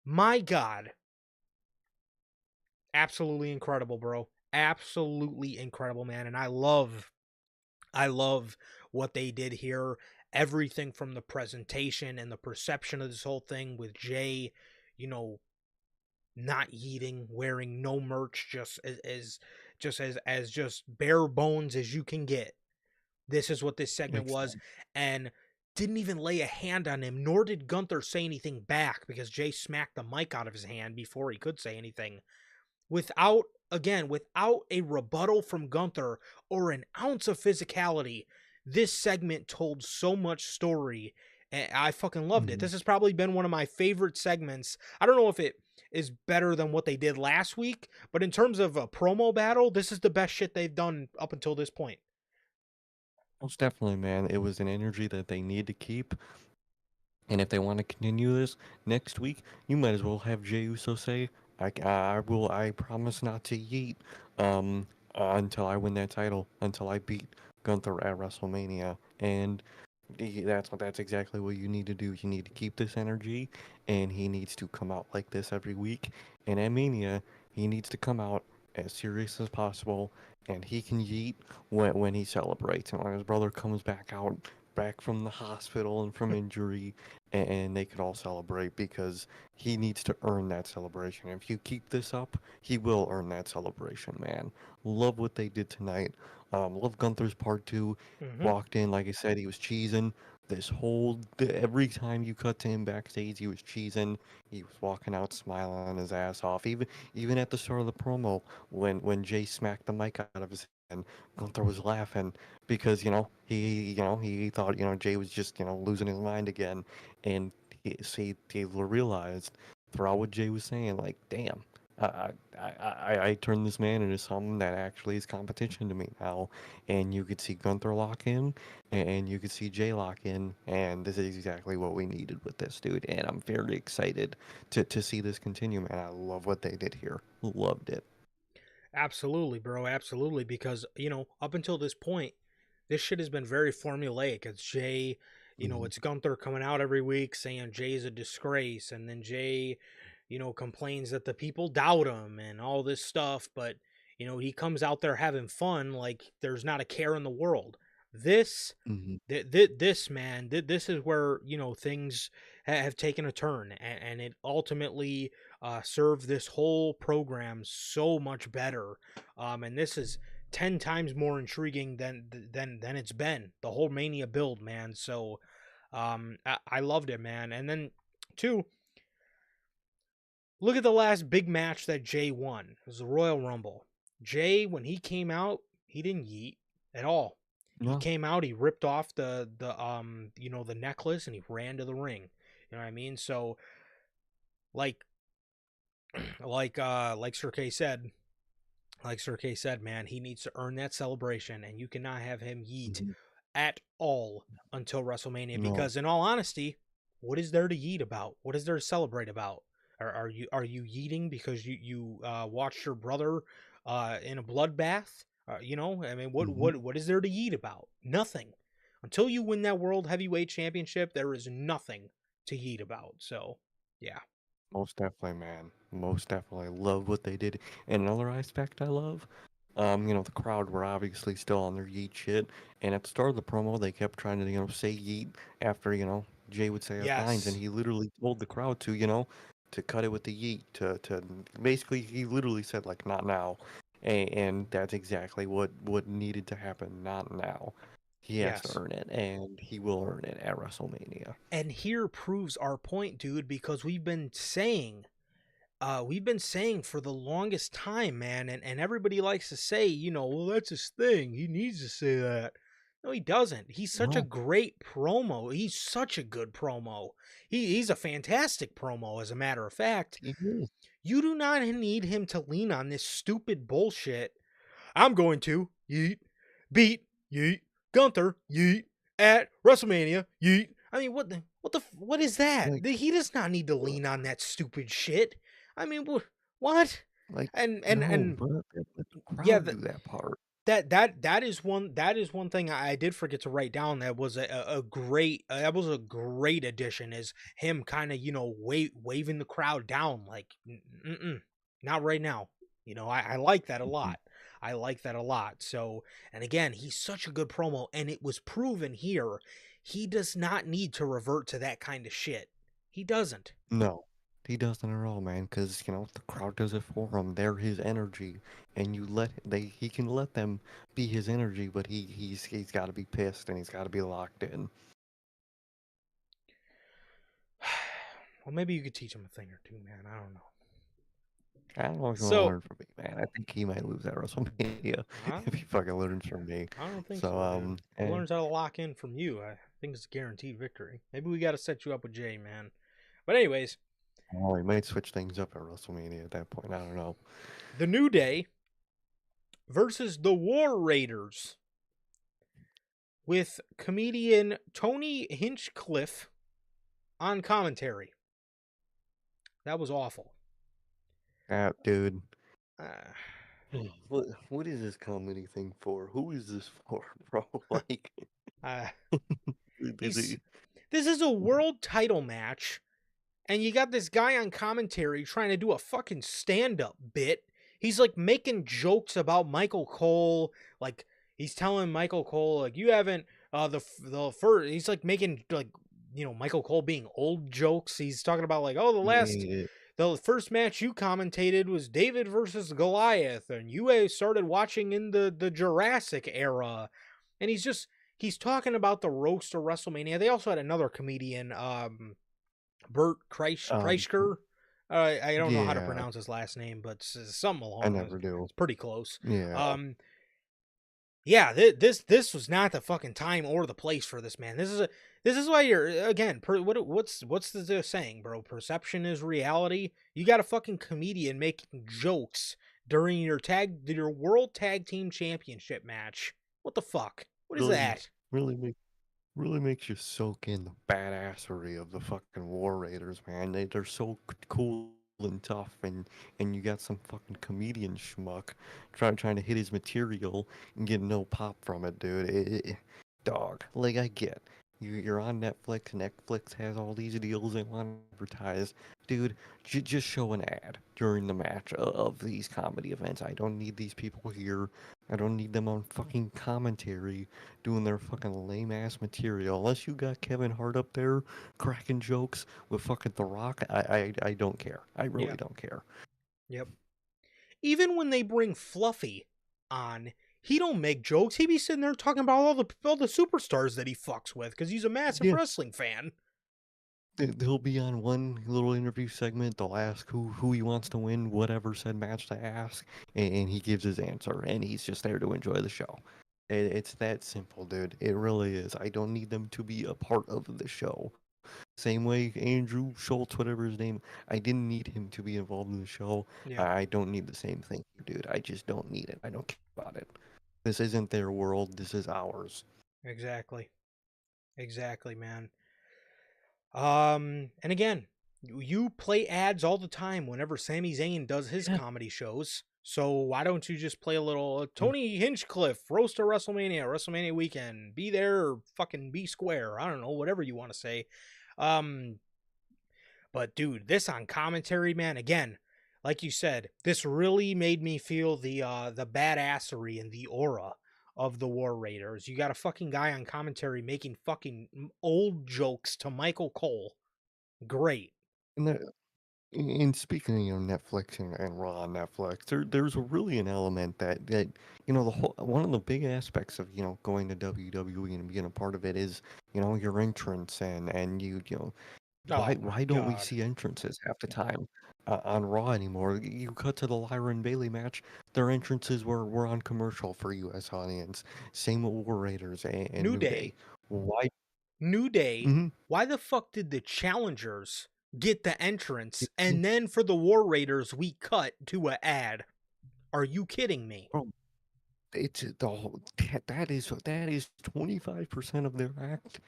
My God, absolutely incredible, bro. Absolutely incredible, man. And I love what they did here. Everything from the presentation and the perception of this whole thing with Jay, you know, not eating, wearing no merch, just bare bones as you can get. This is what this segment was, Excellent. and didn't even lay a hand on him, nor did Gunther say anything back because Jay smacked the mic out of his hand before he could say anything. Without a rebuttal from Gunther or an ounce of physicality, this segment told so much story. And I fucking loved it. Mhm. This has probably been one of my favorite segments. I don't know if it is better than what they did last week, but in terms of a promo battle, this is the best shit they've done up until this point. Most definitely, man. It was an energy that they need to keep. And if they want to continue this next week, you might as well have Jey Uso say, I promise not to yeet um, until I win that title, until I beat Gunther at WrestleMania." And that's exactly what you need to do. You need to keep this energy, and he needs to come out like this every week. And at Mania, he needs to come out as serious as possible, and he can yeet when he celebrates. And when his brother comes back from the hospital and from injury, and they could all celebrate because he needs to earn that celebration. If you keep this up, he will earn that celebration, man. Love what they did tonight. Love Gunther's part two. Mm-hmm. Walked in, like I said, he was cheesing. Every time you cut to him backstage, he was cheesing. He was walking out smiling his ass off. Even at the start of the promo, when Jay smacked the mic out of his hand, Gunther was laughing because he thought Jay was just losing his mind again, and he realized throughout what Jay was saying, like, damn. I turned this man into something that actually is competition to me now, and you could see Gunther lock in, and you could see Jay lock in, and this is exactly what we needed with this dude, and I'm very excited to see this continue, man. I love what they did here. Loved it. Absolutely, bro. Absolutely. Because, up until this point, this shit has been very formulaic. It's Jay, Hmm. it's Gunther coming out every week saying Jay's a disgrace. And then Jay, complains that the people doubt him and all this stuff. But, he comes out there having fun like there's not a care in the world. This Hmm. this man, this is where things have taken a turn, and it ultimately served this whole program so much better. And this is 10 times more intriguing than it's been the whole Mania build, man. So I loved it, man. And then two, look at the last big match that Jay won. It was the Royal Rumble. Jay, when he came out, he didn't yeet at all. He No. came out, he ripped off the necklace and he ran to the ring. You know what I mean? So like like Sir K said, like Sir K said, man, he needs to earn that celebration, and you cannot have him yeet Mhm. at all until WrestleMania. No. Because in all honesty, what is there to yeet about? What is there to celebrate about? Are you yeeting because you watched your brother in a bloodbath? You know, I mean, Mhm. what is there to yeet about? Nothing. Until you win that World Heavyweight Championship, there is nothing to yeet about. So, yeah. Most definitely, man. Most definitely. I love what they did. And another aspect I love, the crowd were obviously still on their yeet shit. And at the start of the promo, they kept trying to, say yeet after, Jay would say his lines. And Yes. he literally told the crowd to cut it with the yeet. To basically, he literally said, like, not now. And that's exactly what needed to happen. Not now. He has to Yes. earn it. And he will earn it at WrestleMania. And here proves our point, dude, because we've been saying for the longest time, man, and everybody likes to say, well, that's his thing. He needs to say that. No, he doesn't. He's such a No, great promo. He's such a good promo. He's a fantastic promo, as a matter of fact. he is. You do not need him to lean on this stupid bullshit. I'm going to yeet, beat yeet, Gunther yeet at WrestleMania yeet. I mean, what is that? Like, He does not need to lean on that stupid shit. I mean, what? Like, no, And bro, let the yeah, crowd do that part. that is one thing I did forget to write down. That was a great addition. Is him kind of waving the crowd down like, not right now. I like that a Mhm. lot. I like that a lot. So, and again, he's such a good promo, and it was proven here. He does not need to revert to that kind of shit. He doesn't. No, he doesn't at all, man. Because the crowd does it for him. They're his energy, and he can let them be his energy, but he's got to be pissed and he's got to be locked in. Well, maybe you could teach him a thing or two, man. I don't know. I don't know if you want to So, learn from me, man. I think he might lose at WrestleMania I if he fucking learns from me. I don't think So, so, dude. If he learns how to lock in from you, I think it's a guaranteed victory. Maybe we got to set you up with Jay, man. But anyways, well, he might switch things up at WrestleMania at that point. I don't know. the New Day versus the War Raiders with comedian Tony Hinchcliffe on commentary. That was awful. Dude. Uh, What is this comedy thing for? Who is this for, bro? Like, uh, is he's it, this is a world title match, and you got this guy on commentary trying to do a fucking stand-up bit. He's like making jokes about Michael Cole, like he's telling Michael Cole like you haven't the first. He's like making like Michael Cole being old jokes. He's talking about like yeah, the first match you commentated was David versus Goliath, and you started watching in the Jurassic era, and he's talking about the roast of WrestleMania. They also had another comedian, Bert um, Kreischer. I don't know how to yeah, pronounce his last name, but something I along those. never do. It's pretty close. Yeah, Yeah, this was not the fucking time or the place for this, man. This is why you're again. What's the saying, bro? Perception is reality. You got a fucking comedian making jokes during your World Tag Team Championship match. What the fuck? What is really, that? really really makes you soak in the badassery of the fucking War Raiders, man. They're so cool and tough, and you got some fucking comedian schmuck trying to hit his material and get no pop from it, dude. Dog, like I get. You're on Netflix. Netflix has all these deals they want to advertise. Dude, just show an ad during the match of these comedy events. I don't need these people here. I don't need them on fucking commentary doing their fucking lame ass material. Unless you got Kevin Hart up there cracking jokes with fucking The Rock, I don't care. I Yeah. really don't care. Yep. Even when they bring Fluffy on, he don't make jokes. He be sitting there talking about all the superstars that he fucks with because he's a massive Yeah, wrestling fan. they'll be on one little interview segment. They'll ask who he wants to win whatever said match to ask, and he gives his answer, and he's just there to enjoy the show. It's that simple, dude. It really is. I don't need them to be a part of the show. Same way Andrew Schultz, whatever his name, I didn't need him to be involved in the show. Yeah, I don't need the same thing, dude. I just don't need it. I don't care about it. This isn't their world. This is ours. exactly. Exactly, man. And again, you play ads all the time whenever Sami Zayn does his Yeah. comedy shows. So why don't you just play a little Mm. Tony Hinchcliffe roast of WrestleMania weekend? Be there or fucking be square. I don't know, whatever you want to say. Um, but dude, this on commentary, man, again, like you said, this really made me feel the badassery and the aura of the War Raiders. You got a fucking guy on commentary making fucking old jokes to Michael Cole. Great. And, and speaking of, Netflix and Raw on Netflix, there's a really an element that the whole one of the big aspects of going to WWE and being a part of it is your entrance and Oh my why don't we god. see entrances half the time on Raw anymore? You cut to the Lyra and Bailey match, their entrances were on commercial for U.S. audience. Same with War Raiders and New New Day. Day. Why? New Day. Hmm. Why the fuck did the challengers get the entrance and then for the War Raiders we cut to a ad? Are you kidding me? Bro, it's the whole that is 25% of their act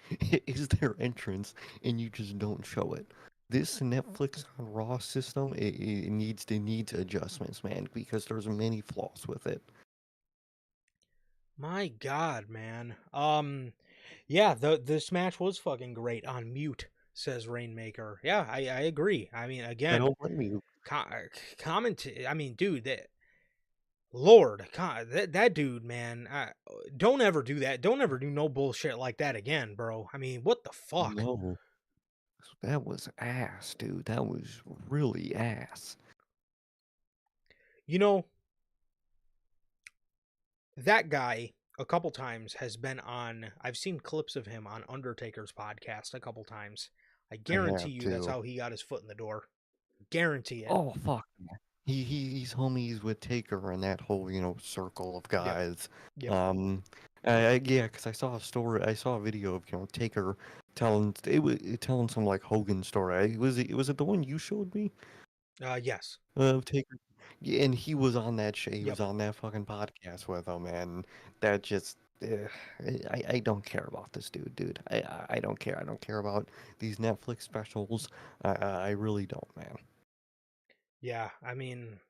is their entrance, and you just don't show it. This Netflix on Raw system, it needs adjustments, man, because there's many flaws with it. My god, man. Yeah, this match was fucking great on mute, says Rainmaker. Yeah, I agree. I mean, I again, don't blame you. comment. I mean, dude, Lord, that dude, man. Don't ever do that. Don't ever do no bullshit like that again, bro. I mean, what the fuck? No, that was ass, dude. That was really ass. You know, that guy a couple times has been on. I've seen clips of him on Undertaker's podcast a couple times. I I guarantee have you that's to. how he got his foot in the door. Guarantee it. Oh fuck. He's homies with Taker and that whole circle of Yep. guys. Yep. Um, yeah, because I saw a story, I saw a video of Taker telling some like Hogan story. Was it the one you showed me Yes. of Taker? Yeah, and he was on that He Yep. was on that fucking podcast with him, and that just. I don't care about this dude. I don't care. I don't care about these Netflix specials. I really don't, man. Yeah. I mean,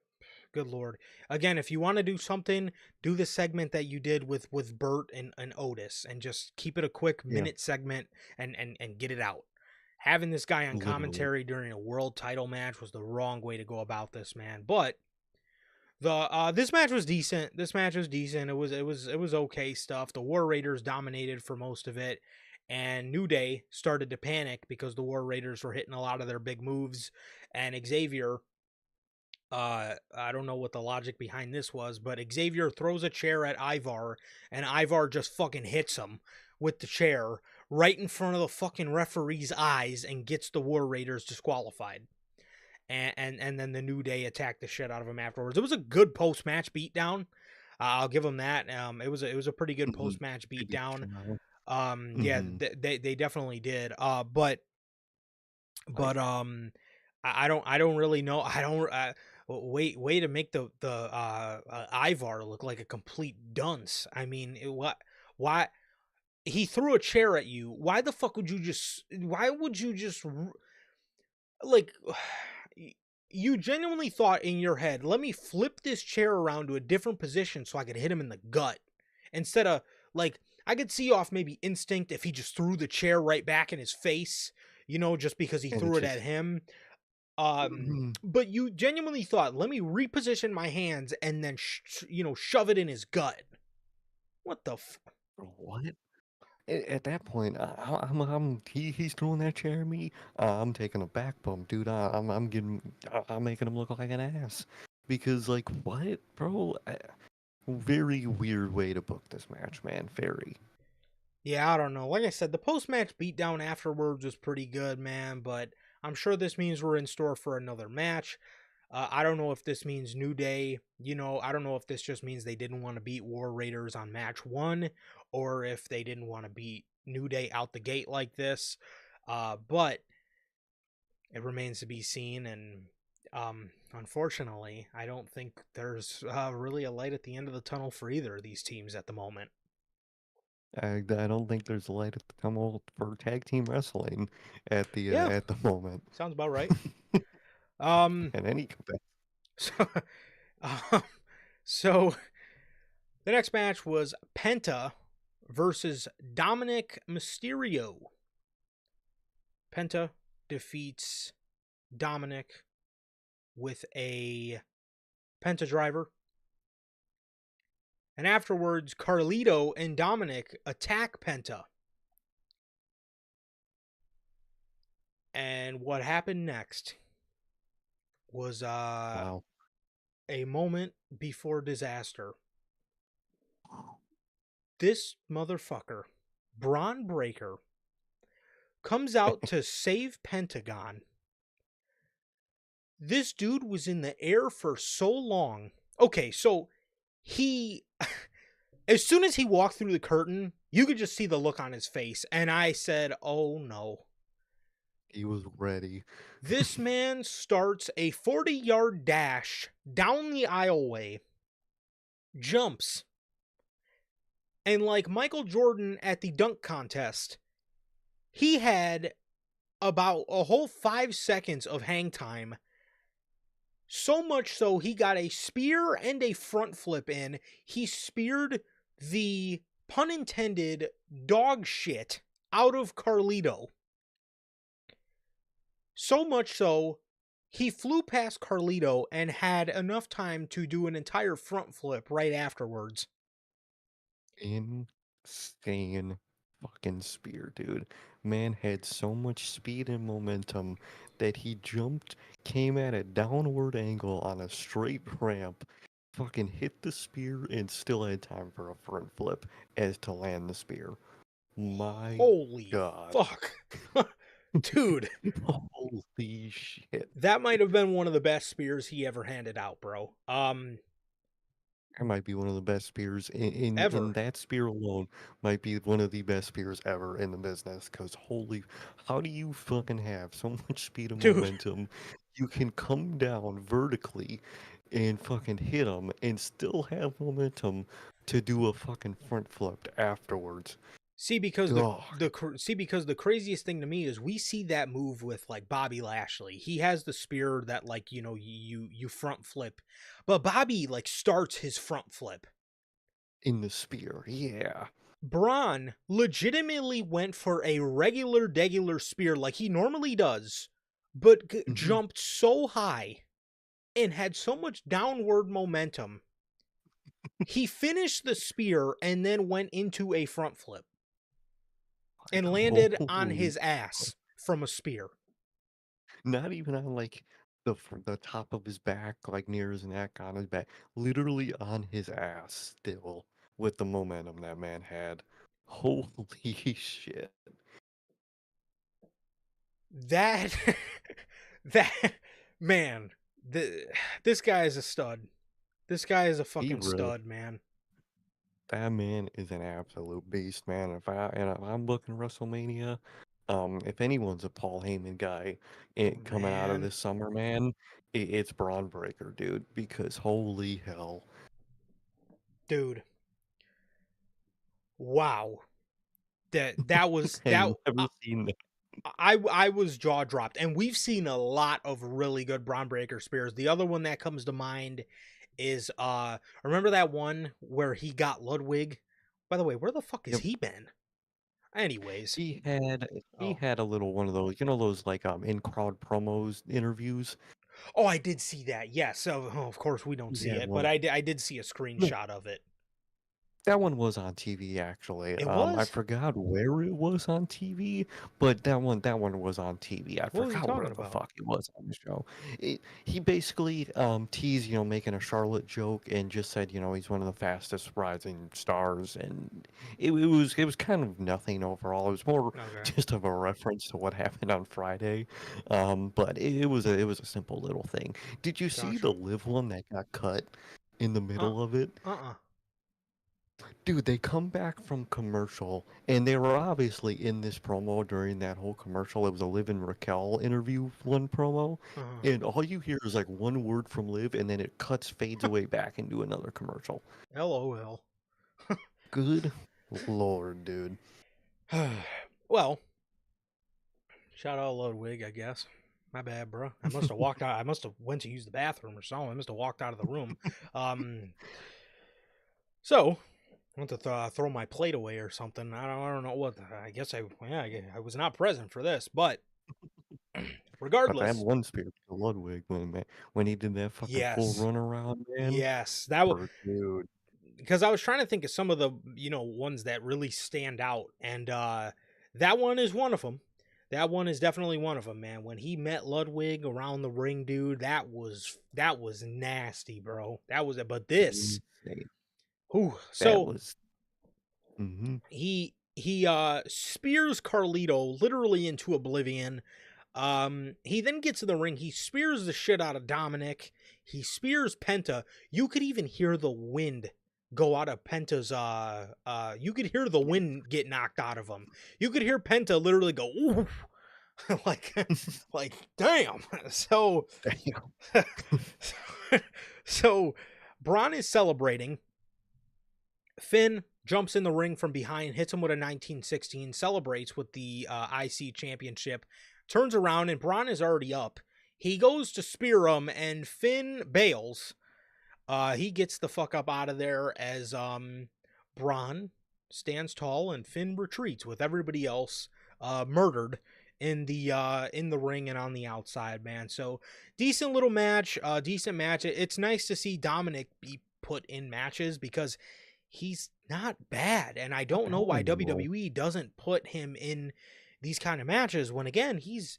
good lord. Again, if you want to do something, do the segment that you did with Bert and Otis, and just keep it a quick Yeah, minute segment and get it out. Having this guy on literally. commentary during a world title match was the wrong way to go about this, man. But this match was decent. This match was decent. It was okay stuff. The War Raiders dominated for most of it, and New Day started to panic because the War Raiders were hitting a lot of their big moves, and Xavier. I don't know what the logic behind this was, but Xavier throws a chair at Ivar, and Ivar just fucking hits him with the chair right in front of the fucking referee's eyes and gets the War Raiders disqualified. And then the New Day attacked the shit out of him afterwards. It was a good post match beatdown. I'll give them that. It was a pretty good Mhm. post match They beat beatdown. Chanel. Yeah, Mhm. they definitely did. But Like, I don't really know. I don't way to make Ivar look like a complete dunce. I mean, what why he threw a chair at you? Why would you just like you genuinely thought in your head, let me flip this chair around to a different position so I could hit him in the gut instead of like I could see off maybe instinct if he just threw the chair right back in his face, just because he and it threw it at just him. mhm. But you genuinely thought, let me reposition my hands and then shove it in his gut. What the What? At that point, he's throwing that chair at me. I'm taking a back bump, dude. I'm making him look like an ass. Because like, what, bro? Very weird way to book this match, man. Very. Yeah, I don't know. Like I said, the post match beatdown afterwards was pretty good, man. But I'm sure this means we're in store for another match. I don't know if this means New Day. I don't know if this just means they didn't want to beat War Raiders on match one, or if they didn't want to beat New Day out the gate like this. But it remains to be seen, and unfortunately, I don't think there's really a light at the end of the tunnel for either of these teams at the moment. I don't think there's a light at the tunnel for tag team wrestling Yeah, at the moment. sounds about right. Um, In any capacity. so, um, so the next match was Penta versus Dominic Mysterio. Penta defeats Dominic with a Penta driver. And afterwards, Carlito and Dominic attack Penta. And what happened next was Wow. a moment before disaster. This motherfucker, Braun Breaker, comes out to save Pentagon. This dude was in the air for so long. Okay, so he, as soon as he walked through the curtain, you could just see the look on his face. And I said, oh no. He was ready. This man starts a 40-yard dash down the aisleway, jumps, and like Michael Jordan at the dunk contest, he had about a whole 5 seconds of hang time. So much so he got a spear and a front flip in. He speared the, pun intended, dog shit out of Carlito. So much so, he flew past Carlito and had enough time to do an entire front flip right afterwards. Insane fucking spear, dude. Man had so much speed and momentum that he jumped, came at a downward angle on a straight ramp, fucking hit the spear, and still had time for a front flip as to land the spear. My Holy God. fuck. Dude, Holy shit. that might have been one of the best spears he ever handed out, bro. That might be one of the best spears in Ever. that spear alone might be one of the best spears ever in the business. Cause holy, how do you fucking have so much speed and Dude, momentum? You can come down vertically and fucking hit them and still have momentum to do a fucking front flip afterwards. see because Dog. the craziest thing to me is we see that move with like Bobby Lashley. He has the spear that like, you know, you front flip. But Bobby like starts his front flip. In the spear, yeah. Braun legitimately went for a regular spear like he normally does, but Mhm. jumped so high and had so much downward momentum. He finished the spear and then went into a front flip Like, and landed on holy, his ass from a spear. not even on like the top of his back, like near his neck, on his back, literally on his ass still with the momentum that man had. Holy shit. That that man, this guy is a stud. This guy is a He fucking really stud, man. That man is an absolute beast, man. If I'm booking WrestleMania, if anyone's a Paul Heyman guy coming out of Man, this summer, man, it's Braun Breaker, dude, because holy hell. dude. Wow. That was Had that never seen that. I was jaw dropped, and we've seen a lot of really good Braun Breaker spears. The other one that comes to mind is remember that one where he got Ludwig? By the way, where the fuck has Yep. he been? Anyways, He oh had a little one of those, those like in crowd promos interviews. oh, I did see that. Yes, so of course we don't He see had it, but one. I did see a screenshot of it. That one was on TV actually. It I was. forgot where it was on TV, but that one was on TV. I What was he forgot where talking the about? fuck it was on the show. He basically teased, making a Charlotte joke and just said, he's one of the fastest rising stars, and it was kind of nothing overall. It was more Okay, just of a reference to what happened on Friday. But it was a simple little thing. Did you see the gotcha. live one that got cut in the Uh, middle of it? uh-uh. Dude, they come back from commercial, and they were obviously in this promo during that whole commercial. It was a Liv and Raquel interview, one promo, Uh, and all you hear is like one word from Liv, and then it cuts, fades away back into another commercial. LOL. Good lord, dude. Well, shout out Ludwig, I guess. My bad, bro. I must have walked out. I must have went to use the bathroom or something. I must have walked out of the room. So I went to throw my plate away or something. I don't know what. I guess I was not present for this, but But I have regardless, one spirit for Ludwig when he did that fucking full yes, run around, man. yes, Dude. because I was trying to think of some of the ones that really stand out, and that one is one of them. That one is definitely one of them, man. When he met Ludwig around the ring, dude, that was nasty, bro. That was it. But this, Insane. whew, That so was. Mm-hmm. he spears Carlito literally into oblivion. He then gets in the ring. He spears the shit out of Dominic. He spears Penta. You could even hear the wind go out of Penta's you could hear the wind get knocked out of him. You could hear Penta literally go ooh. like like damn. So Damn. so Braun is celebrating. Finn jumps in the ring from behind, hits him with a 1916, celebrates with the IC championship, turns around, and Braun is already up. He goes to spear him, and Finn bails. He gets the fuck up out of there as Braun stands tall and Finn retreats with everybody else murdered in the ring and on the outside, man. So decent little match, decent match. It's nice to see Dominic be put in matches because he's not bad, and I don't know why WWE doesn't put him in these kind of matches when again he's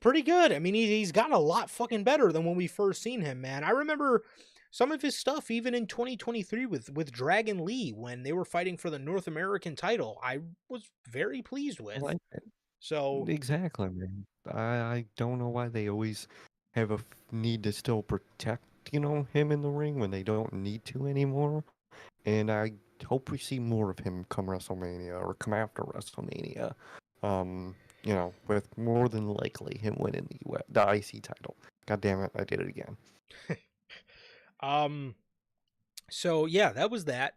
pretty good. I mean, he's gotten a lot fucking better than when we first seen him, man. I remember some of his stuff even in 2023 with Dragon Lee when they were fighting for the North American title. I was very pleased I with. like that. So Exactly, man. I don't know why they always have a need to still protect, him in the ring when they don't need to anymore. And I hope we see more of him come WrestleMania or come after WrestleMania. With more than likely him winning the IC title. God damn it, I did it again. so yeah, that was that.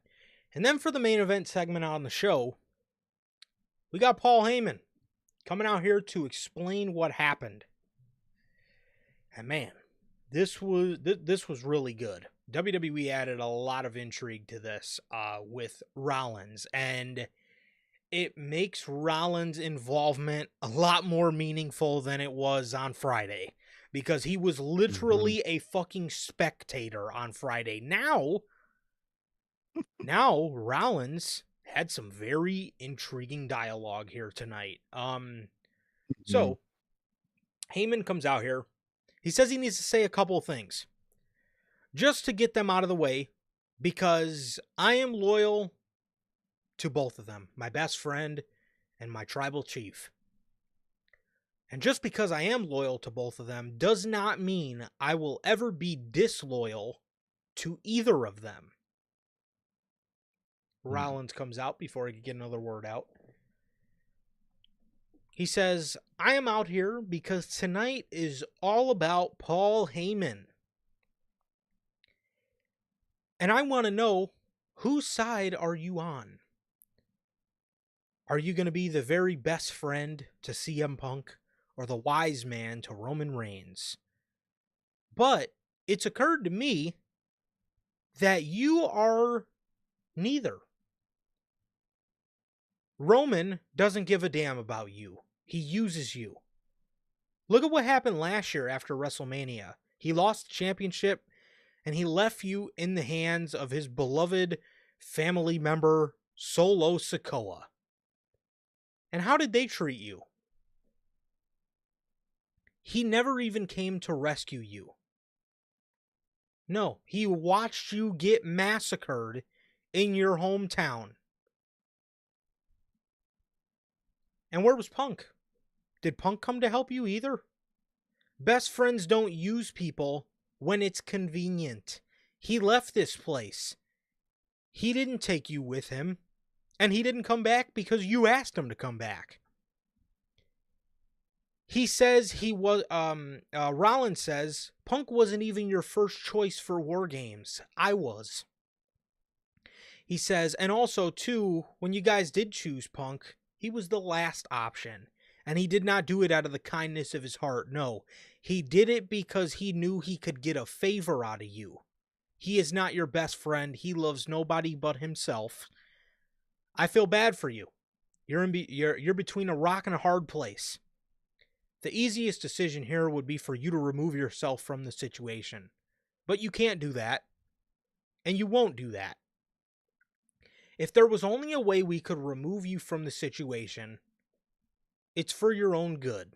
And then for the main event segment on the show, we got Paul Heyman coming out here to explain what happened. And man, this was really good. WWE added a lot of intrigue to this with Rollins, and it makes Rollins' involvement a lot more meaningful than it was on Friday because he was literally a fucking spectator on Friday. Now Rollins had some very intriguing dialogue here tonight. So Heyman comes out here. He says he needs to say a couple things just to get them out of the way because I am loyal to both of them, my best friend and my tribal chief. And just because I am loyal to both of them does not mean I will ever be disloyal to either of them. Rollins comes out before he could get another word out. He says, I am out here because tonight is all about Paul Heyman. And I want to know, whose side are you on? Are you going to be the very best friend to CM Punk or the wise man to Roman Reigns? But it's occurred to me that you are neither. Roman doesn't give a damn about you. He uses you. Look at what happened last year after WrestleMania. He lost the championship and he left you in the hands of his beloved family member, Solo Sikoa. And how did they treat you? He never even came to rescue you. No, he watched you get massacred in your hometown. And where was Punk? Did Punk come to help you either? Best friends don't use people when it's convenient. He left this place. He didn't take you with him, and he didn't come back because you asked him to come back. He says he was, Rollins says, Punk wasn't even your first choice for War Games. I was. He says, and also, too, when you guys did choose Punk, he was the last option. And he did not do it out of the kindness of his heart. No, he did it because he knew he could get a favor out of you. He is not your best friend. He loves nobody but himself. I feel bad for you. You're between a rock and a hard place. The easiest decision here would be for you to remove yourself from the situation. But you can't do that. And you won't do that. If there was only a way we could remove you from the situation, it's for your own good.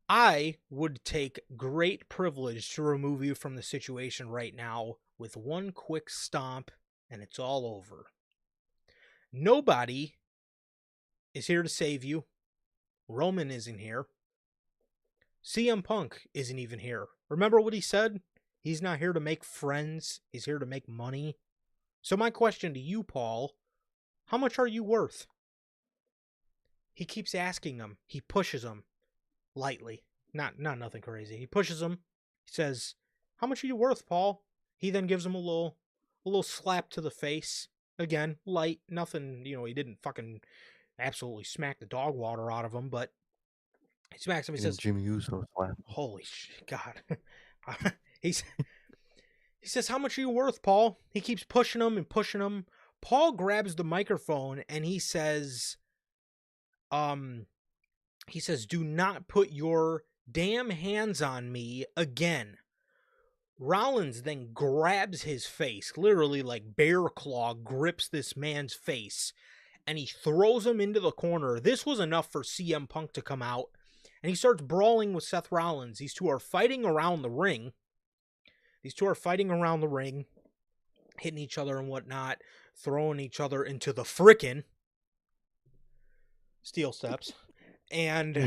I would take great privilege to remove you from the situation right now with one quick stomp, and it's all over. Nobody is here to save you. Roman isn't here. CM Punk isn't even here. Remember what he said? He's not here to make friends. He's here to make money. So my question to you, Paul, how much are you worth? He keeps asking him. He pushes him lightly. Not nothing crazy. He pushes him. He says, how much are you worth, Paul? He then gives him a little slap to the face. Again, light. Nothing, he didn't fucking absolutely smack the dog water out of him, but he smacks him. He says, Jimmy Uso slap. holy shit, God. He says, how much are you worth, Paul? He keeps pushing him and pushing him. Paul grabs the microphone and he says, do not put your damn hands on me again. Rollins then grabs his face, literally like bear claw grips this man's face, and he throws him into the corner. This was enough for CM Punk to come out, and he starts brawling with Seth Rollins. These two are fighting around the ring. Hitting each other and whatnot, throwing each other into the frickin' steel steps. And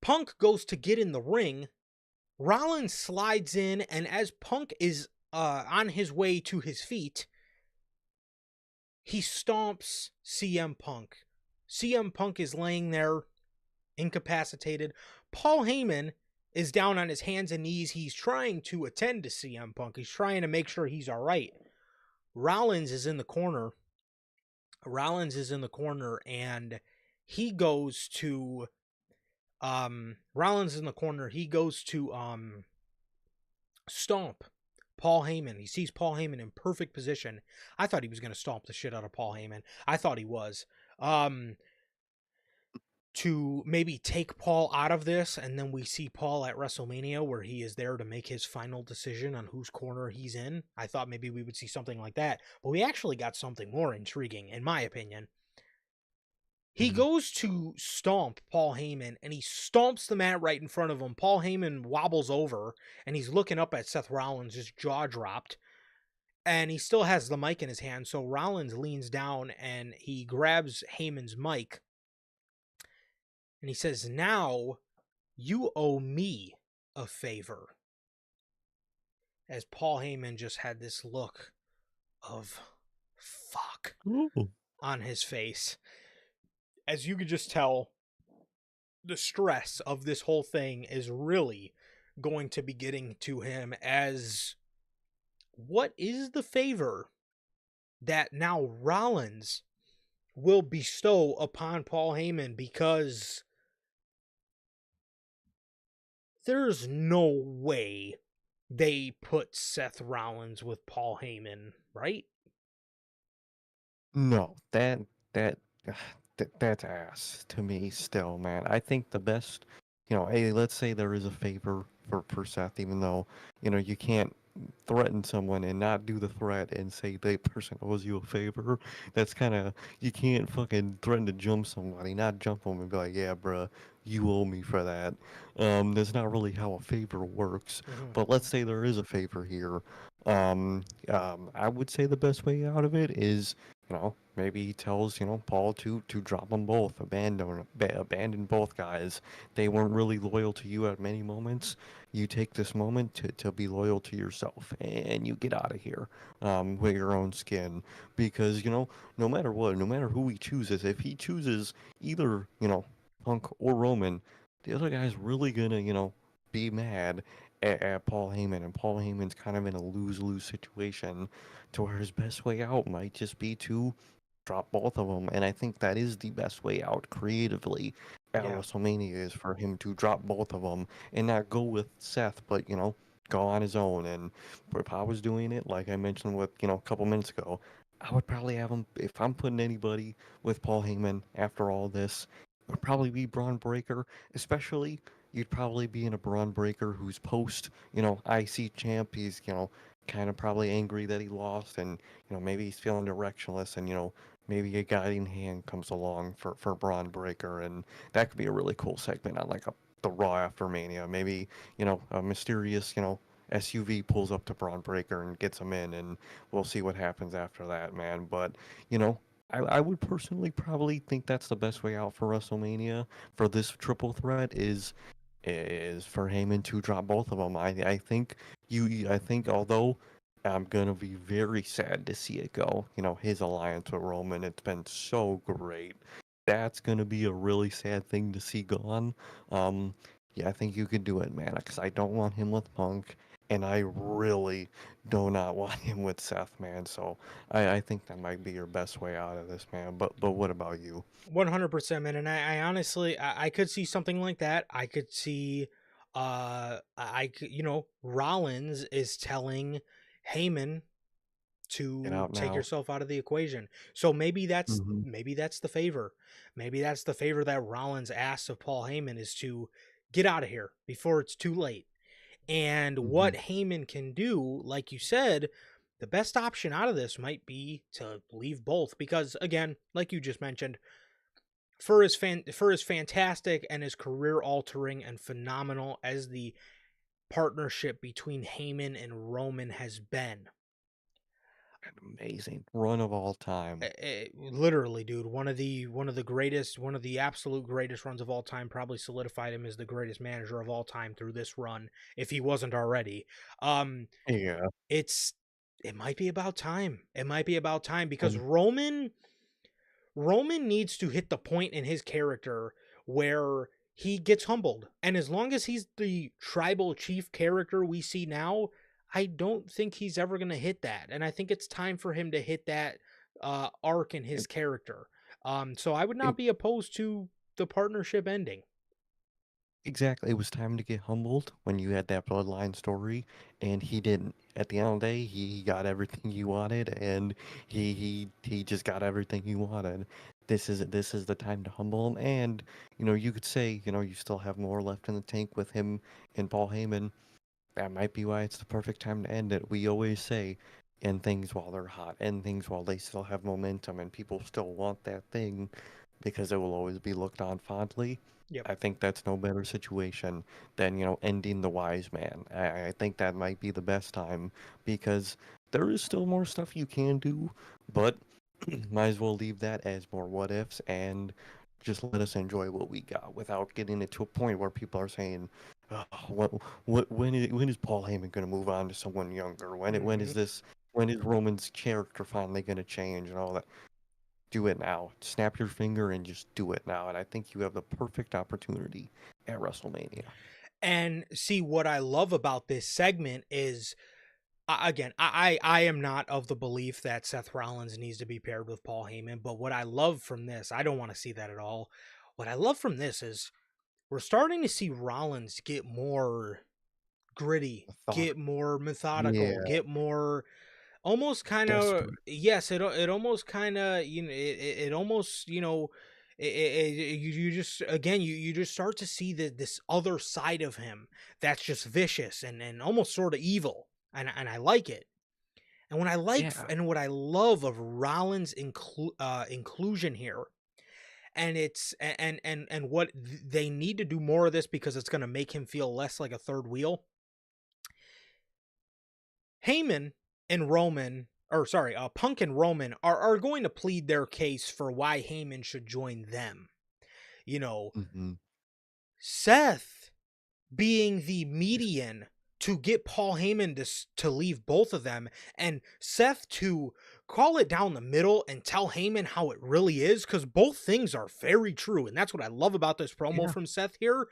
Punk goes to get in the ring. Rollins slides in, and as Punk is on his way to his feet, he stomps CM Punk. CM Punk is laying there, incapacitated. Paul Heyman is down on his hands and knees. He's trying to attend to CM Punk. He's trying to make sure he's all right. Rollins is in the corner, and he goes to stomp Paul Heyman. He sees Paul Heyman in perfect position. I thought he was going to stomp the shit out of Paul Heyman. I thought he was. To maybe take Paul out of this, and then we see Paul at WrestleMania where he is there to make his final decision on whose corner he's in. I thought maybe we would see something like that, but we actually got something more intriguing, in my opinion. He goes to stomp Paul Heyman, and he stomps the mat right in front of him. Paul Heyman wobbles over, and he's looking up at Seth Rollins, his jaw dropped, and he still has the mic in his hand, so Rollins leans down, and he grabs Heyman's mic, and he says, now you owe me a favor. As Paul Heyman just had this look of fuck on his face. As you could just tell, the stress of this whole thing is really going to be getting to him, as what is the favor that now Rollins will bestow upon Paul Heyman, because there's no way they put Seth Rollins with Paul Heyman, right? No, that's ass to me still, man. I think the best, hey, let's say there is a favor for Seth, even though, you can't threaten someone and not do the threat and say the person owes you a favor. That's kind of, you can't fucking threaten to jump somebody, not jump them and be like, yeah, bruh, you owe me for that. That's not really how a favor works. But let's say there is a favor here. I would say the best way out of it is, maybe he tells, Paul to drop them both, abandon both guys. They weren't really loyal to you at many moments. You take this moment to be loyal to yourself, and you get out of here with your own skin. Because, no matter what, no matter who he chooses, if he chooses either, Punk or Roman, the other guy's really gonna, be mad at Paul Heyman, and Paul Heyman's kind of in a lose-lose situation to where his best way out might just be to drop both of them. And I think that is the best way out creatively at Yeah. WrestleMania is for him to drop both of them and not go with Seth, but, go on his own. And if I was doing it, like I mentioned with, a couple minutes ago, I would probably have him, if I'm putting anybody with Paul Heyman after all this, it would probably be Braun Breaker, especially you'd probably be in a Braun Breaker who's post, IC champ. He's, kind of probably angry that he lost, and maybe he's feeling directionless, and maybe a guiding hand comes along for Braun Breaker, and that could be a really cool segment on like the Raw after Mania. Maybe a mysterious SUV pulls up to Braun Breaker and gets him in, and we'll see what happens after that, man. But you know. I would personally probably think that's the best way out for WrestleMania for this triple threat is for Heyman to drop both of them. I think I think although I'm gonna be very sad to see it go. His alliance with Roman, it's been so great. That's gonna be a really sad thing to see gone. Um, yeah, I think you could do it, man. Because I don't want him with Punk, and I really do not want him with Seth, man. So I think that might be your best way out of this, man. But what about you? 100%, man. And I honestly, I could see something like that. I could see, Rollins is telling Heyman Get to out take now. yourself out of the equation. So Hmm. maybe that's the favor. Maybe that's the favor that Rollins asks of Paul Heyman is to get out of here before it's too late. And Hmm. what Heyman can do, like you said, the best option out of this might be to leave both because again, like you just mentioned, for as fantastic and as career altering and phenomenal as the partnership between Heyman and Roman has been, An amazing run of all time. literally, dude, one of the greatest, one of the absolute greatest runs of all time, probably solidified him as the greatest manager of all time through this run, if he wasn't already. Um, Yeah. it's it might be about time. It might be about time because And Roman needs to hit the point in his character where he gets humbled. And as long as he's the tribal chief character we see now, I don't think he's ever going to hit that. And I think it's time for him to hit that arc in his it, character. So I would it, not be opposed to the partnership ending. exactly. It was time to get humbled when you had that bloodline story, and he didn't. At the end of the day, he got everything he wanted, and he just got everything he wanted. This is the time to humble him, and you could say you still have more left in the tank with him and Paul Heyman. That might be why it's the perfect time to end it. We always say, end things while they're hot, end things while they still have momentum, and people still want that thing because it will always be looked on fondly. Yep. I think that's no better situation than, ending the wise man. I think that might be the best time because there is still more stuff you can do, but might as well leave that as more what ifs and just let us enjoy what we got without getting it to a point where people are saying, oh, when is Paul Heyman going to move on to someone younger? Hmm. When is Roman's character finally going to change and all that? Do it now. Snap your finger and just do it now. And I think you have the perfect opportunity at WrestleMania. And see, what I love about this segment is again, I am not of the belief that Seth Rollins needs to be paired with Paul Heyman, but what I love from this, I don't want to see that at all. What I love from this is we're starting to see Rollins get more gritty, I thought, get more methodical, yeah, get more almost kind of desperate. yes, it almost kind of it almost you just again you just start to see this other side of him that's just vicious and almost sort of evil and I like it. And Yeah, what I love of Rollins' inclusion here, and what they need to do more of this because it's going to make him feel less like a third wheel. Heyman and Roman Punk and Roman are going to plead their case for why Heyman should join them. You know, Mhm. Seth being the median to get Paul Heyman to leave both of them, and Seth to call it down the middle and tell Heyman how it really is, because both things are very true. And that's what I love about this promo Yeah. from Seth here.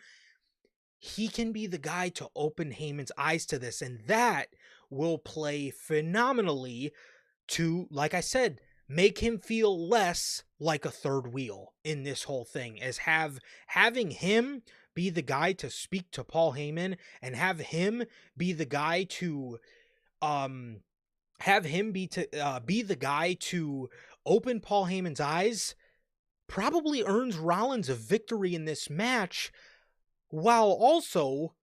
He can be the guy to open Heyman's eyes to this, and that will play phenomenally to, like I said, make him feel less like a third wheel in this whole thing, as having him be the guy to speak to Paul Heyman, and have him be the guy to be the guy to open Paul Heyman's eyes, probably earns Rollins a victory in this match, while also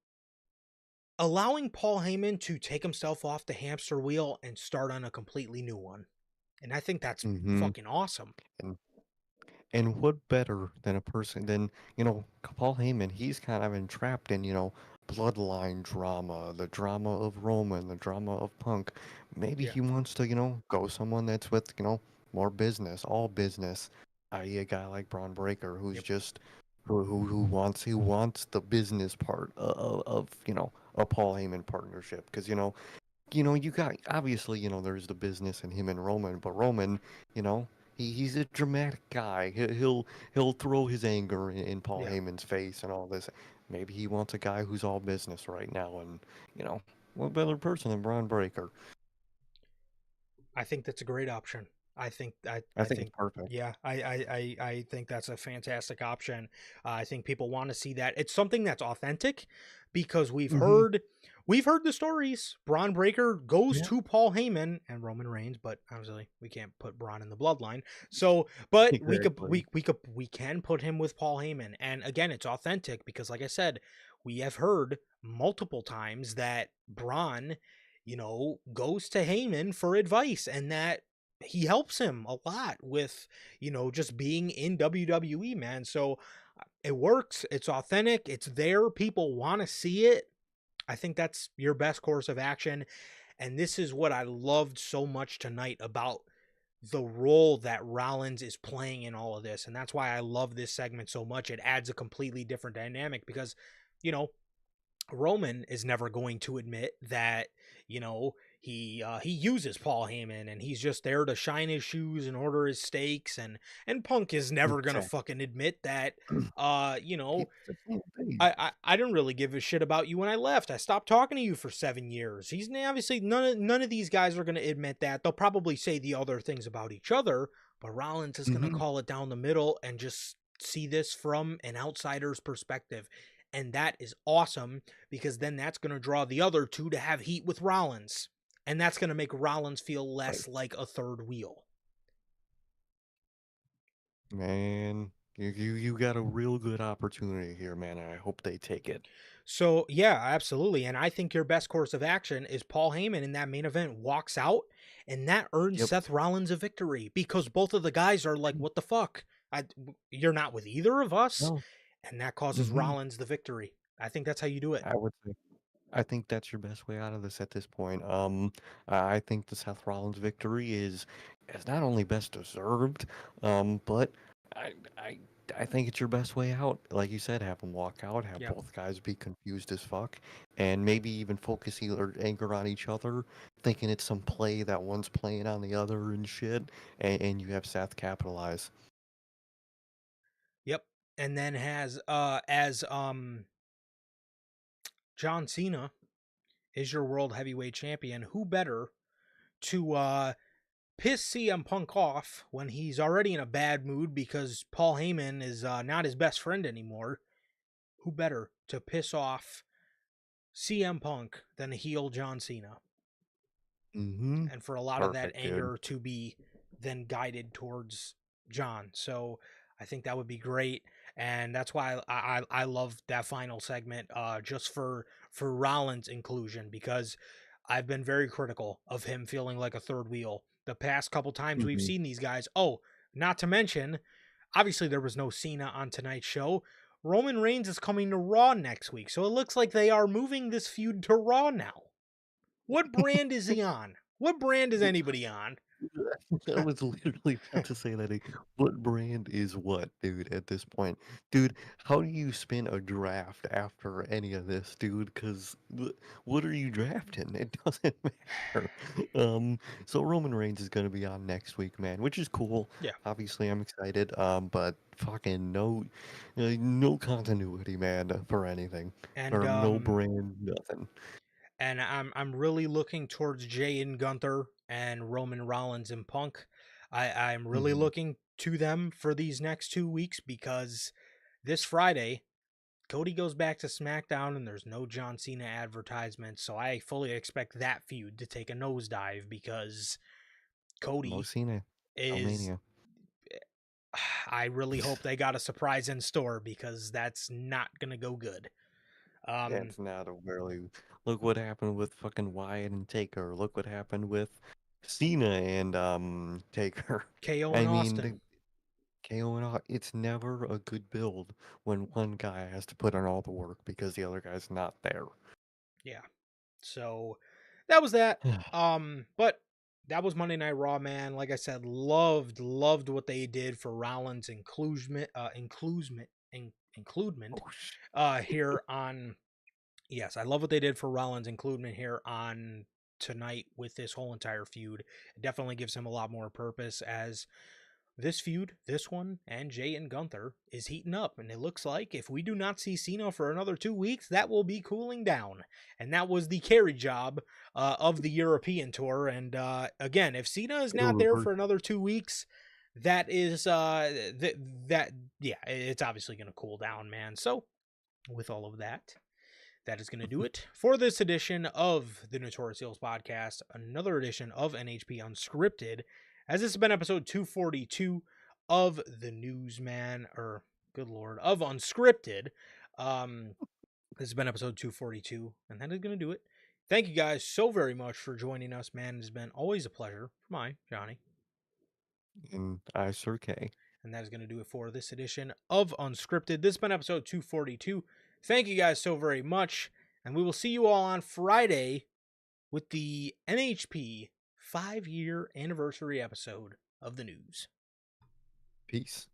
allowing Paul Heyman to take himself off the hamster wheel and start on a completely new one. And I think that's Mhm. fucking awesome. And and what better than a person than, Paul Heyman, he's kind of entrapped in, bloodline drama, the drama of Roman, the drama of Punk. Maybe Yeah. he wants to, go someone that's with, more business, all business, i.e. a guy like Braun Breaker who's Yep. just who wants the business part of a Paul Heyman partnership. Because, you got obviously, there's the business in him and Roman, but Roman, he's a dramatic guy. He'll throw his anger in Paul Yeah. Heyman's face and all this. Maybe he wants a guy who's all business right now, and what better person than Braun Breaker? I think that's a great option. I I think it's think perfect. yeah, I think that's a fantastic option. I think people want to see that. It's something that's authentic, because Hmm. we've heard the stories. Braun Breaker goes Yeah, to Paul Heyman and Roman Reigns, but obviously we can't put Braun in the bloodline. So, but exactly. we can put him with Paul Heyman. And again, it's authentic because, like I said, we have heard multiple times that Braun, goes to Heyman for advice, and that he helps him a lot with, just being in WWE, man. So it works. It's authentic. It's there. People want to see it. I think that's your best course of action. And this is what I loved so much tonight about the role that Rollins is playing in all of this. And that's why I love this segment so much. It adds a completely different dynamic because, you know, Roman is never going to admit that, he uses Paul Heyman and he's just there to shine his shoes and order his steaks, and Punk is never gonna Exactly. fucking admit that uh you know He's the same thing. I didn't really give a shit about you when I left. I stopped talking to you for 7 years. He's obviously none of these guys are gonna admit that. They'll probably say the other things about each other, but Rollins is gonna Hmm. call it down the middle and just see this from an outsider's perspective. And that is awesome, because then that's going to draw the other two to have heat with Rollins. And that's going to make Rollins feel Right. less like a third wheel. Man, you got a real good opportunity here, man, and I hope they take it. So, yeah, absolutely. And I think your best course of action is Paul Heyman in that main event walks out, and that earns Yep. Seth Rollins a victory, because both of the guys are like, what the fuck? You're not with either of us. No. And that causes Hmm. Rollins the victory. I think that's how you do it. I would say. I think that's your best way out of this at this point. I think the Seth Rollins victory is not only best deserved, but I I I think it's your best way out. Like you said, have them walk out, have Yeah. both guys be confused as fuck, and maybe even focus either anger on each other, thinking it's some play that one's playing on the other and shit, and you have Seth capitalize. Yep. And then has as John Cena is your world heavyweight champion, who better to piss CM Punk off when he's already in a bad mood because Paul Heyman is not his best friend anymore? Who better to piss off CM Punk than heel John Cena? Mm-hmm. And for a lot of that Perfect, dude. anger to be then guided towards John. So I think that would be great, and that's why I love that final segment, just for Rollins' inclusion, because I've been very critical of him feeling like a third wheel the past couple times we've Mm-hmm. seen these guys. Oh, not to mention, obviously there was no Cena on tonight's show. Roman Reigns is coming to Raw next week, so it looks like they are moving this feud to Raw now. What brand is he on? What brand is anybody on? I was literally about to say that. What brand is what, dude, at this point? Dude, how do you spin a draft after any of this, dude? Because what are you drafting? It doesn't matter. So Roman Reigns is going to be on next week, man, which is cool. Yeah. Obviously, I'm excited. But fucking no continuity, man, for anything. And Or no brand, nothing. I'm really looking towards Jay and Gunther and Roman Rollins and Punk. I'm really Hmm. looking to them for these next 2 weeks because this Friday Cody goes back to SmackDown and there's no John Cena advertisement, so I fully expect that feud to take a nosedive because No Cody Cena. No is. Mania. I really hope they got a surprise in store because that's not gonna go good. Um, That's not a really. Look what happened with fucking Wyatt and Taker. Look what happened with Cena and Taker. KO I and mean, Austin. the KO and all, it's never a good build when one guy has to put in all the work because the other guy's not there. Yeah. So that was that. But that was Monday Night Raw, man. Like I said, loved what they did for Rollins includement Oh, sh- here on. Yes, I love what they did for Rollins includement here on tonight with this whole entire feud. It definitely gives him a lot more purpose as this feud, this one, and Jay and Gunther is heating up, and it looks like if we do not see Cena for another 2 weeks, that will be cooling down. And that was the carry job of the European tour. And again, if Cena is It'll not there reverse. for another 2 weeks, that is that yeah, it's obviously going to cool down, man. So with all of that. That is going to do it for this edition of the Notorious Heels podcast, another edition of NHP Unscripted, as this has been episode 242 of the Newsman, or good lord, of Unscripted. This has been episode 242, and that is going to do it. Thank you guys so very much for joining us, man. It has been always a pleasure for my Johnny. And I Sir K. And that is going to do it for this edition of Unscripted. This has been episode 242. Thank you guys so very much. And we will see you all on Friday with the NHP 5-year anniversary episode of the news. Peace.